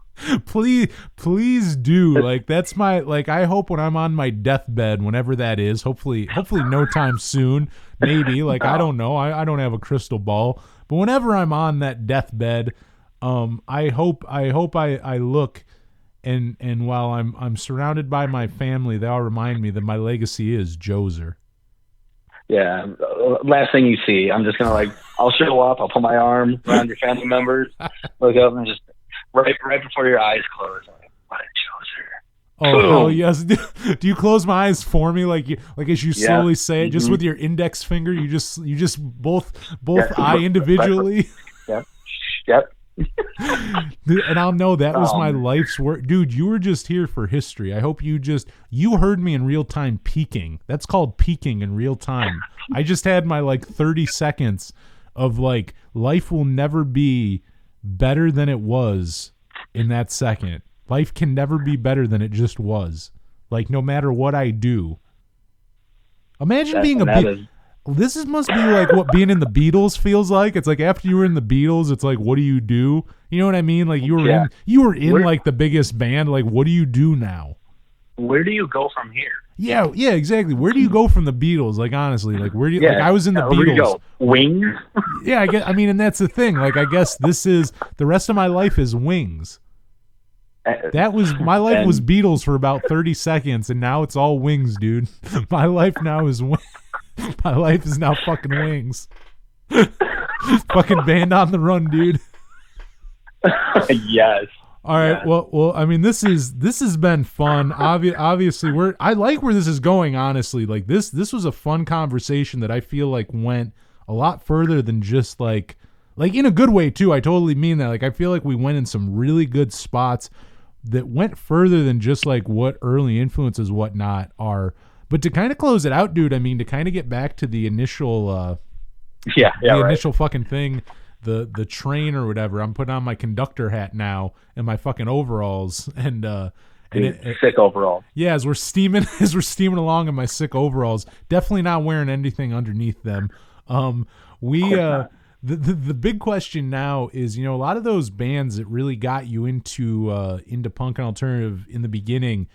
Please do. Like that's my I hope when I'm on my deathbed, whenever that is, hopefully no time soon, maybe. Like I don't know. I don't have a crystal ball, but whenever I'm on that deathbed, I hope I look and while I'm surrounded by my family, they all remind me that my legacy is Joser. Yeah, last thing you see, I'm just gonna I'll show up, I'll put my arm around your family members, look up, and just right before your eyes close, I'm like, what a Joser. Oh hell yes! Do you close my eyes for me, like as you slowly say it, just with your index finger? You just both eye individually. Yep. And I'll know that was my life's work. Dude, you were just here for history. I hope you heard me in real time peaking. That's called peaking in real time. I just had my 30 seconds of life will never be better than it was in that second. Life can never be better than it just was. No matter what I do. Imagine being This must be what being in the Beatles feels like. It's after you were in the Beatles, it's what do you do? You know what I mean? You were in the biggest band. What do you do now? Where do you go from here? Yeah, exactly. Where do you go from the Beatles? Honestly, where do you? I was in the Beatles. Where do you go? Wings. Yeah, and that's the thing. I guess this is the rest of my life is Wings. That was my life was Beatles for about 30 seconds, and now it's all Wings, dude. My life now is Wings. My life is now fucking Wings. Fucking Band on the Run, dude. Yes. All right. Yes. Well. This has been fun. Obviously, I like where this is going. Honestly, this was a fun conversation that I feel went a lot further than just in a good way too. I totally mean that. I feel we went in some really good spots that went further than just what early influences, whatnot are. But to kind of close it out, dude, to kind of get back to the initial, initial fucking thing, the train or whatever. I'm putting on my conductor hat now and my fucking overalls and sick overalls. Yeah, as we're steaming along in my sick overalls, definitely not wearing anything underneath them. The big question now is, a lot of those bands that really got you into punk and alternative in the beginning.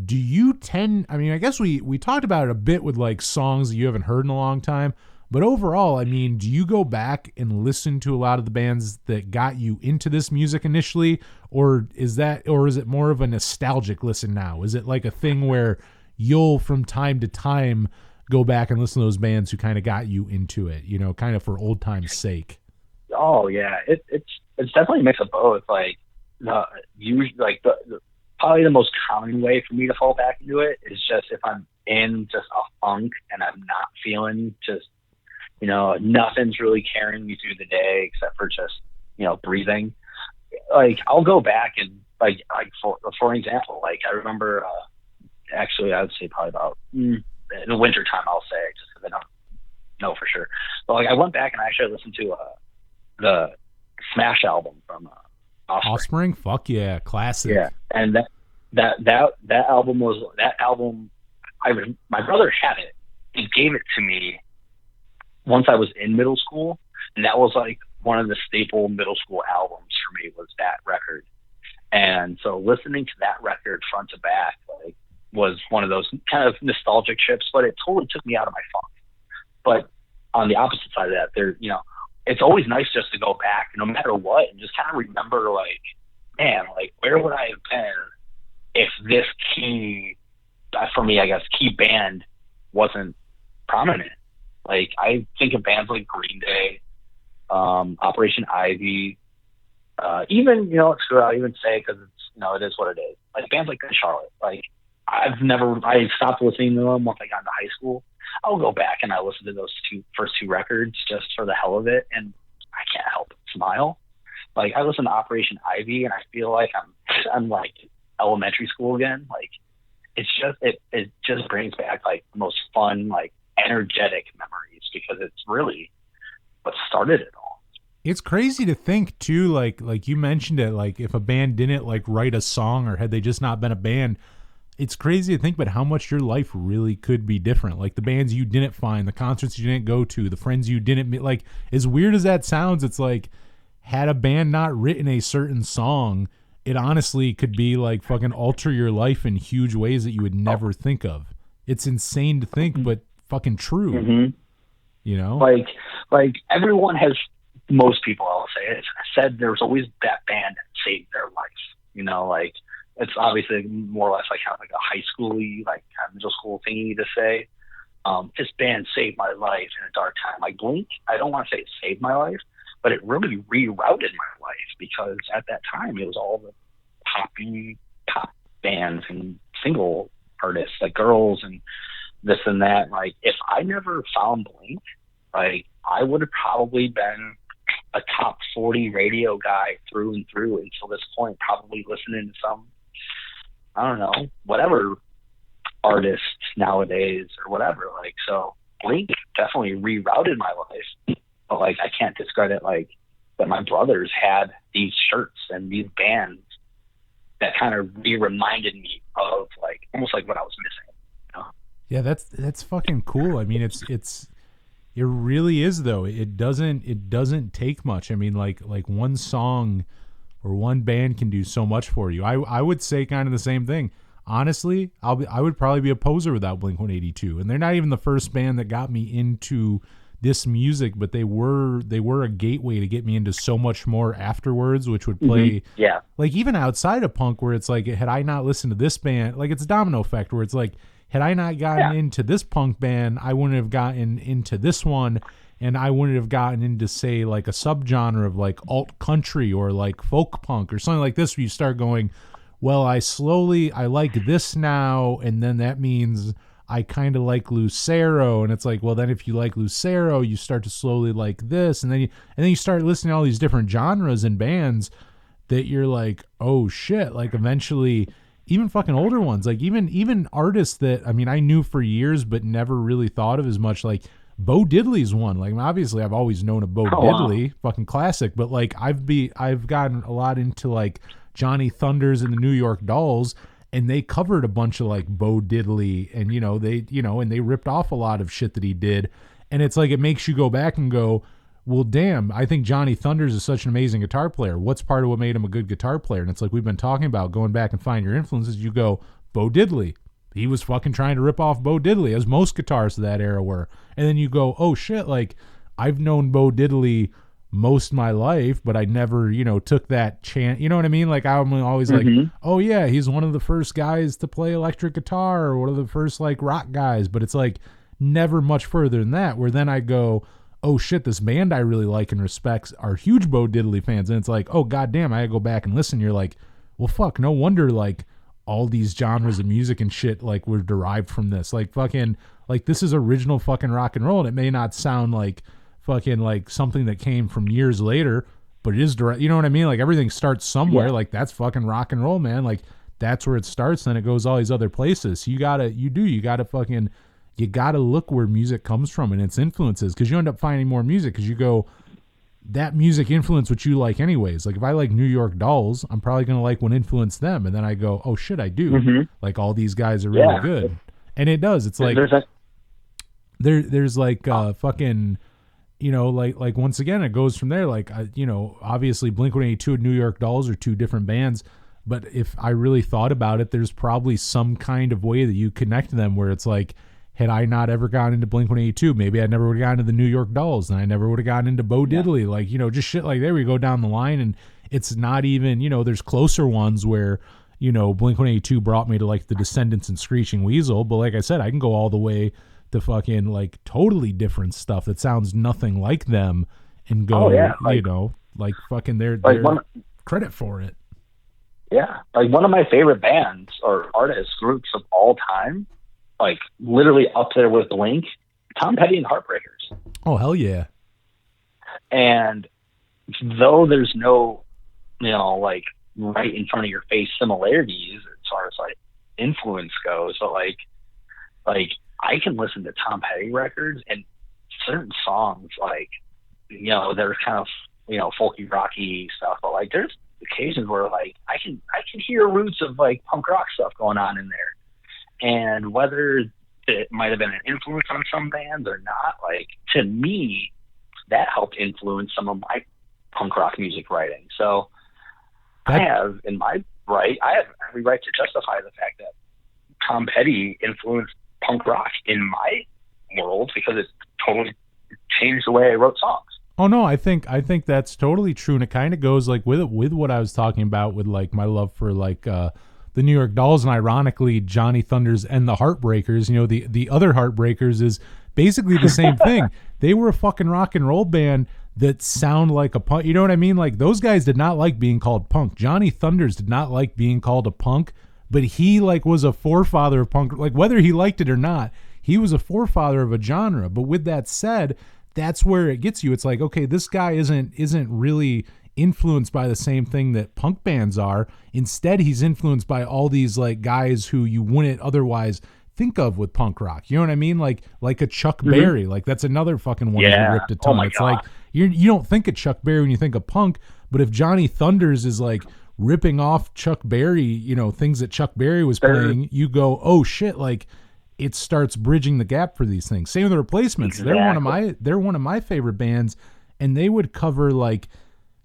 Do you I guess we talked about it a bit with songs that you haven't heard in a long time, but overall, do you go back and listen to a lot of the bands that got you into this music initially, or is it more of a nostalgic listen now? Is it a thing where you'll from time to time go back and listen to those bands who kind of got you into it, kind of for old time's sake? Oh yeah, it's definitely a mix of both. Usually probably the most common way for me to fall back into it is just if I'm in just a funk and I'm not feeling nothing's really carrying me through the day except for just, breathing. I'll go back and for example, I remember, actually I would say probably about in the winter time, I'll say, just because I don't know for sure. But I went back and I actually listened to the Smash album from Offspring. Fuck yeah, classic. Yeah, and that album. My brother had it. He gave it to me once I was in middle school, and that was like one of the staple middle school albums for me was that record. And so listening to that record front to back, like, was one of those kind of nostalgic trips, but it totally took me out of my funk. But on the opposite side of that, it's always nice just to go back, no matter what, and just kind of remember, like, man, like, where would I have been if this key, for me, I guess, key band wasn't prominent? Like, I think of bands like Green Day, Operation Ivy, even, I'll even say, because it's, it is what it is. Like, bands like Charlotte, like, I stopped listening to them once I got into high school. I'll go back and I listen to those first two records just for the hell of it, and I can't help but smile. Like, I listen to Operation Ivy, and I feel like I'm like elementary school again. Like, it's just it just brings back like the most fun, like, energetic memories, because it's really what started it all. It's crazy to think too, like you mentioned it, like if a band didn't like write a song, or had they just not been a band, it's crazy to think about how much your life really could be different. Like the bands you didn't find, the concerts you didn't go to, the friends you didn't meet. Like, as weird as that sounds, it's like, had a band not written a certain song, it honestly could be like fucking alter your life in huge ways that you would never think of. It's insane to think, but fucking true. Mm-hmm. Like everyone has, most people, I'll say it, said there's always that band that saved their life. Like, it's obviously more or less like kind of like a high schooly, like kind of middle school thingy to say. This band saved my life in a dark time. Like Blink, I don't want to say it saved my life, but it really rerouted my life, because at that time it was all the pop bands and single artists, like girls and this and that. Like, if I never found Blink, like, I would have probably been a top 40 radio guy through and through until this point, probably listening to some, I don't know, whatever artists nowadays or whatever. Like, so Blink definitely rerouted my life, but like, I can't discredit like that my brothers had these shirts and these bands that kind of reminded me of like almost like what I was missing. Yeah, that's fucking cool. I mean, it really is though. It doesn't take much. I mean, like one song or one band can do so much for you. I would say kind of the same thing. Honestly, I would probably be a poser without Blink-182, and they're not even the first band that got me into this music, but they were a gateway to get me into so much more afterwards, which would play like even outside of punk, where it's like, had I not listened to this band, like it's a domino effect where it's like, had I not gotten into this punk band, I wouldn't have gotten into this one, and I wouldn't have gotten into, say, like a subgenre of like alt country or like folk punk or something like this, where you start going, well, I like this now, and then that means I kind of like Lucero, and it's like, well, then if you like Lucero, you start to slowly like this, and then you start listening to all these different genres and bands that you're like, oh shit, like eventually, even fucking older ones, like even artists that, I mean, I knew for years but never really thought of as much, like Bo Diddley's one. Like, obviously I've always known of Bo Diddley, fucking classic, but like I've gotten a lot into like Johnny Thunders and the New York Dolls, and they covered a bunch of like Bo Diddley, and and they ripped off a lot of shit that he did, and it's like, it makes you go back and go, well, damn, I think Johnny Thunders is such an amazing guitar player. What's part of what made him a good guitar player? And it's like, we've been talking about going back and find your influences. You go, Bo Diddley. He was fucking trying to rip off Bo Diddley, as most guitarists of that era were. And then you go, oh shit, like I've known Bo Diddley most of my life, but I never, took that chance. You know what I mean? Like, I'm always like, oh yeah, he's one of the first guys to play electric guitar, or one of the first like rock guys. But it's like never much further than that, where then I go, oh shit, this band I really like and respect are huge Bo Diddley fans. And it's like, oh goddamn, I gotta go back and listen. You're like, well fuck, no wonder like all these genres of music and shit like were derived from this. Like fucking, like this is original fucking rock and roll, and it may not sound like fucking like something that came from years later, but it is direct. You know what I mean? Like everything starts somewhere. Like that's fucking rock and roll, man. Like that's where it starts, then it goes all these other places. So you gotta look where music comes from and its influences, because you end up finding more music, because you go, that music influenced what you like anyways. Like if I like New York Dolls, I'm probably going to like what influenced them. And then I go, oh shit, I do. Mhm. Like all these guys are really Yeah. good. And it does. It's like, there's like fucking, you know, like once again, it goes from there. Like, you know, obviously Blink-182 and New York Dolls are two different bands. But if I really thought about it, there's probably some kind of way that you connect them where it's like, had I not ever gotten into Blink-182, maybe I never would have gotten into the New York Dolls, and I never would have gotten into Bo Diddley. Like, you know, just shit like there we go down the line, and it's not even, you know, there's closer ones where, you know, Blink-182 brought me to like the Descendants and Screeching Weasel, but like I said, I can go all the way to fucking like totally different stuff that sounds nothing like them and go, like, you know, like fucking their credit for it. Yeah, like one of my favorite bands or artists groups of all time, like literally up there with Blink, Tom Petty and Heartbreakers. Oh hell yeah! And though there's no, you know, like right in front of your face similarities as far as like influence goes, but like I can listen to Tom Petty records and certain songs, like, you know, they're kind of, you know, folky rocky stuff, but like there's occasions where like I can hear roots of like punk rock stuff going on in there, and whether it might have been an influence on some bands or not, like to me that helped influence some of my punk rock music writing. So I have every right to justify the fact that Tom Petty influenced punk rock in my world because it totally changed the way I wrote songs. Oh no, I think that's totally true, and it kind of goes like with what I was talking about with like my love for like the New York Dolls, and ironically Johnny Thunders and the Heartbreakers. You know, the other Heartbreakers is basically the same thing. They were a fucking rock and roll band that sound like a punk. You know what I mean? Like those guys did not like being called punk. Johnny Thunders did not like being called a punk, but he like was a forefather of punk. Like whether he liked it or not, he was a forefather of a genre. But with that said, that's where it gets you. It's like, okay, this guy isn't really influenced by the same thing that punk bands are. Instead, he's influenced by all these like guys who you wouldn't otherwise think of with punk rock. You know what I mean? Like a Chuck Berry. Like that's another fucking one who ripped a ton. It's God. Like you don't think of Chuck Berry when you think of punk, but if Johnny Thunders is like ripping off Chuck Berry, you know, things that Chuck Berry was playing, you go, oh shit, like it starts bridging the gap for these things. Same with the Replacements. Exactly. They're one of my favorite bands, and they would cover like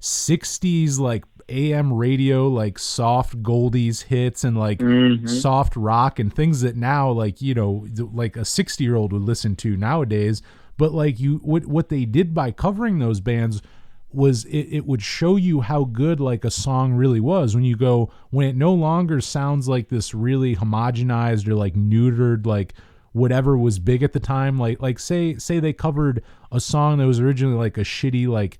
60s like AM radio, like soft goldies hits and like soft rock and things that now like, you know, like a 60-year-old would listen to nowadays. But like what they did by covering those bands was it would show you how good like a song really was when it no longer sounds like this really homogenized or like neutered like whatever was big at the time. Like say they covered a song that was originally like a shitty like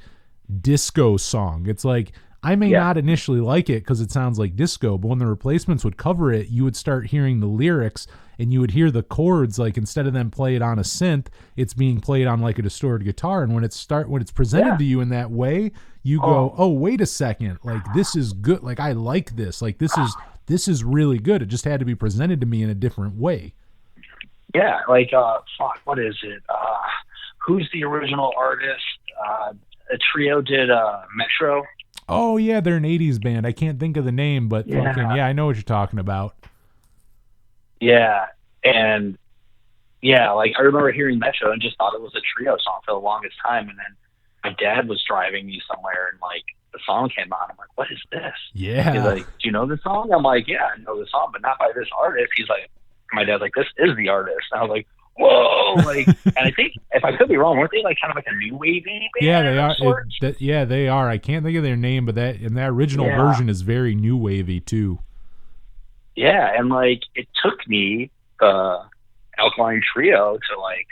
disco song. It's like I may not initially like it because it sounds like disco, but when the Replacements would cover it, you would start hearing the lyrics and you would hear the chords, like instead of them play it on a synth, it's being played on like a distorted guitar. And when it's presented to you in that way, you go, oh, wait a second, like this is good. Like I like this. Like this is really good. It just had to be presented to me in a different way. Yeah, like what is it? Who's the original artist? A trio did Metro. Oh yeah, they're an 80s band. I can't think of the name, but I know what you're talking about. Yeah, and like I remember hearing Metro and just thought it was a trio song for the longest time, and then my dad was driving me somewhere and like the song came on. I'm like, what is this? Yeah. He's like, do you know the song? I'm like, yeah, I know the song, but not by this artist. He's like, my dad's like, this is the artist. And I was like, whoa, like, and I think if I could be wrong, weren't they like kind of like a new wavy band? Yeah, they are. They are. I can't think of their name, but that original version is very new wavy too. Yeah, and like it took me the Alkaline Trio to like,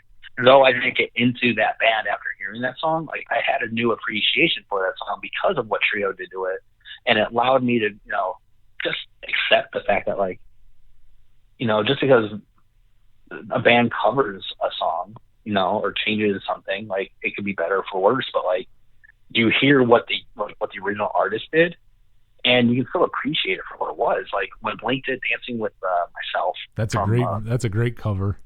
though I didn't get into that band after hearing that song, like I had a new appreciation for that song because of what Trio did to it, and it allowed me to, you know, just accept the fact that like, you know, just because a band covers a song, you know, or changes something, like it could be better for worse, but like you hear what the original artist did, and you can still appreciate it for what it was. Like when Blink did "Dancing with Myself," that's a great cover.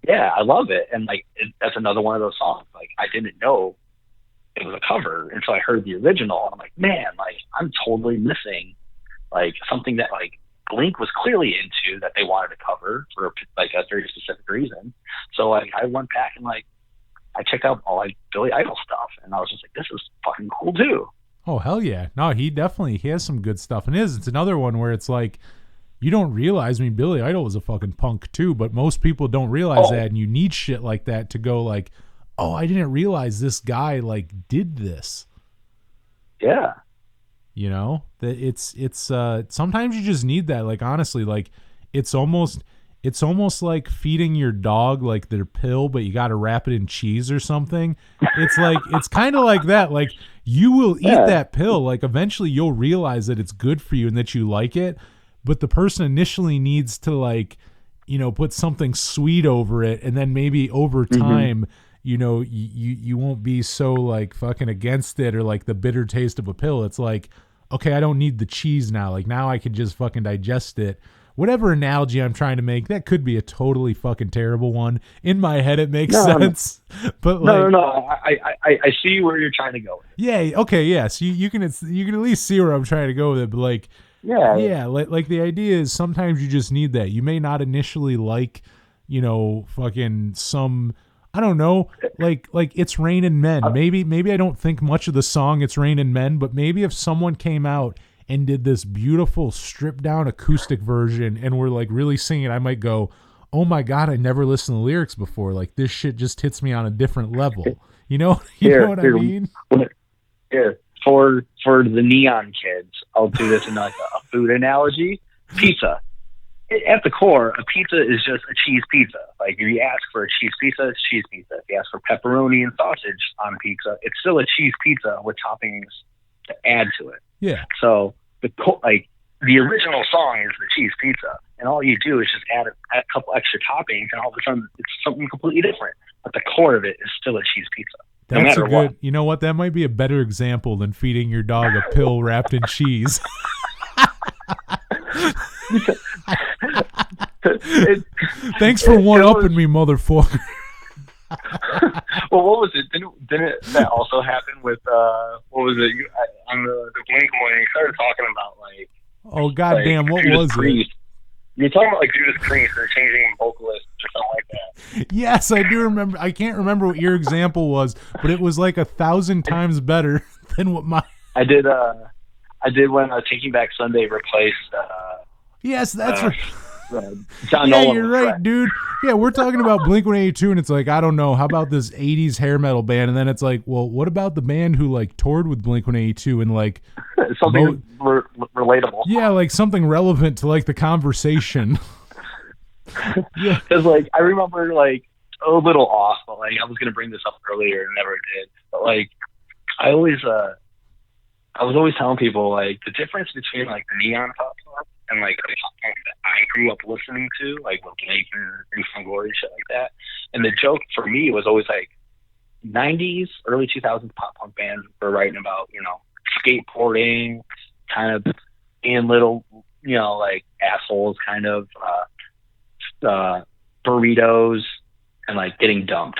Yeah, I love it, and like that's another one of those songs. Like I didn't know it was a cover until I heard the original. And I'm like, man, like I'm totally missing like something that like Blink was clearly into that they wanted to cover for like a very specific reason. So like I went back and like I checked out all like Billy Idol stuff, and I was just like, this is fucking cool too. Oh hell yeah! No, he has some good stuff, and it's another one where it's like you don't realize. I mean, Billy Idol was a fucking punk too, but most people don't realize that, and you need shit like that to go like, oh, I didn't realize this guy like did this. Yeah. You know, that it's sometimes you just need that. Like honestly, like it's almost like feeding your dog like their pill, but you got to wrap it in cheese or something. It's like it's kind of like that. Like you will eat that pill. Like eventually you'll realize that it's good for you and that you like it, but the person initially needs to like, you know, put something sweet over it, and then maybe over time, you know, you won't be so like fucking against it or like the bitter taste of a pill. It's like, okay, I don't need the cheese now. Like now I can just fucking digest it. Whatever analogy I'm trying to make, that could be a totally fucking terrible one. In my head, it makes sense. But like, no. I see where you're trying to go with it. Yeah. Okay. Yeah. So you can at least see where I'm trying to go with it. But like, yeah. Like the idea is sometimes you just need that. You may not initially like, you know, fucking some. I don't know, like It's Raining Men. Maybe I don't think much of the song It's Raining Men, but maybe if someone came out and did this beautiful stripped down acoustic version and were like really singing, I might go, oh my God, I never listened to lyrics before. Like this shit just hits me on a different level. You know, know what I mean? Here, for the neon kids, I'll do this in like a food analogy. Pizza. At the core, a pizza is just a cheese pizza. Like if you ask for a cheese pizza, it's cheese pizza. If you ask for pepperoni and sausage on a pizza, it's still a cheese pizza with toppings to add to it. Yeah. So the original song is the cheese pizza, and all you do is just add a couple extra toppings, and all of a sudden it's something completely different. But the core of it is still a cheese pizza. That's no matter a good. What. You know what? That might be a better example than feeding your dog a pill wrapped in cheese. Thanks for one-upping me, motherfucker. Well, what was it? Didn't that also happen with what was it on the Blink one? You started talking about like oh goddamn, what Judas was Priest. it? You're talking about like Judas Priest or changing vocalists or something like that. Yes, I do remember. I can't remember what your example was, but it was like 1,000 times better than what my. I did when Taking Back Sunday replaced. Yes, that's right. John yeah, Nolan you're right, dude. Yeah, we're talking about Blink-182, and it's like, I don't know, how about this 80s hair metal band? And then it's like, well, what about the band who like toured with Blink-182 and like something relatable? Yeah, like something relevant to like the conversation. Yeah, because like I remember like a little off, but like I was gonna bring this up earlier and never did. But like I was always telling people like the difference between like the neon pop song and like the pop punk that I grew up listening to, like with Blake and From Glory and shit like that. And the joke for me was always like 90s, early 2000s pop punk bands were writing about, you know, skateboarding, kind of being little, you know, like assholes, kind of burritos, and like getting dumped.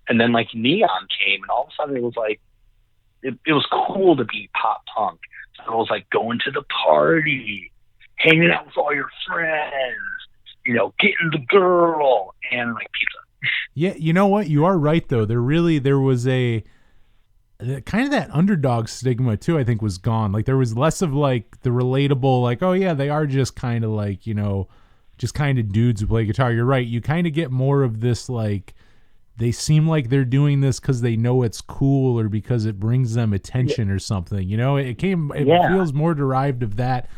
And then like neon came, and all of a sudden it was like it was cool to be pop punk. So it was like going to the party, hanging out with all your friends, you know, getting the girl, and like pizza. Yeah, you know what? You are right though. There was a kind of that underdog stigma too, I think, was gone. Like there was less of like the relatable, like, oh yeah, they are just kind of like, you know, just kind of dudes who play guitar. You're right. You kind of get more of this like they seem like they're doing this because they know it's cool or because it brings them attention or something. You know, it feels more derived of that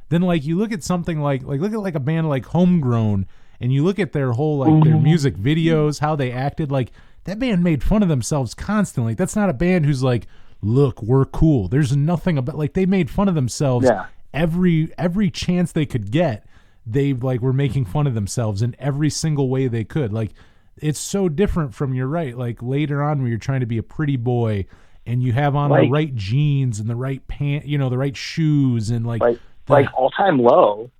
than like you look at something like look at like a band like Homegrown, and you look at their whole like their music videos, how they acted. Like that band made fun of themselves constantly. That's not a band who's like, look, we're cool. There's nothing about, like, they made fun of themselves every chance they could get. They like were making fun of themselves in every single way they could. Like it's so different from, you're right, like later on when you're trying to be a pretty boy and you have on the right jeans and the right pant, you know, the right shoes, and like All Time Low.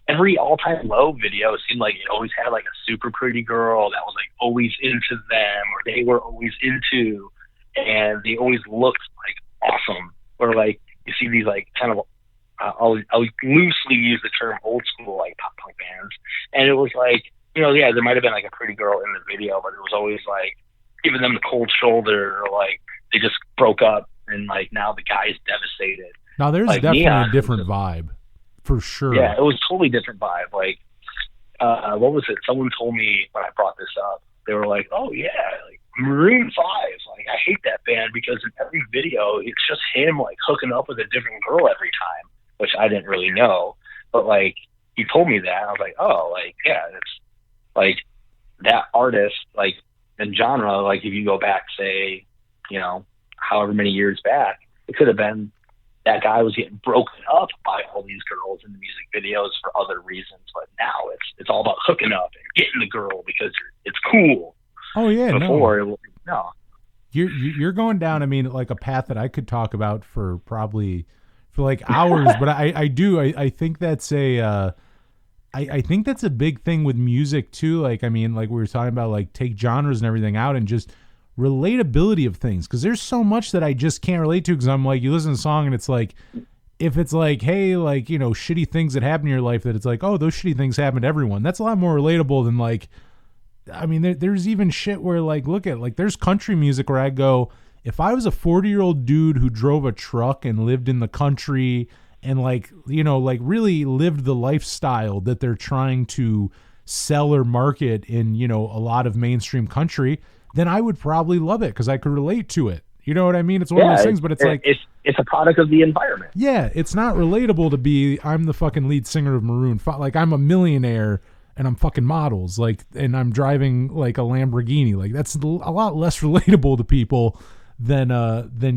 Every All Time Low video seemed like it always had like a super pretty girl that was like always into them, or they were always into, and they always looked like awesome. Or like you see these like kind of I'll loosely use the term old school like pop punk bands, and it was like, you know, yeah, there might have been like a pretty girl in the video, but it was always like giving them the cold shoulder, or like they just broke up and like now the guy's devastated. Now there's like, definitely Neon a different vibe, for sure. Yeah, it was totally different vibe. Like, what was it? Someone told me when I brought this up, they were like, "Oh yeah, like Maroon 5. Like, I hate that band because in every video it's just him like hooking up with a different girl every time," which I didn't really know. But like, he told me that, I was like, "Oh, like yeah, it's like that artist, like in genre. Like if you go back, say, you know, however many years back, it could have been." That guy was getting broken up by all these girls in the music videos for other reasons, but now it's all about hooking up and getting the girl because it's cool. Oh yeah, no. You're going down, I mean, like a path that I could talk about for probably for like hours, but I think that's I think that's a big thing with music too. Like, I mean, like we were talking about, like take genres and everything out and just relatability of things, because there's so much that I just can't relate to, because I'm like, you listen to a song and it's like, if it's like, hey, like, you know, shitty things that happen in your life, that it's like, oh, those shitty things happen to everyone, that's a lot more relatable than like, I mean, there's even shit where like, look at, like, there's country music where I go, if I was a 40-year-old dude who drove a truck and lived in the country and like, you know, like really lived the lifestyle that they're trying to sell or market in, you know, a lot of mainstream country, then I would probably love it because I could relate to it. You know what I mean? It's one of those things, but it's like... It's a product of the environment. Yeah, it's not relatable to be, I'm the fucking lead singer of Maroon 5. Like, I'm a millionaire and I'm fucking models, like, and I'm driving like a Lamborghini. Like, that's a lot less relatable to people than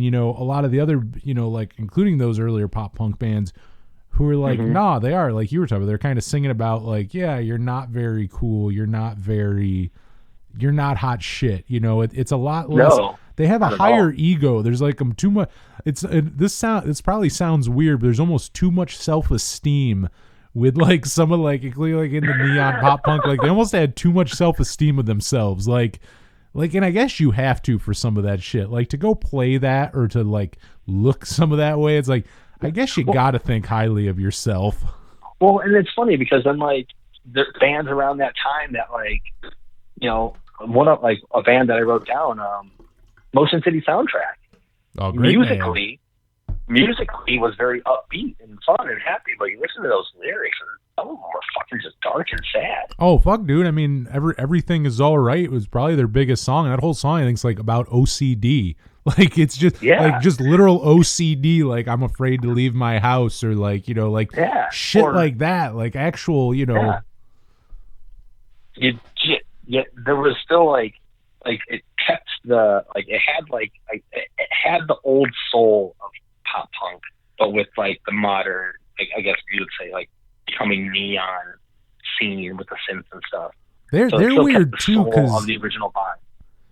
you know, a lot of the other, you know, like, including those earlier pop punk bands who are like, nah, they are, like you were talking about, they're kind of singing about like, yeah, you're not very cool, you're not hot shit, you know. It's a lot less. No, they have a higher ego. There's like too much. This probably sounds weird, but there's almost too much self-esteem with like some of like in the neon pop punk. Like they almost had too much self-esteem of themselves. Like, and I guess you have to for some of that shit. Like to go play that or to like look some of that way. It's like, I guess you got to think highly of yourself. Well, and it's funny because then like there are bands around that time that like, you know, one of like a band that I wrote down, Motion City Soundtrack. Oh, great. Musically was very upbeat and fun and happy, but you listen to those lyrics and some of them were fucking just dark and sad. Oh fuck, dude! I mean, everything is all right. It was probably their biggest song. That whole song, I think, is like about OCD. Like it's just like just literal OCD. Like I'm afraid to leave my house, or like, you know, like shit like that. Like actual, you know. Yeah, there was still like it kept the it had the old soul of pop punk, but with like the modern, like, I guess you would say like becoming neon scene with the synths and stuff. They're weird too because of the original vibe.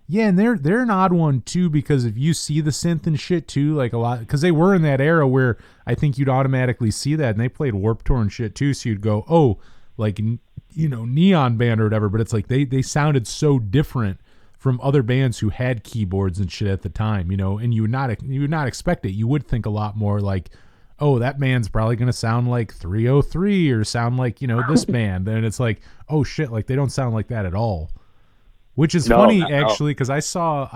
Yeah, and they're an odd one too, because if you see the synth and shit too, like a lot, because they were in that era where I think you'd automatically see that, and they played Warped Tour and shit too, so you'd go, oh, like, you know, neon band or whatever, but it's like they sounded so different from other bands who had keyboards and shit at the time, you know, and you would not expect it. You would think a lot more like, oh, that band's probably going to sound like 303 or sound like, you know, this band. And it's like, oh shit, like they don't sound like that at all. Which is funny actually, because I saw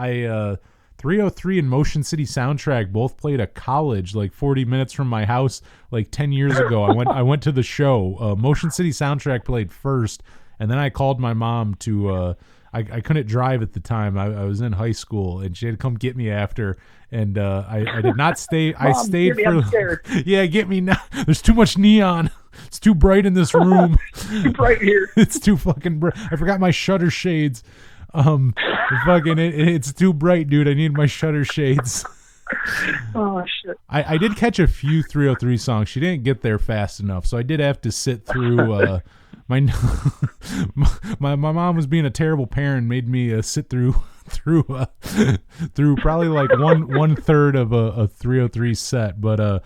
303 and Motion City Soundtrack both played a college like 40 minutes from my house like 10 years ago. I went to the show. Motion City Soundtrack played first, and then I called my mom to I couldn't drive at the time. I was in high school, and she had to come get me after, and I did not stay. Mom, I stayed I'm for scared. Yeah, get me now. There's too much neon. It's too bright in this room. Too bright here. It's too fucking bright. I forgot my shutter shades. It's too bright, dude. I need my shutter shades. Oh shit. I did catch a few 303 songs. She didn't get there fast enough, so I did have to sit through my mom was being a terrible parent, made me sit through through probably like one third of a 303 set. But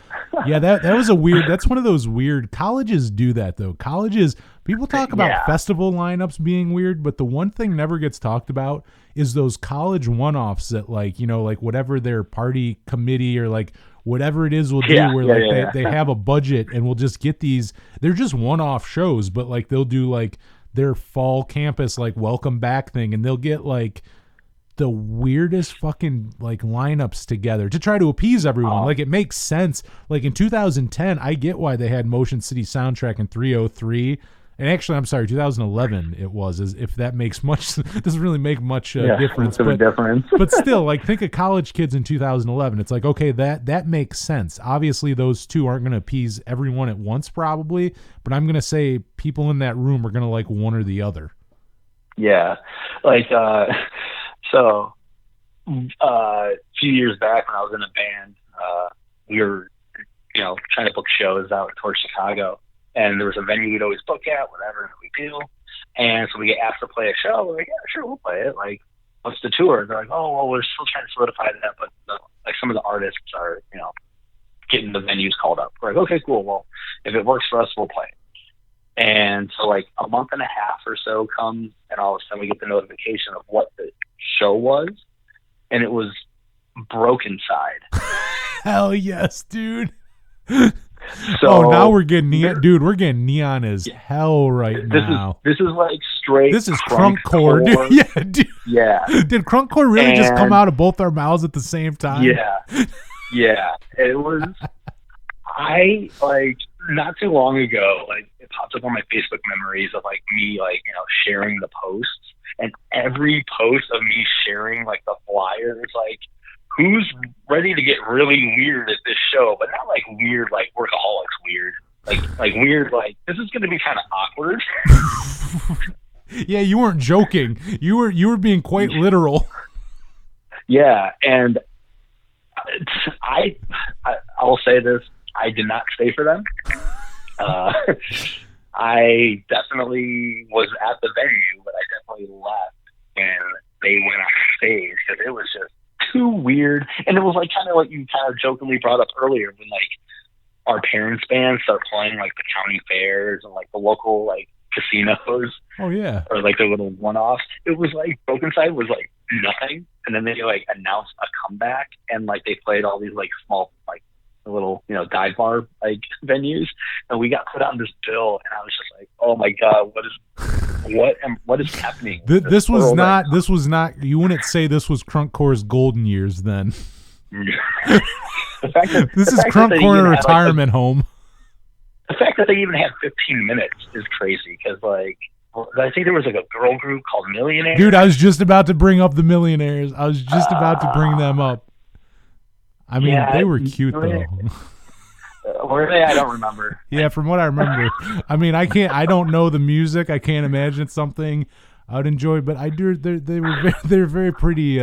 yeah, that was a weird. That's one of those weird. Colleges do that though. Colleges, people talk about festival lineups being weird, but the one thing never gets talked about is those college one-offs that like like whatever their party committee or like whatever it is will do where they have a budget and we'll just get these. They're just one-off shows, but like they'll do like their fall campus like welcome back thing, and they'll get like the weirdest fucking like lineups together to try to appease everyone. Like it makes sense. Like in 2010, I get why they had Motion City Soundtrack in 303. And actually, I'm sorry, 2011 it was, as if that makes much, doesn't really make much difference. But still, like think of college kids in 2011. It's like, okay, that makes sense. Obviously, those two aren't going to appease everyone at once probably, but I'm going to say people in that room are going to like one or the other. Yeah. Like, so a few years back when I was in a band, we were, trying to book shows out towards Chicago. And there was a venue we'd always book at, whatever, no big deal. And so we get asked to play a show. We're like, yeah, sure, we'll play it. Like, what's the tour? They're like, oh, well, we're still trying to solidify that, but like some of the artists are, getting the venues called up. We're like, okay, cool. Well, if it works for us, we'll play. And so like a month and a half or so comes, and all of a sudden we get the notification of what the show was, and it was Broken Side. Hell yes, dude. So, now we're getting neon, dude. We're getting neon as hell right now. This is like straight. This is crunkcore, dude. Yeah, dude. Yeah. Did crunkcore really just come out of both our mouths at the same time? Yeah. Yeah. It was. I like not too long ago. Like it popped up on my Facebook memories of like me, like sharing the posts, and every post of me sharing like the flyer is like, who's ready to get really weird at this show, but not like weird, like workaholics weird, like weird, like this is going to be kind of awkward. Yeah, you weren't joking. You were being quite literal. Yeah, and I will say this: I did not stay for them. I definitely was at the venue, but I definitely left when they went on stage because it was just too weird. And it was like kind of what you kind of jokingly brought up earlier when like our parents' bands start playing like the county fairs and like the local like casinos. Oh yeah. Or like the little one-offs. It was like Broken Side was like nothing, and then they like announced a comeback, and like they played all these like small like little dive bar like venues, and we got put on this bill, and I was just like, oh my god, what is happening? This was not. You wouldn't say this was Crunkcore's golden years then. This is Crunkcore retirement home. The fact that they even had 15 minutes is crazy because like I think there was like a girl group called Millionaires. Dude, I was just about to bring up the Millionaires. I was just about to bring them up. I mean, they were cute though. Were they? I don't remember. Yeah, from what I remember. I mean, I don't know the music. I can't imagine it's something I would enjoy, but I do. They're very pretty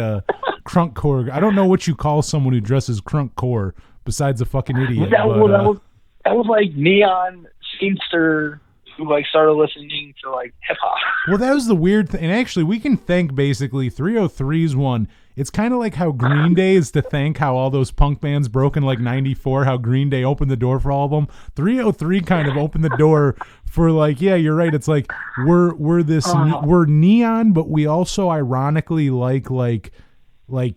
crunkcore. I don't know what you call someone who dresses crunkcore besides a fucking idiot. That was like neon scenester who like started listening to like hip hop. Well, that was the weird thing. And actually, we can thank basically 303's one. It's kind of like how Green Day is to thank how all those punk bands broke in like 94, how Green Day opened the door for all of them. 303 kind of opened the door for like, yeah, you're right. It's like we're neon, but we also ironically like I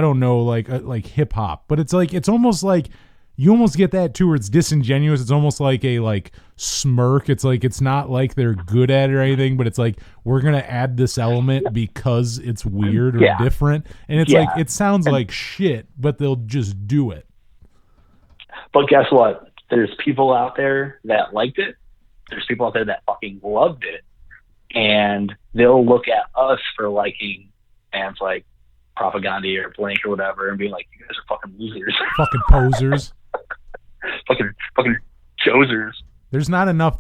don't know, like hip hop. But it's like, it's almost like you almost get that too, where it's disingenuous. It's almost like a like smirk. It's like, it's not like they're good at it or anything, but it's like, we're going to add this element because it's weird or different. And it's like, it sounds like shit, but they'll just do it. But guess what? There's people out there that liked it. There's people out there that fucking loved it. And they'll look at us for liking bands like Propaganda or Blank or whatever and be like, you guys are fucking losers. Fucking posers. fucking josers. There is not enough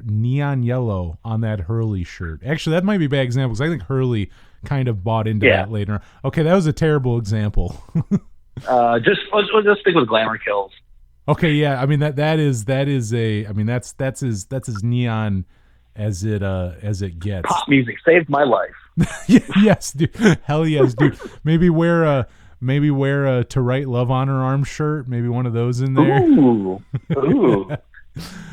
neon yellow on that Hurley shirt. Actually, that might be a bad example because I think Hurley kind of bought into that later on. Okay, that was a terrible example. Let's just stick with Glamour Kills. Okay, yeah. I mean that's as neon as it gets. Pop music saved my life. Yes, dude. Hell yes, dude. Maybe wear a To Write Love on Her Arm shirt. Maybe one of those in there. Ooh.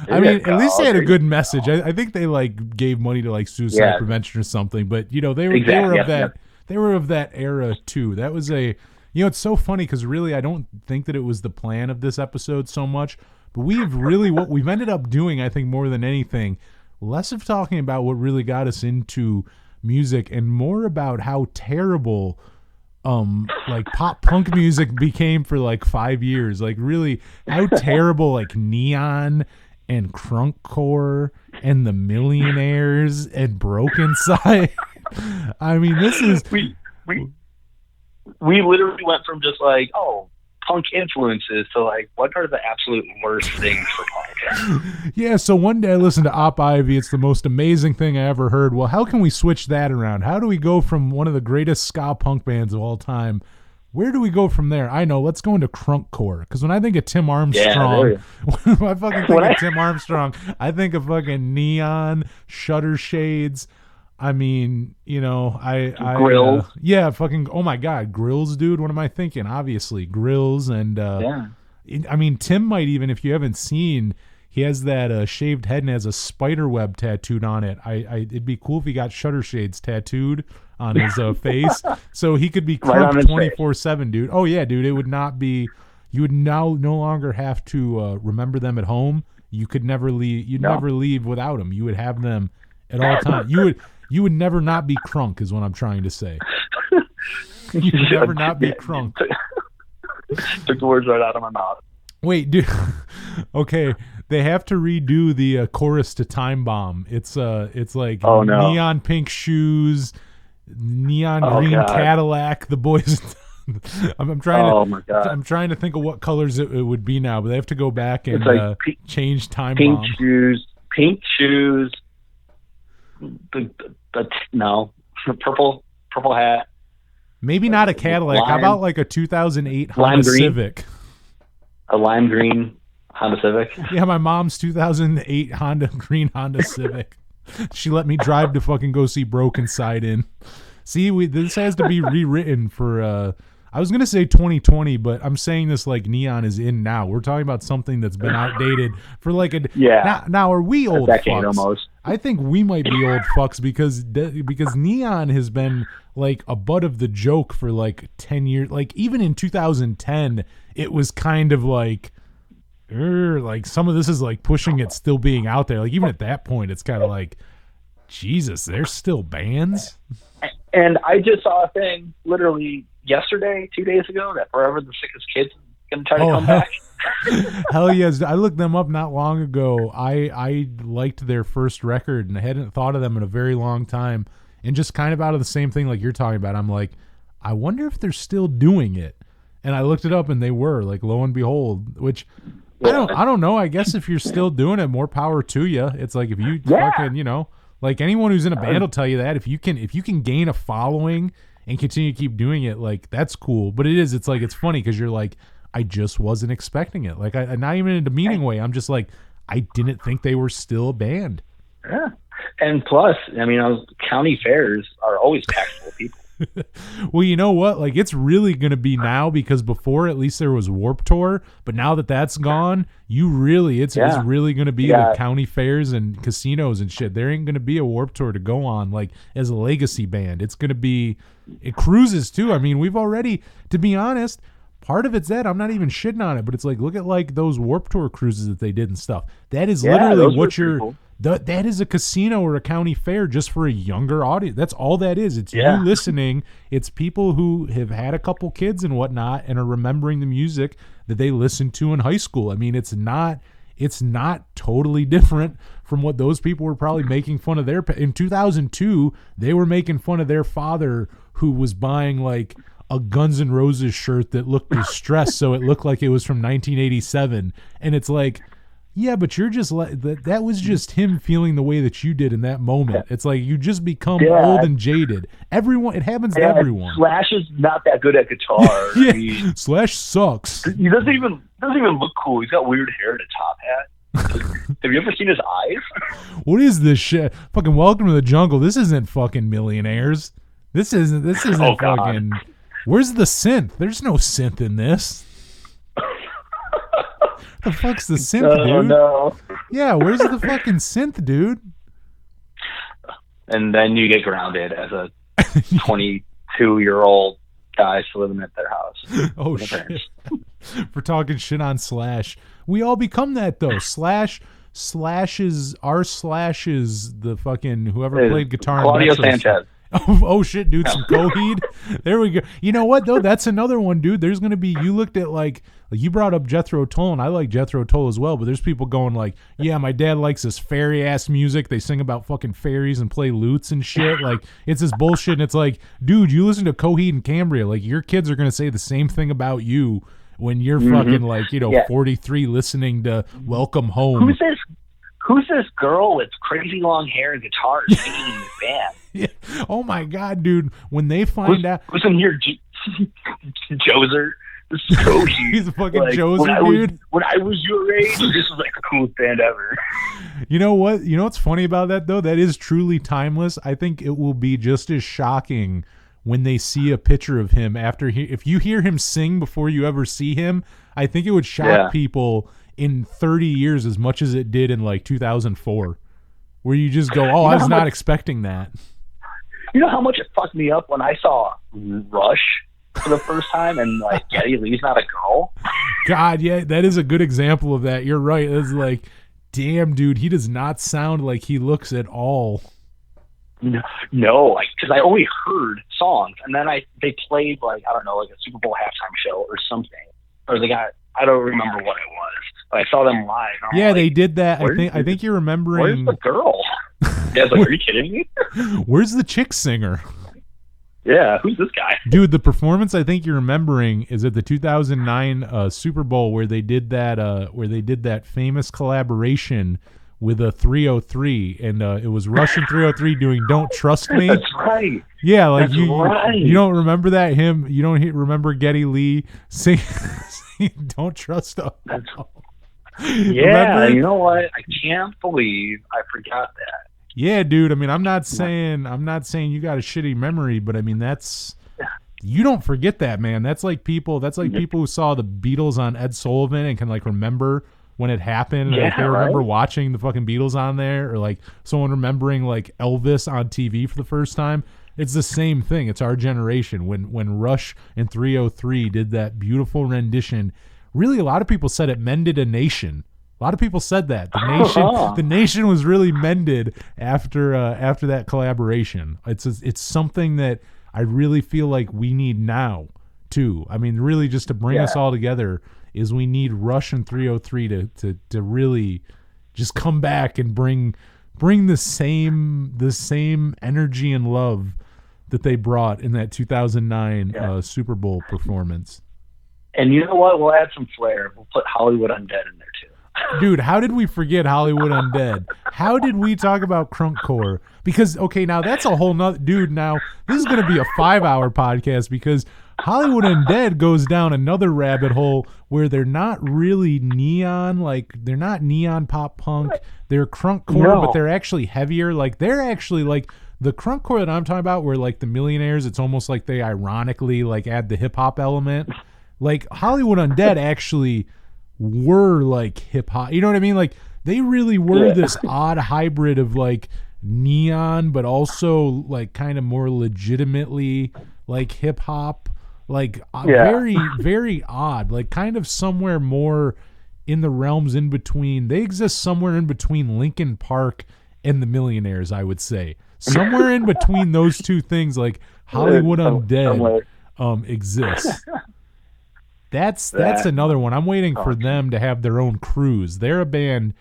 I mean, at least they had a good message. I think they like gave money to like suicide prevention or something. But they were of that era too. That was it's so funny because really I don't think that it was the plan of this episode so much. But what we've ended up doing, I think more than anything, less of talking about what really got us into music and more about how terrible like pop punk music became for like 5 years. Like really how terrible like Neon and Crunkcore and the Millionaires and Broken Side. I mean, this is we literally went from just like, oh, punk influences to like, what are the absolute worst things for punk? Yeah, so one day I listened to Op Ivy. It's the most amazing thing I ever heard. Well, how can we switch that around? How do we go from one of the greatest ska punk bands of all time? Where do we go from there? I know, let's go into Crunkcore. Because when I think of Tim Armstrong, when I fucking think of Tim Armstrong, I think of fucking Neon, Shutter Shades. I mean, Grills. Oh my God, Grills, dude. What am I thinking? Obviously, Grills and I mean, Tim might even, if you haven't seen, he has that shaved head and has a spider web tattooed on it. It'd be cool if he got Shutter Shades tattooed on his face, so he could be crunk 24/7, dude. Oh yeah, dude. It would not be. You would now no longer have to remember them at home. You could never leave. You'd never leave without them. You would have them at all times. You would never not be crunk, is what I'm trying to say. You would never not be crunk. Took the words right out of my mouth. Wait, dude. Okay, they have to redo the chorus to Time Bomb. It's like neon pink shoes, neon green Cadillac. The boys. I'm trying to think of what colors it would be now, but they have to go back and like change Time Bomb. Pink shoes. Purple hat. Maybe not a Cadillac. How about like a 2008 Honda Civic? A lime green Honda Civic. Yeah, my mom's 2008 green Honda Civic. She let me drive to fucking go see Broken Side in. See, this has to be rewritten for. I was gonna say 2020, but I'm saying this like Neon is in now. We're talking about something that's been outdated for like a Now are we old fucks? Almost. I think we might be old fucks because Neon has been like a butt of the joke for like 10 years. Like even in 2010, it was kind of like some of this is like pushing it still being out there. Like even at that point, it's kind of like, Jesus, there's still bands. And I just saw a thing literally yesterday, 2 days ago, that Forever the Sickest Kids is going to try to come back. Hell yes. I looked them up not long ago. I liked their first record and I hadn't thought of them in a very long time. And just kind of out of the same thing like you're talking about, I'm like, I wonder if they're still doing it. And I looked it up and they were, like, lo and behold, which I don't know. I guess if you're still doing it, more power to you. It's like if you fucking, like anyone who's in a band will tell you that if you can gain a following and continue to keep doing it, like that's cool. But it's like, it's funny because you're like, I just wasn't expecting it. Like I not even in a demeaning way. I'm just like, I didn't think they were still a band. Yeah. And plus, I mean, county fairs are always packed full of people. Well, you know what? Like, it's really going to be now because before, at least there was Warped Tour, but now that that's gone, it's really going to be the county fairs and casinos and shit. There ain't going to be a Warped Tour to go on, like, as a legacy band. It's going to be cruises, too. I mean, we've already, to be honest, part of it's that. I'm not even shitting on it, but it's like, look at, like, those Warped Tour cruises that they did and stuff. That is literally what you're... Cool. That is a casino or a county fair just for a younger audience. That's all that is. It's you listening. It's people who have had a couple kids and whatnot and are remembering the music that they listened to in high school. I mean, it's not totally different from what those people were probably making fun of their... In 2002, they were making fun of their father who was buying like a Guns N' Roses shirt that looked distressed so it looked like it was from 1987. And it's like... Yeah, but you're just like that was just him feeling the way that you did in that moment. It's like you just become old and jaded. It happens to everyone. Slash is not that good at guitar. Slash sucks. He doesn't even look cool. He's got weird hair and a top hat. Have you ever seen his eyes? What is this shit? Fucking Welcome to the Jungle. This isn't fucking Millionaires. This isn't Oh, God. fucking. Where's the synth? There's no synth in this. The fuck's the synth, Oh, dude? no. Yeah, where's the fucking synth, dude? And then you get grounded as a 22-year-old guy still living at their house. Oh with their shit! parents. For talking shit on Slash, we all become that though. Slash is the fucking whoever Hey, played guitar. in Claudio Metro. Sanchez. Oh shit, dude, some Coheed. There we go. You know what though? That's another one, dude. There's gonna be. You looked at like you brought up Jethro Tull, and I like Jethro Tull as well. But there's people going like, yeah, my dad likes this fairy ass music. They sing about fucking fairies and play lutes and shit. Like it's this bullshit. And it's like, dude, you listen to Coheed and Cambria. Like your kids are gonna say the same thing about you when you're fucking like 43 listening to Welcome Home. Who's this girl with crazy long hair and guitar singing in the band? Yeah. Oh my god, dude! When they find out, who's in here? Joser. This is Coheed. He's a fucking like, Joser, dude. When I was your age, this was like the coolest band ever. You know what? You know what's funny about that though? That is truly timeless. I think it will be just as shocking when they see a picture of him after if you hear him sing before you ever see him. I think it would shock people in 30 years as much as it did in like 2004, where you just go, "Oh, I was not expecting that." You know how much it fucked me up when I saw Rush for the first time, and like Geddy Lee's not a girl. God, yeah, that is a good example of that. You're right. It's like, damn, dude, he does not sound like he looks at all. No, like because I only heard songs, and then they played like I don't know, like a Super Bowl halftime show or something, or they got I don't remember what it was. But I saw them live. Yeah, like, they did that. I think you're remembering. Where's the girl? Yeah, like, are you kidding me? Where's the chick singer? Yeah, who's this guy? Dude, the performance I think you're remembering is at the 2009 Super Bowl where they did that famous collaboration with a 303, and it was Russian 303 doing "Don't Trust Me." That's right. Yeah, like That's right. you don't remember that you don't remember Geddy Lee singing "Don't Trust Us." Yeah, Remember? you know what? I can't believe I forgot that. Yeah, dude. I mean, I'm not saying you got a shitty memory, but I mean you don't forget that, man. That's like people who saw the Beatles on Ed Sullivan and can like remember when it happened. Yeah, like they remember right? watching the fucking Beatles on there, or like someone remembering like Elvis on TV for the first time. It's the same thing. It's our generation. When Rush and 303 did that beautiful rendition, really a lot of people said it mended a nation. A lot of people said that the nation was really mended after that collaboration. It's something that I really feel like we need now too. I mean, really, just to bring us all together is we need Rush and 303 to really just come back and bring the same energy and love that they brought in that 2009 Super Bowl performance. And you know what? We'll add some flair. We'll put Hollywood Undead in there too. Dude, how did we forget Hollywood Undead? How did we talk about Crunkcore? Because, okay, now that's a whole nother... Dude, now, this is going to be a 5-hour podcast because Hollywood Undead goes down another rabbit hole where they're not really neon, like, they're not neon pop punk. They're Crunkcore, but they're actually heavier. Like, they're actually, like, the Crunkcore that I'm talking about where, like, the Millionaires, it's almost like they ironically, like, add the hip-hop element. Like, Hollywood Undead actually... were like hip hop, you know what I mean? Like they really were this odd hybrid of like neon, but also like kind of more legitimately like hip hop, like very, very odd, like kind of somewhere more in the realms in between. They exist somewhere in between Linkin Park and the Millionaires, I would say. Somewhere in between those two things, like Hollywood Undead exists. That's another one. I'm waiting for them to have their own cruise. They're a band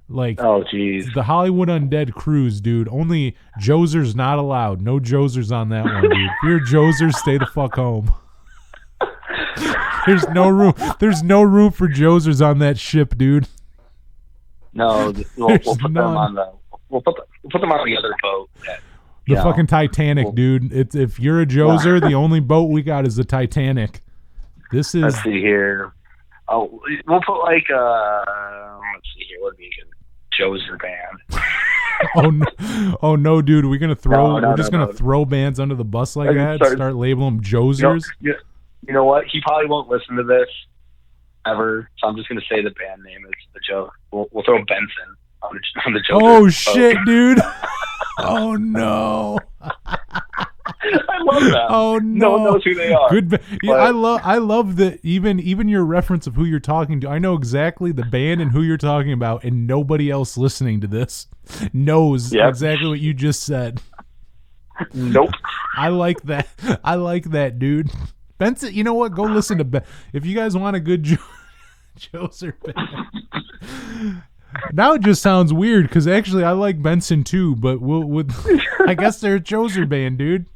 like the Hollywood Undead cruise, dude. Only Josers not allowed. No Josers on that one, dude. If you're a Joser, stay the fuck home. There's no room. There's no room for Josers on that ship, dude. No, we'll put them on the other boat. The fucking Titanic, dude. If you're a Joser, the only boat we got is the Titanic. This is. Let's see here. Oh, we'll put like let's see here. would be a Joser band. Oh no, dude, we're gonna throw. No, we're just gonna no. throw bands under the bus like that. Start labeling them You know, Josers. you know what? He probably won't listen to this ever, so I'm just gonna say the band name is the joke. We'll throw Benson on the Joker. Oh shit, dude. Oh no. I love them. Oh No one no. knows who they are. Good. Yeah, But- I love that. Even your reference of who you're talking to. I know exactly the band and who you're talking about, and nobody else listening to this knows exactly what you just said. Nope. I like that. I like that, dude. Benson, you know what? Go listen to if you guys want a good Joser band. Now it just sounds weird because actually I like Benson too, but I guess they're a Joser band, dude.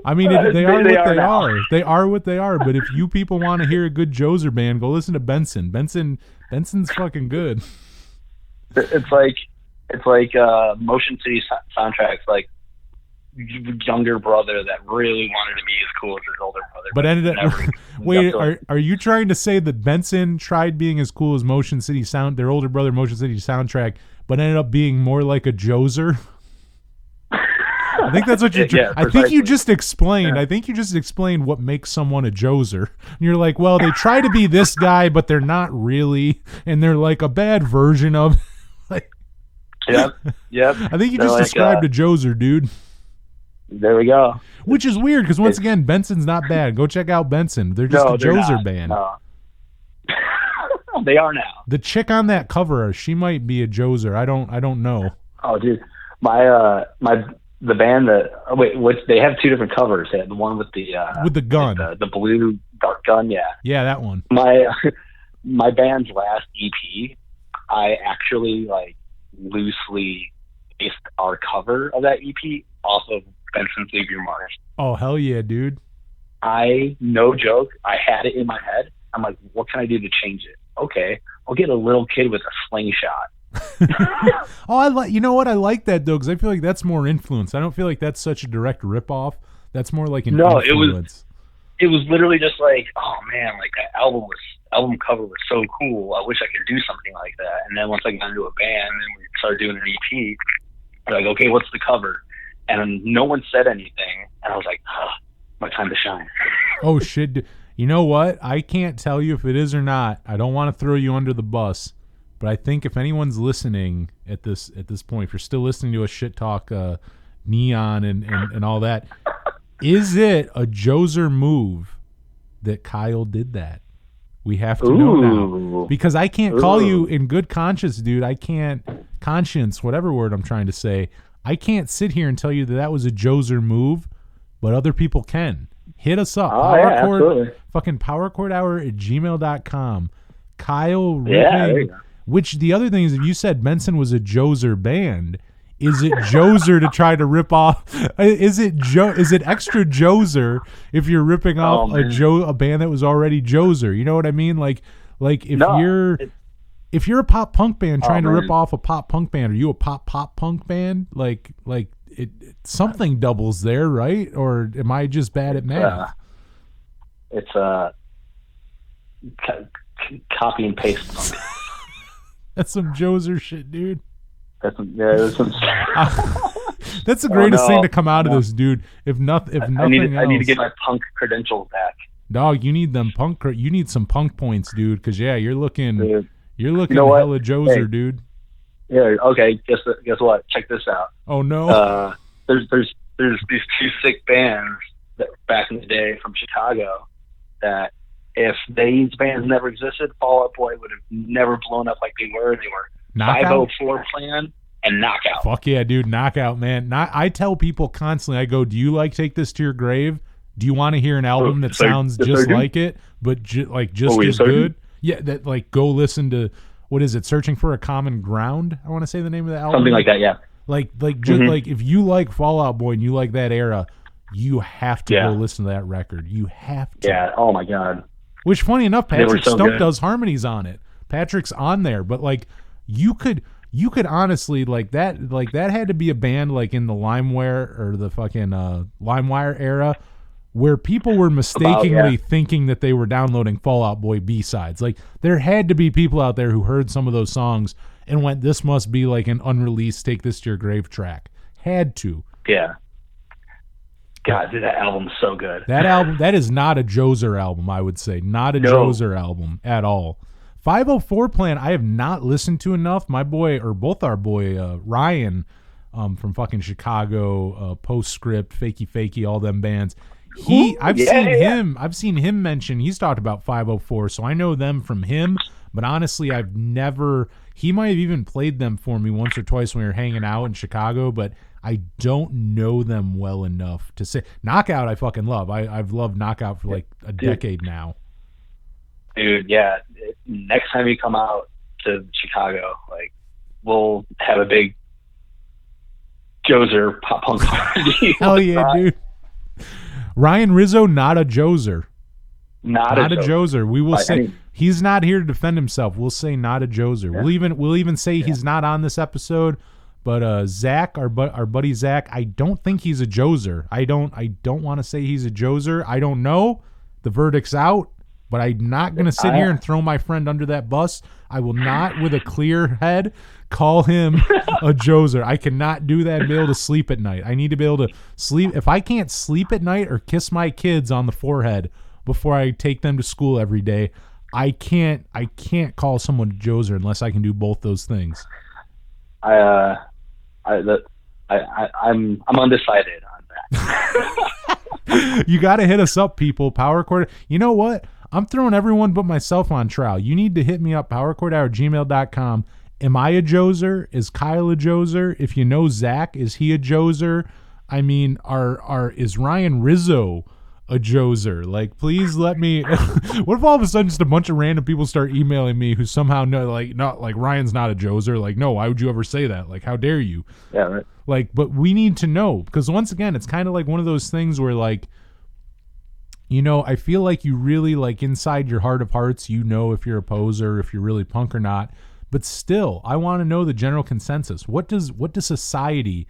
I mean, they are what they are. They are what they are. But if you people want to hear a good Joser band, go listen to Benson. Benson's fucking good. It's like Motion City soundtracks, like younger brother that really wanted to be as cool as his older brother, But ended up. never Wait, got to- are you trying to say that Benson tried being as cool as Motion City their older brother Motion City soundtrack, but ended up being more like a Joser? I think that's what you're. Yeah, I think you precisely. just explained. I think you just explained what makes someone a Joser. And you're like, well, they try to be this guy, but they're not really, and they're like a bad version of. Like, Yep. I think you They're just like, described a Joser, dude. There we go. Which is weird because once again, Benson's not bad. Go check out Benson. They're just a they're Joser not. band. No. They are now. The chick on that cover, she might be a Joser. I don't know. Oh, dude, the band that which they have two different covers. They have the one with the gun. the blue dark gun. Yeah, Yeah, that one. my band's last EP, I actually like loosely based our cover of that EP off of Benson's Leave Your Mark. Oh, hell yeah, dude. No joke, I had it in my head. I'm like, what can I do to change it? Okay, I'll get a little kid with a slingshot. Oh, you know what? I like that though because I feel like that's more influence. I don't feel like that's such a direct ripoff. That's more like an influence. It was literally just like, oh man, like that album cover was so cool. I wish I could do something like that. And then once I got into a band and we started doing an EP, we're like, okay, what's the cover? And no one said anything, and I was like, my time to shine. Oh shit! You know what? I can't tell you if it is or not. I don't want to throw you under the bus, but I think if anyone's listening at this point, if you're still listening to a shit talk, Neon and all that, is it a Joser move that Kyle did that? We have to know now because I can't call you in good conscience, dude. I can't conscience, whatever word I'm trying to say. I can't sit here and tell you that was a Joser move, but other people can. Hit us up. Absolutely. Fucking Power Chord Hour at gmail.com. Kyle ripping. Yeah, there you go. Which the other thing is, if you said Benson was a Joser band, is it Joser to try to rip off? Is it extra Joser if you're ripping off a band that was already Joser? You know what I mean? Like if you're a pop punk band trying to rip off a pop punk band, are you a pop punk band? Like something doubles there, right? Or am I just bad at math? It's copy and paste. That's some Joser shit, dude. That's some That's the greatest no, thing to come out of this, dude. If nothing else, I need to get my punk credentials back. Dog, you need them punk. You need some punk points, dude. Because you're looking Dude. hella what? Joser, Hey. dude. Yeah. Okay. Guess what? Check this out. Oh no. There's these two sick bands that back in the day from Chicago that if these bands never existed, Fall Out Boy would have never blown up like they were. They were Knockout? 504 Plan and Knockout. Fuck yeah, dude. Knockout, man. I tell people constantly. I go, do you like Take This to Your Grave? Do you want to hear an album that sounds just like it, but just as good? Yeah, that like go listen to what is it? Searching for a Common Ground. I want to say the name of the album. Something like that. Yeah. Like just like if you like Fall Out Boy and you like that era, you have to go listen to that record. You have to. Yeah. Oh my God. Which, funny enough, Patrick so Stump good. does harmonies on it. Patrick's on there, but like you could honestly like that had to be a band like in the LimeWire or the fucking LimeWire era where people were mistakenly thinking that they were downloading Fall Out Boy B-sides. Like, there had to be people out there who heard some of those songs and went, this must be like an unreleased Take This to Your Grave track. Had to. Yeah. God, dude, that album's so good. That album, that is not a Joser album, I would say. Not a Joser album at all. 504 Plan, I have not listened to enough. My boy, or both our boy, Ryan, from fucking Chicago, Postscript, Fakey, all them bands. I've seen him mention, he's talked about 504, so I know them from him, but honestly, I've never, he might have even played them for me once or twice when we were hanging out in Chicago, but I don't know them well enough to say. Knockout I fucking love. I've loved Knockout for like a decade now. Dude, yeah. Next time you come out to Chicago, like, we'll have a big Joser pop punk party. Hell yeah, dude. Ryan Rizzo, not a Joser. Not a Joser. We will say he's not here to defend himself. We'll say not a Joser. Yeah. We'll even say he's not on this episode. But Zach, our buddy Zach, I don't think he's a Joser. I don't want to say he's a Joser. I don't know. The verdict's out. But I'm not going to sit here and throw my friend under that bus. I will not, with a clear head, call him a Joser. I cannot do that and be able to sleep at night. I need to be able to sleep. If I can't sleep at night or kiss my kids on the forehead before I take them to school every day, I can't call someone a Joser unless I can do both those things. I'm undecided on that. You got to hit us up, people. Power Chord. You know what? I'm throwing everyone but myself on trial. You need to hit me up, powerchordhour@gmail.com. Am I a Joser? Is Kyle a Joser? If you know Zach, is he a Joser? I mean, is Ryan Rizzo a Joser? Like, please let me. What if all of a sudden just a bunch of random people start emailing me who somehow know, like, not like Ryan's not a Joser? Like, no, why would you ever say that? Like, how dare you? Yeah, right. Like, but we need to know, because once again, it's kind of like one of those things where, like, you know, I feel like you really, like, inside your heart of hearts, you know if you're a poser, if you're really punk or not. But still, I want to know the general consensus. How does society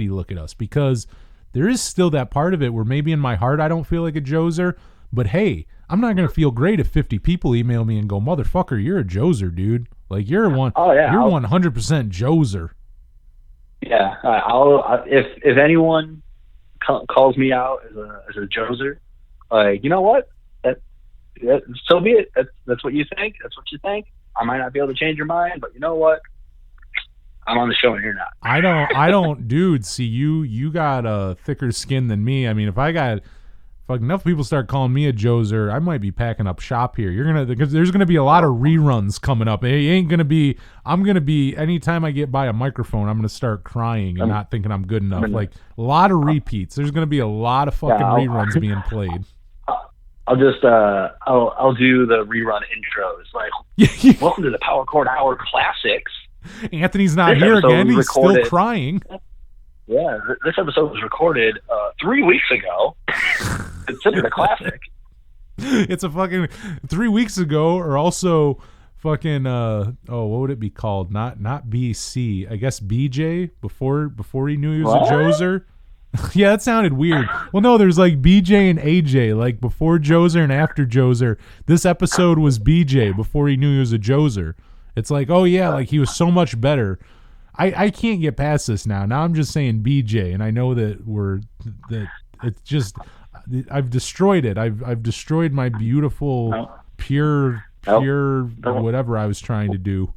look at us? Because there is still that part of it where maybe in my heart I don't feel like a Joser, but hey, I'm not going to feel great if 50 people email me and go, motherfucker, you're a Joser, dude. Like, you're 100% Joser. Yeah, if anyone calls me out as a Joser, like, you know what? That so be it. That's what you think. That's what you think. I might not be able to change your mind, but you know what? I'm on the show and you're not. I don't, dude. See, you got a thicker skin than me. I mean, if enough people start calling me a Joser, I might be packing up shop here. Because there's gonna be a lot of reruns coming up. I'm gonna be anytime I get by a microphone, I'm gonna start crying and not thinking I'm good enough. Like, a lot of repeats. There's gonna be a lot of fucking reruns being played. I'll just I'll do the rerun intros, like, welcome to the Power Chord Hour Classics. Anthony's not here again. He's still crying. Yeah, this episode was recorded 3 weeks ago. Considered a classic. It's a fucking 3 weeks ago, or also fucking what would it be called? Not BC. I guess BJ before he knew he was a Joser. Yeah, that sounded weird. Well, no, there's like BJ and AJ, like before Joser and after Joser. This episode was BJ before he knew he was a Joser. It's like, oh yeah, like he was so much better. I can't get past this now. Now I'm just saying BJ, and I know that it's just I've destroyed it. I've destroyed my beautiful pure whatever I was trying to do.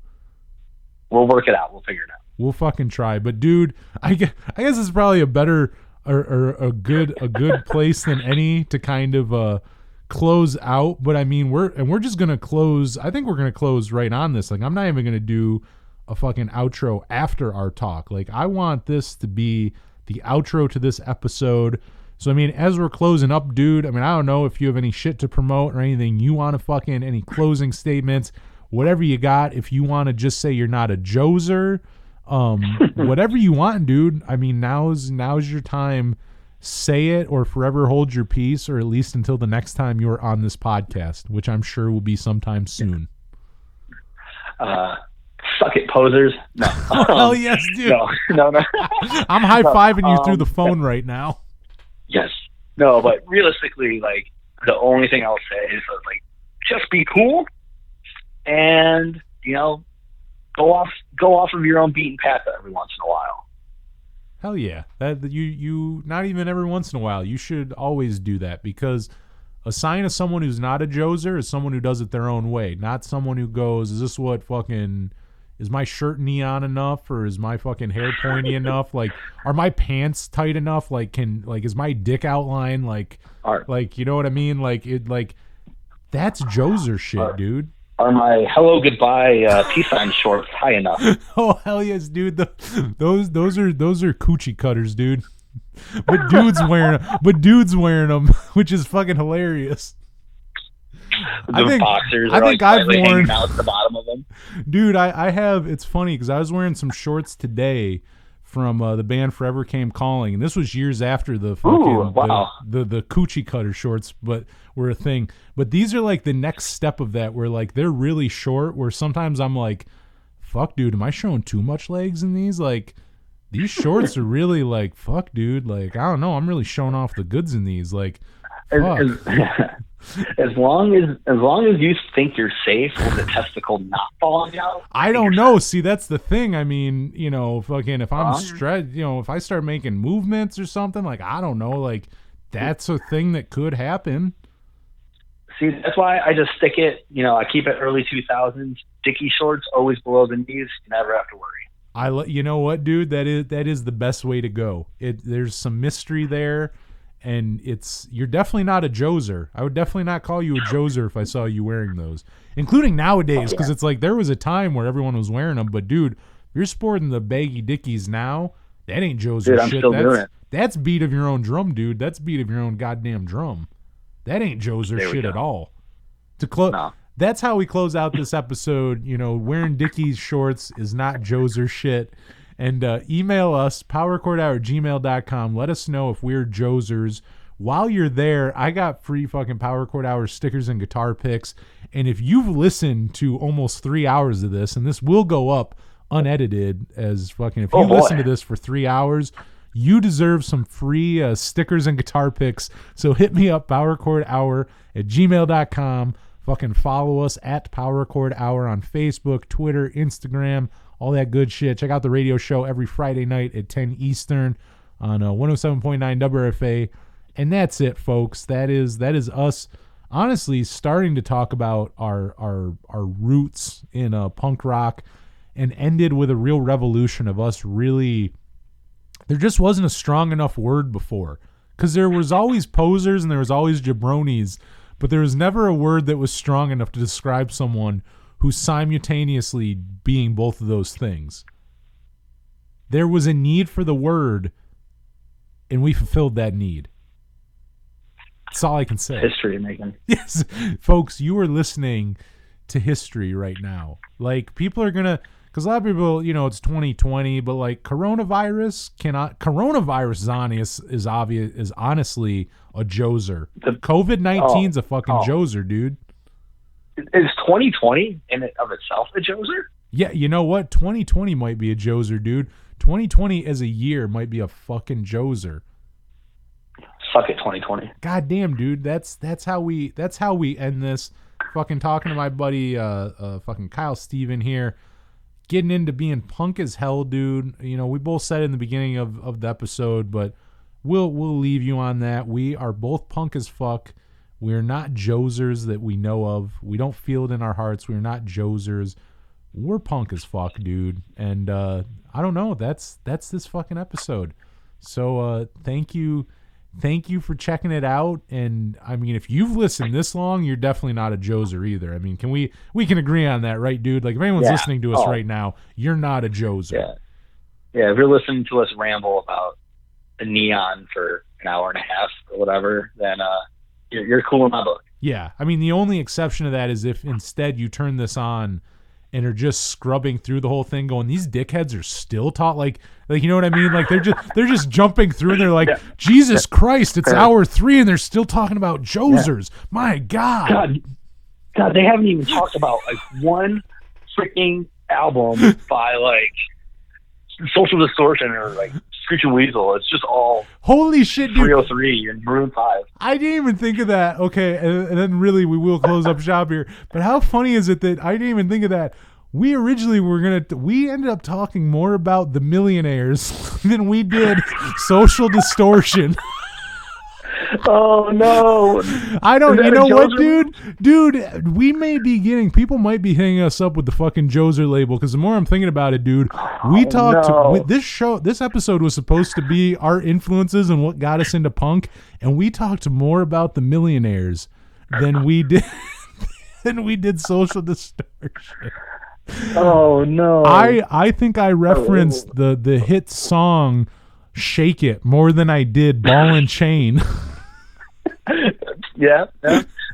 We'll work it out. We'll figure it out. We'll fucking try. But dude, I guess it's probably a better or a good place than any to kind of close out. But I mean, we're just gonna close. I think we're gonna close right on this. Like, I'm not even gonna do a fucking outro after our talk. Like, I want this to be the outro to this episode. So I mean, as we're closing up, dude, I mean, I don't know if you have any shit to promote or anything you want to fucking, any closing statements, whatever you got. If you want to just say you're not a Joser, whatever you want, dude. I mean, now's your time. Say it or forever hold your peace, or at least until the next time you're on this podcast, which I'm sure will be sometime soon. Suck it, posers. No. Hell yes, dude. No. I'm high-fiving you through the phone right now. Yes. No, but realistically, like, the only thing I'll say is, like, just be cool and, you know, go off of your own beaten path every once in a while. Hell yeah. That you not even every once in a while. You should always do that, because a sign of someone who's not a joser is someone who does it their own way, not someone who goes, is my shirt neon enough, or is my fucking hair pointy enough? Like, are my pants tight enough? Like, is my dick outline like, you know what I mean? Like, that's joser shit, dude. Are my hello goodbye peace sign shorts high enough? Oh hell yes, dude. Those are coochie cutters, dude. But dudes wearing them, which is fucking hilarious. Boxers I are think like I've slightly worn hanging out at the bottom of them. Dude, I have. It's funny because I was wearing some shorts today from the band Forever Came Calling, and this was years after the fucking the coochie cutter shorts, but were a thing. But these are like the next step of that, where like they're really short. Where sometimes I'm like, fuck, dude, am I showing too much legs in these? Like, these shorts are really like, fuck, dude. Like, I don't know, I'm really showing off the goods in these. Like, fuck. As long as you think you're safe with the testicle not falling out. I don't know. See, that's the thing. I mean, you know, fucking if I'm stretched, you know, if I start making movements or something, like, I don't know, like, that's a thing that could happen. See, that's why I just stick it, you know, I keep it early 2000s. Dickie shorts always below the knees. You never have to worry. You know what, dude? That is the best way to go. There's some mystery there. And you're definitely not a joser. I would definitely not call you a joser if I saw you wearing those, including nowadays, because it's like there was a time where everyone was wearing them. But dude, you're sporting the baggy dickies now. That ain't joser dude, I'm shit. still doing it. That's beat of your own drum, dude. That's beat of your own goddamn drum. That ain't joser shit at all. No. That's how we close out this episode. You know, wearing dickies shorts is not joser shit. And email us, powerchordhour@gmail.com. Let us know if we're josers. While you're there, I got free fucking Power Chord Hour stickers and guitar picks. And if you've listened to almost 3 hours of this, and this will go up unedited as fucking, if you listen to this for 3 hours, you deserve some free stickers and guitar picks. So hit me up, powerchordhour@gmail.com. Fucking follow us at Power Chord Hour on Facebook, Twitter, Instagram, all that good shit. Check out the radio show every Friday night at 10 Eastern on 107.9 WRFA. And that's it, folks. That is us, honestly, starting to talk about our roots in punk rock, and ended with a real revolution of us really. There just wasn't a strong enough word before, because there was always posers and there was always jabronis, but there was never a word that was strong enough to describe someone who's simultaneously being both of those things. There was a need for the word, and we fulfilled that need. That's all I can say. History making. Yes, folks, you are listening to history right now. Like, people are gonna, because a lot of people, you know, it's 2020, but like coronavirus is honestly a joser. COVID-19's a fucking joser, dude. Is 2020 in it of itself a joser? Yeah, you know what? 2020 might be a joser, dude. 2020 as a year might be a fucking joser. Suck it, 2020. God damn, dude. That's how we end this. Fucking talking to my buddy fucking Kyle Steven here. Getting into being punk as hell, dude. You know, we both said it in the beginning of the episode, but we'll leave you on that. We are both punk as fuck. We're not josers that we know of. We don't feel it in our hearts. We're not josers. We're punk as fuck, dude. And I don't know. That's this fucking episode. So thank you for checking it out. And I mean, if you've listened this long, you're definitely not a joser either. I mean, we can agree on that, right, dude? Like, if anyone's listening to us right now, you're not a joser. Yeah. If you're listening to us ramble about the neon for an hour and a half or whatever, then you're cool in my book. Yeah. I mean, the only exception to that is if instead you turn this on and are just scrubbing through the whole thing going, these dickheads are still taught, like, you know what I mean? Like, they're just jumping through and they're like, Jesus Christ, it's hour 3 and they're still talking about josers. Yeah. My God, they haven't even talked about like one freaking album by like Social Distortion or like Screeching Weasel. It's just all Holy shit, dude. 303 and Maroon 5. I didn't even think of that. Okay, and then really we will close up shop here. But how funny is it that I didn't even think of that? We originally we ended up talking more about the Millionaires than we did Social Distortion. Oh no! I don't. Is that You know a what, Joser? dude? We may be getting people might be hanging us up with the fucking Joser label because the more I'm thinking about it, dude, we talked. no. This episode was supposed to be our influences and what got us into punk, and we talked more about the Millionaires than we did Social Distortion. Oh no! I think I referenced the hit song "Shake It" more than I did "Ball and Chain." yeah.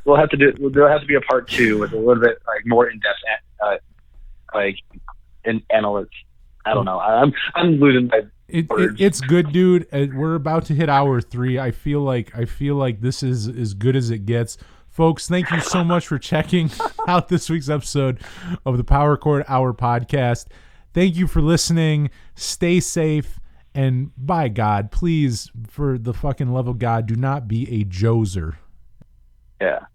We'll have to do. There'll have to be a part 2 with a little bit like more in depth, analysis. I don't know. I'm losing my words. It's good, dude. We're about to hit hour 3. I feel like this is as good as it gets. Folks, thank you so much for checking out this week's episode of the Power Chord Hour podcast. Thank you for listening. Stay safe. And by God, please, for the fucking love of God, do not be a Joser. Yeah.